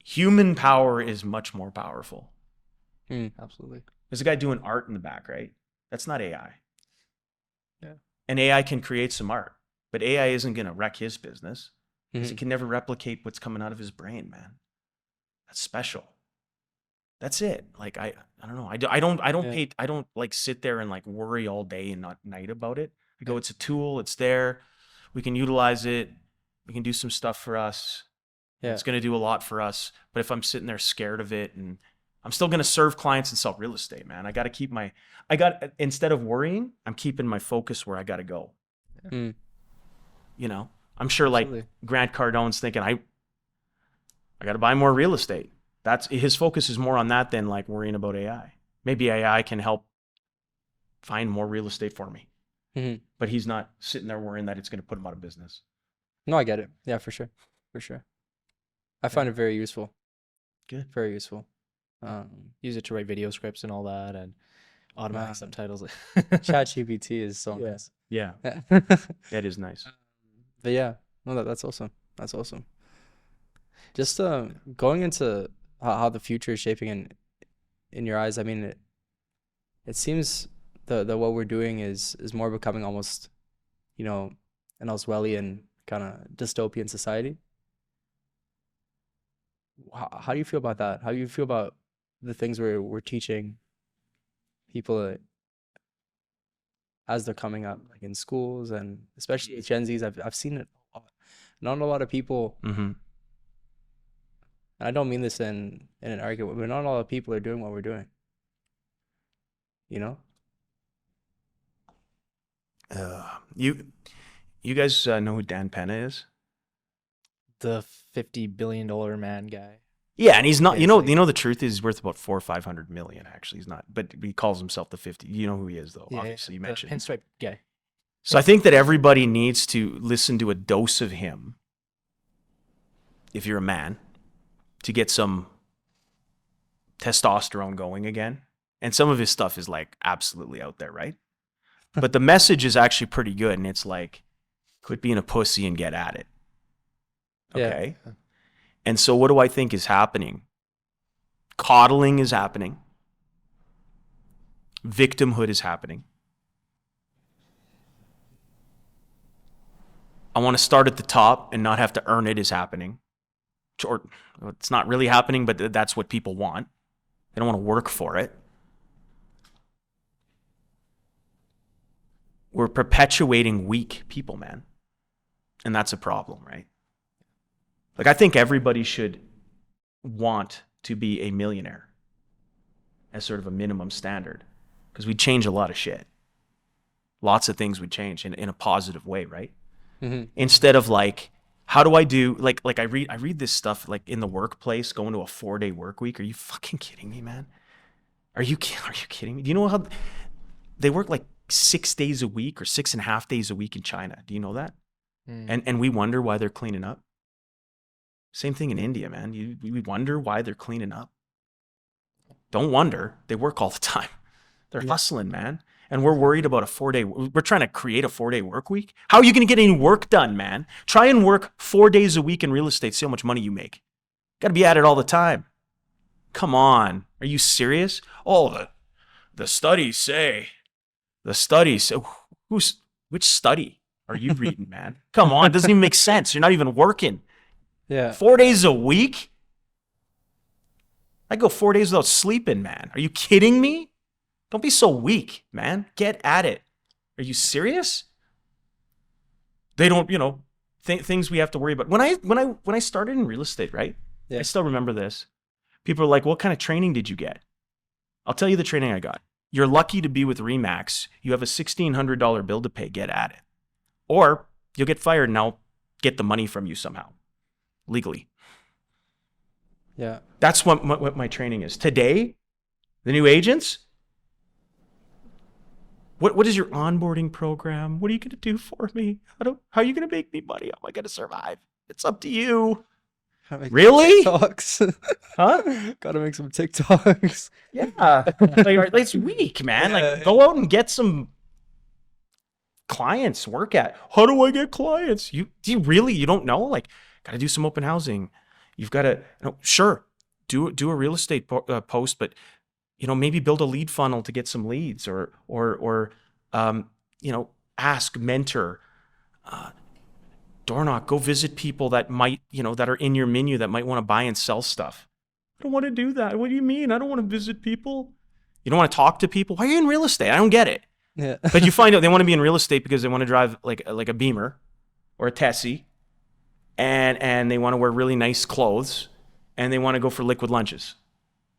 human power is much more powerful. Absolutely. There's a guy doing art in the back, right? That's not AI. Yeah. And AI can create some art, but AI isn't going to wreck his business because Mm-hmm. he can never replicate what's coming out of his brain, man. That's special. That's it. Like I don't know. I don't Yeah. pay. I don't like sit there and like worry all day and not night about it. I go, it's a tool. It's there. We can utilize it. We can do some stuff for us. Yeah. It's going to do a lot for us. But if I'm sitting there scared of it, and I'm still going to serve clients and sell real estate, man. I got to keep instead of worrying, I'm keeping my focus where I got to go. Mm. You know, I'm sure like Absolutely. Grant Cardone's thinking, I got to buy more real estate. That's his focus is more on that than like worrying about AI. Maybe AI can help find more real estate for me, Mhm. but he's not sitting there worrying that it's going to put him out of business. No, I get it. Yeah, for sure. For sure. I find it very useful. Good. Very useful. Use it to write video scripts and all that, and automatic Wow. subtitles. ChatGPT is so Yeah. nice. Yeah, Yeah. that is nice. But yeah, no, that's awesome. That's awesome. Just going into how the future is shaping in your eyes. I mean, it seems the what we're doing is more becoming almost, you know, an Oswellian kind of dystopian society. How do you feel about that? How do you feel about the things we're teaching people as they're coming up, like in schools and especially Gen Zs? I've seen it a lot. Not a lot of people, Mm-hmm. and I don't mean this in an argument, but not a lot of people are doing what we're doing. You know? You guys know who Dan Penna is? The $50 billion man guy. Yeah, and he's not. Yeah, You know, it's like- the truth is he's worth about 400 or 500 million. Actually, he's not, but he calls himself the 50. You know who he is, though. Obviously, you the mentioned. pinstripe guy. So I think that everybody needs to listen to a dose of him, if you're a man, to get some testosterone going again. And some of his stuff is like absolutely out there, right? But the message is actually pretty good, and it's like, quit being a pussy and get at it. Yeah. Okay. And so what do I think is happening? Coddling is happening. Victimhood is happening. I want to start at the top and not have to earn it is happening. Or it's not really happening, but that's what people want. They don't want to work for it. We're perpetuating weak people, man. And that's a problem, right? Like, I think everybody should want to be a millionaire as sort of a minimum standard, because we'd change a lot of shit. Lots of things would change in a positive way, right? Mm-hmm. Instead of like, how do I do, like I read this stuff like in the workplace, going to a 4-day work week. Are you fucking kidding me, man? Are you kidding me? Do you know how they work like 6 days a week or 6.5 days a week in China? Do you know that? And we wonder why they're cleaning up. Same thing in India, man. We wonder why they're cleaning up. Don't wonder. They work all the time. They're hustling, man. And we're worried about a 4-day. We're trying to create a 4-day work week. How are you going to get any work done, man? Try and work 4 days a week in real estate. See how much money you make. Got to be at it all the time. Come on. Are you serious? Oh, the studies say. The studies. Which study are you reading, man? Come on. It doesn't even make sense. You're not even working. Yeah. 4 days a week? I go 4 days without sleeping, man. Are you kidding me? Don't be so weak, man. Get at it. Are you serious? They don't, things we have to worry about. When I started in real estate, right? Yeah. I still remember this. People are like, "What kind of training did you get?" I'll tell you the training I got. You're lucky to be with Remax. You have a $1,600 bill to pay. Get at it. Or you'll get fired and I'll get the money from you somehow. Legally. Yeah. That's what my training is. Today, the new agents, what is your onboarding program? What are you going to do for me? How are you going to make me money? How am I going to survive? It's up to you. Really? TikToks. Huh? Gotta make some TikToks. Yeah. Like, it's weak, man. Like, go out and get some clients. Work at. How do I get clients? You don't know? Like, got to do some open housing. You've got to, sure, do a real estate post, but maybe build a lead funnel to get some leads, or ask, mentor, door knock, go visit people that might, that are in your menu that might want to buy and sell stuff. I don't want to do that. What do you mean? I don't want to visit people. You don't want to talk to people? Why are you in real estate? I don't get it. Yeah. But you find out they want to be in real estate because they want to drive like a Beamer or a Tessie, and they want to wear really nice clothes, and they want to go for liquid lunches.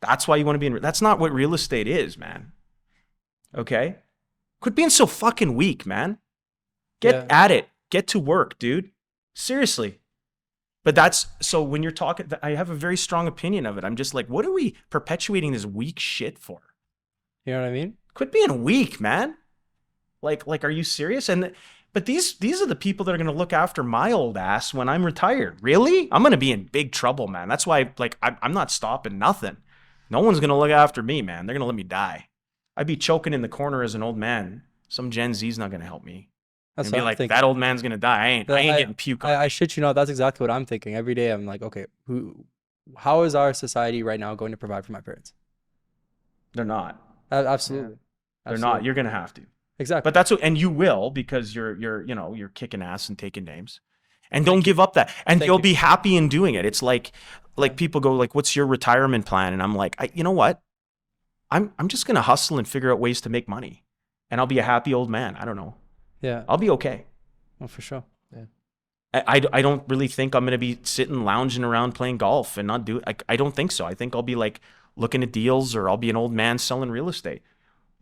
That's why you want to be in. That's not what real estate is, man. Okay? Quit being so fucking weak, man. Get at it. Get to work, dude. Seriously. But that's, so when you're talking, I have a very strong opinion of it. I'm just like, what are we perpetuating this weak shit for? You know what I mean? Quit being weak, man. Like, are you serious? But these are the people that are going to look after my old ass when I'm retired. Really? I'm going to be in big trouble, man. That's why, like, I'm not stopping nothing. No one's going to look after me, man. They're going to let me die. I'd be choking in the corner as an old man. Some Gen Z's not going to help me. That's And what be I'm like, thinking. that old man's going to die. I ain't getting puke on. I shit you not. That's exactly what I'm thinking. Every day I'm like, okay, how is our society right now going to provide for my parents? They're not. Absolutely. They're not. You're going to have to. Exactly. But that's what, and you will, because you're kicking ass and taking names. And don't give up that. And you'll be happy in doing it. It's like people go like, what's your retirement plan? And I'm like, you know what? I'm just going to hustle and figure out ways to make money. And I'll be a happy old man. I don't know. Yeah. I'll be okay. Oh, for sure. Yeah. I don't really think I'm going to be sitting lounging around playing golf and not do it. I don't think so. I think I'll be like looking at deals, or I'll be an old man selling real estate.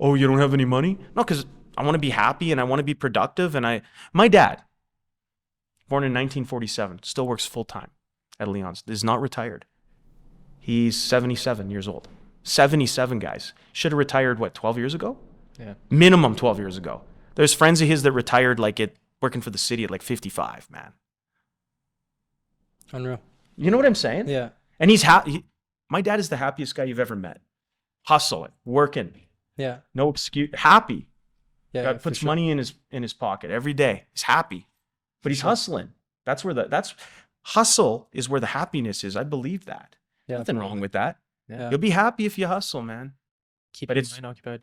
Oh, you don't have any money? No, because I want to be happy and I want to be productive. And my dad, born in 1947, still works full time at Leon's, is not retired. He's 77 years old. 77, guys. Should have retired, 12 years ago? Yeah. Minimum 12 years ago. There's friends of his that retired working for the city at 55, man. Unreal. You know what I'm saying? Yeah. And my dad is the happiest guy you've ever met. Hustling, working, Yeah. no excuse, happy. Yeah. God puts money in his pocket every day. He's happy, but he's hustling. That's hustle is where the happiness is. I believe that. Yeah. Nothing wrong with that. Yeah. You'll be happy if you hustle, man. Keep But your it's- mind occupied.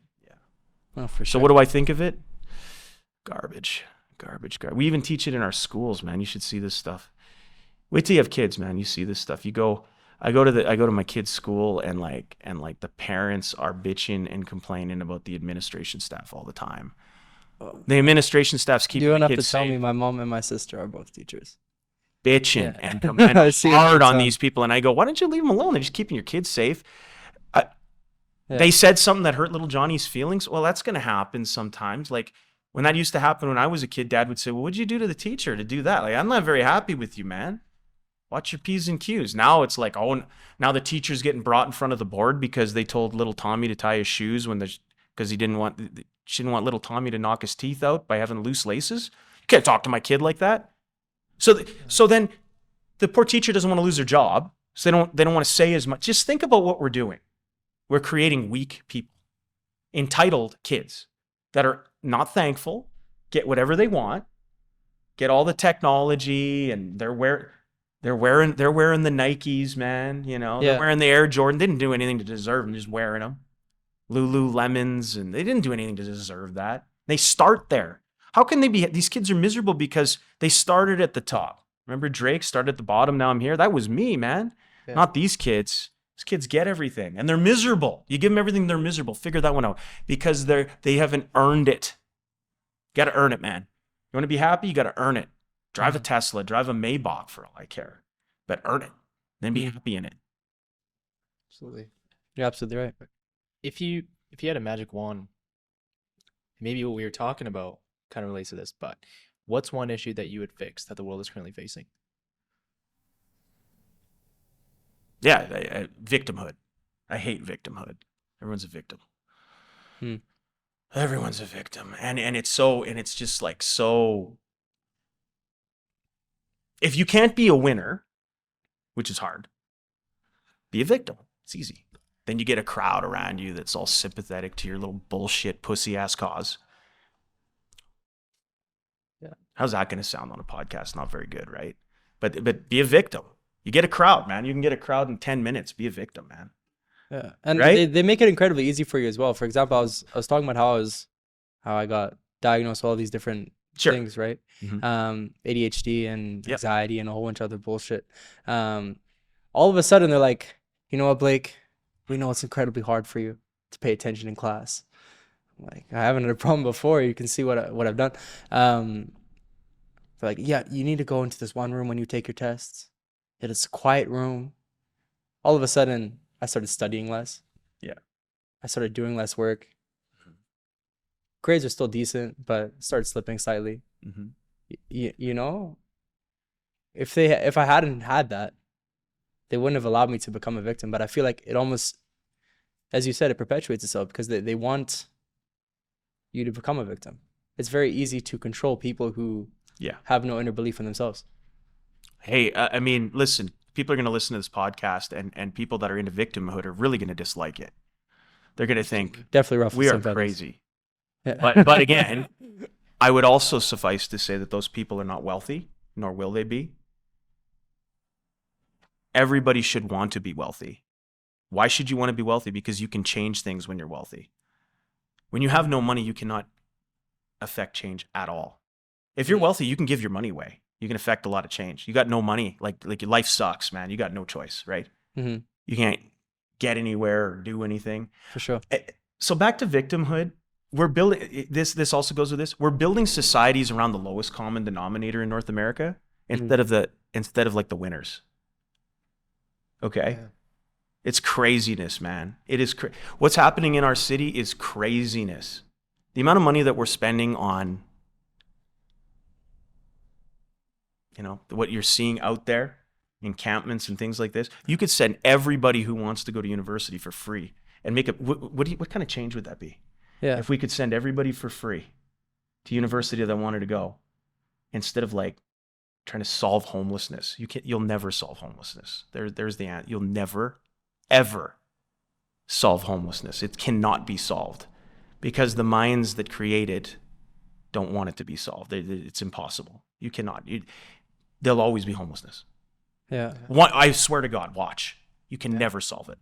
Oh, for So sure. what do I think of it? Garbage. We even teach it in our schools, man. You should see this stuff. Wait till you have kids, man. You see this stuff. I go to my kids' school, and the parents are bitching and complaining about the administration staff all the time. The administration staff's keeping You don't the have to kids tell me. safe. My mom and my sister are both teachers. Bitching Yeah. and complaining I see it all hard the on time. these people, and I go, why don't you leave them alone? They're just keeping your kids safe. Yeah. They said something that hurt little Johnny's feelings. Well, that's going to happen sometimes. Like when that used to happen when I was a kid, Dad would say, well, what'd you do to the teacher to do that? Like, I'm not very happy with you, man. Watch your P's and Q's. Now it's like, oh, now the teacher's getting brought in front of the board because they told little Tommy to tie his shoes because she didn't want little Tommy to knock his teeth out by having loose laces. You can't talk to my kid like that. So then the poor teacher doesn't want to lose their job. So they don't want to say as much. Just think about what we're doing. We're creating weak people, entitled kids that are not thankful, get whatever they want, get all the technology, and they're wearing the Nikes, man. You know, they're wearing the Air Jordan. They didn't do anything to deserve them, just wearing them. Lululemons, and they didn't do anything to deserve that. They start there. How can they be? These kids are miserable because they started at the top. Remember Drake started at the bottom. Now I'm here. That was me, man. Yeah. Not these kids. These kids get everything, and they're miserable. You give them everything, they're miserable. Figure that one out because they haven't earned it. Got to earn it, man. You want to be happy? You got to earn it. Drive a Tesla, drive a Maybach for all I care, but earn it. Then be happy in it. Absolutely, you're absolutely right. If you had a magic wand, maybe what we were talking about kind of relates to this, but what's one issue that you would fix that the world is currently facing? Yeah, victimhood. I hate victimhood. Everyone's a victim. Everyone's a victim. And it's just like so. If you can't be a winner, which is hard, be a victim. It's easy. Then you get a crowd around you that's all sympathetic to your little bullshit pussy ass cause. Yeah. How's that going to sound on a podcast? Not very good, right? But be a victim. You get a crowd, man. You can get a crowd in 10 minutes. Be a victim, man. Yeah, and right? they make it incredibly easy for you as well. For example, I was talking about how I got diagnosed with all these different things, right? Mm-hmm. ADHD and anxiety and a whole bunch of other bullshit. All of a sudden, they're like, you know what, Blake? We know it's incredibly hard for you to pay attention in class. I'm like, I haven't had a problem before. You can see what I've done. They're like, yeah, you need to go into this one room when you take your tests. It's a quiet room. All of a sudden, I started studying less. Yeah. I started doing less work. Grades are still decent, but started slipping slightly. Mm-hmm. You know, if I hadn't had that, they wouldn't have allowed me to become a victim. But I feel like it almost, as you said, it perpetuates itself because they want you to become a victim. It's very easy to control people who have no inner belief in themselves. Hey, I mean, listen, people are going to listen to this podcast, and people that are into victimhood are really going to dislike it. They're going to think, definitely rough. We are crazy. Yeah. But again, I would also suffice to say that those people are not wealthy, nor will they be. Everybody should want to be wealthy. Why should you want to be wealthy? Because you can change things when you're wealthy. When you have no money, you cannot affect change at all. If you're wealthy, you can give your money away. You can affect a lot of change. You got no money, like your life sucks, man. You got no choice, right? Mm-hmm. You can't get anywhere or do anything. For sure. So back to victimhood, we're building this also goes with this. We're building societies around the lowest common denominator in North America instead of like the winners. Okay? Yeah. It's craziness, man. It is what's happening in our city is craziness. The amount of money that we're spending on, what you're seeing out there, encampments and things like this. You could send everybody who wants to go to university for free and make what kind of change would that be? Yeah. If we could send everybody for free to university that wanted to go, instead of like trying to solve homelessness. You'll never solve homelessness. There's the answer. You'll never, ever solve homelessness. It cannot be solved because the minds that create it don't want it to be solved. It's impossible. You cannot. There'll always be homelessness. Yeah. I swear to God, watch. You can never solve it.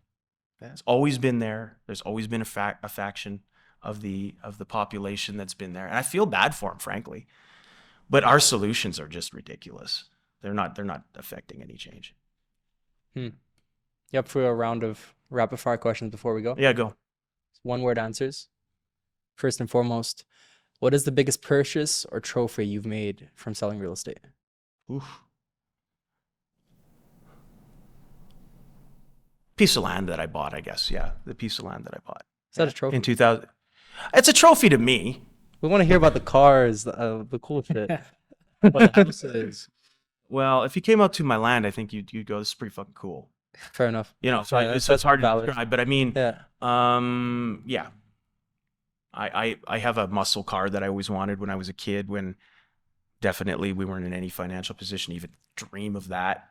It's always been there. There's always been a faction of the population that's been there. And I feel bad for them, frankly. But our solutions are just ridiculous. They're not affecting any change. You up for a round of rapid fire questions before we go? Yeah, go. One word answers. First and foremost, what is the biggest purchase or trophy you've made from selling real estate? Oof. Piece of land that I bought, I guess. Yeah, the piece of land that I bought. Is that a trophy? In 2000. It's a trophy to me. We want to hear about the cars, the cool shit. What the house is. Well, if you came out to my land, I think you'd go, this is pretty fucking cool. Fair enough. That's hard to describe, but I mean, yeah. I have a muscle car that I always wanted when I was a kid, when definitely we weren't in any financial position to even dream of that.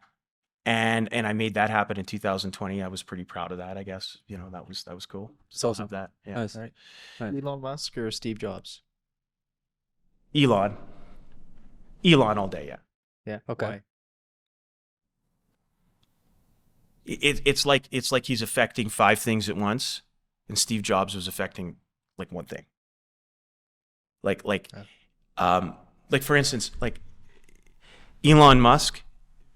And I made that happen in 2020. I was pretty proud of that, I guess. That was cool. So awesome. That. Yeah. Nice. Right. Elon Musk or Steve Jobs? Elon all day, yeah. Yeah. Okay. Why? It's like he's affecting 5 things at once, and Steve Jobs was affecting like one thing. Like for instance, like Elon Musk,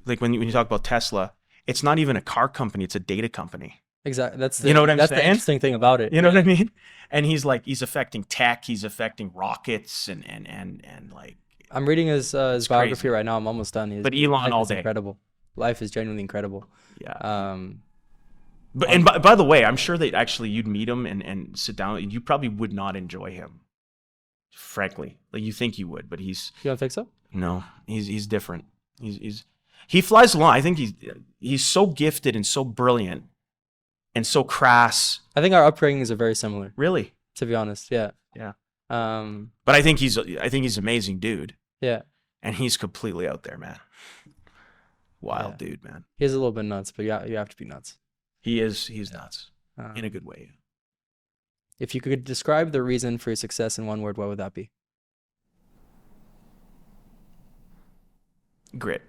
like when you talk about Tesla, it's not even a car company, it's a data company. Exactly. That's you know what I'm that's saying? the interesting thing about it. You know what I mean? And he's affecting tech, he's affecting rockets and like I'm reading his biography crazy. right now. I'm almost done. But Elon all day. Incredible. Life is genuinely incredible. Yeah. But by the way, I'm sure that actually you'd meet him and sit down, and you probably would not enjoy him. Frankly, like you think you would, but You don't think so? No, he's different. He flies along. I think he's so gifted and so brilliant and so crass. I think our upbringings are very similar. Really? To be honest, yeah. Yeah. But I think he's an amazing dude. Yeah. And he's completely out there, man. Wild dude, man. He is a little bit nuts, but yeah, you have to be nuts. He's nuts in a good way. If you could describe the reason for your success in one word, what would that be? Grit.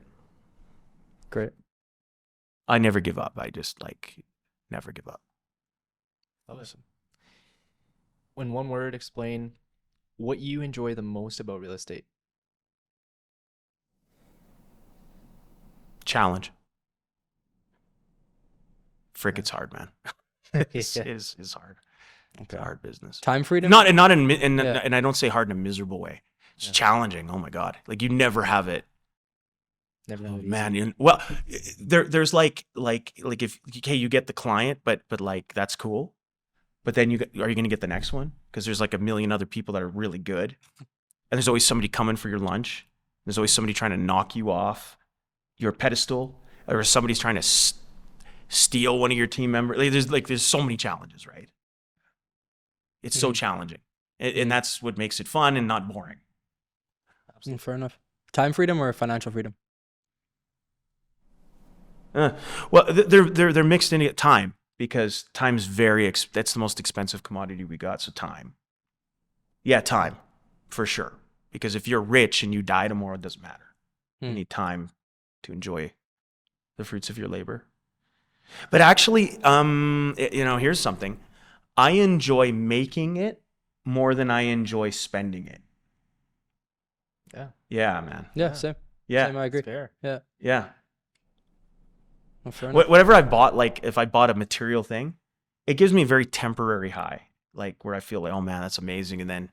Great. I never give up. I just never give up. Awesome. In one word, explain what you enjoy the most about real estate. Challenge. Frick, it's hard, man. It's hard. It's a hard business. Time freedom? Not in Yeah. and I don't say hard in a miserable way. It's Yeah. challenging. Oh my God. Like you never have it. Never Oh know. man. Well, there's like if okay, you get the client, but like that's cool. But then are you going to get the next one? Because there's like a million other people that are really good. And there's always somebody coming for your lunch. There's always somebody trying to knock you off your pedestal, or somebody's trying to steal one of your team members. There's so many challenges, right? It's so challenging, and that's what makes it fun and not boring. Fair enough. Time freedom or financial freedom? Well, they're mixed in at time, because time's that's the most expensive commodity we got. So time, yeah, time for sure. Because if you're rich and you die tomorrow, it doesn't matter. You need time to enjoy the fruits of your labor. But actually, here's something. I enjoy making it more than I enjoy spending it. Yeah. Yeah, man. Yeah, same. Yeah. Same, I agree. Fair. Yeah. Yeah. Well, fair enough. Whatever I bought, like if I bought a material thing, it gives me a very temporary high, like where I feel like, oh man, that's amazing. And then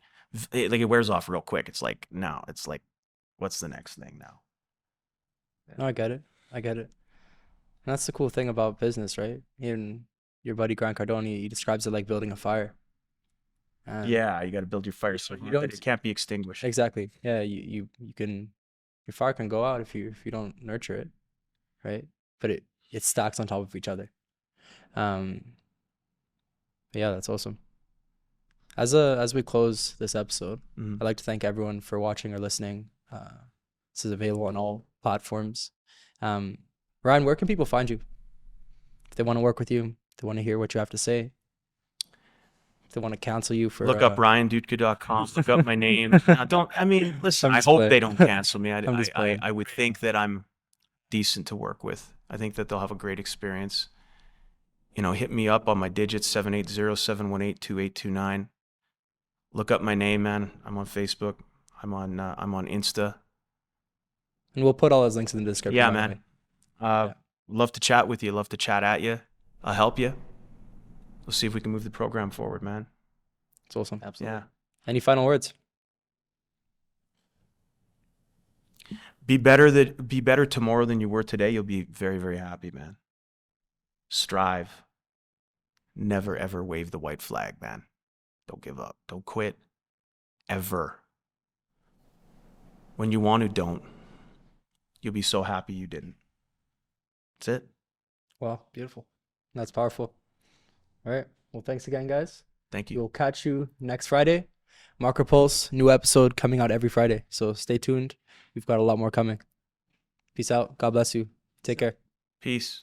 it wears off real quick. It's like, no, it's like, what's the next thing now? No, I get it. And that's the cool thing about business, right? Even your buddy Grant Cardone, he describes it like building a fire. And Yeah, you got to build your fire so You that don't- it can't be extinguished. Exactly. Yeah, you can, your fire can go out if you don't nurture it, right? But it stacks on top of each other. But yeah, that's awesome. As we close this episode, Mhm. I'd like to thank everyone for watching or listening. This is available on all platforms. Ryan, where can people find you? If they want to work with you, if they want to hear what you have to say, if they want to cancel you for Look up RyanDutka.com. Look up my name. Listen, I'm I just hope playing. they don't cancel me. I'm just playing. I would think that I'm decent to work with. I think that they'll have a great experience. Hit me up on my digits, 780-718-2829. Look up my name, man. I'm on Facebook. I'm on Insta. and we'll put all those links in the description. Yeah, by the man. way. Love to chat with you. Love to chat at you. I'll help you. We'll see if we can move the program forward, man. It's awesome. Absolutely. Yeah. Any final words? Be better tomorrow than you were today. You'll be very, very happy, man. Strive. Never, ever wave the white flag, man. Don't give up. Don't quit. Ever. When you want to, don't. You'll be so happy you didn't. That's it. Well, beautiful. That's powerful. All right. Well, thanks again, guys. Thank you. We'll catch you next Friday. Marker Pulse, new episode coming out every Friday. So stay tuned. We've got a lot more coming. Peace out. God bless you. Take care. Peace.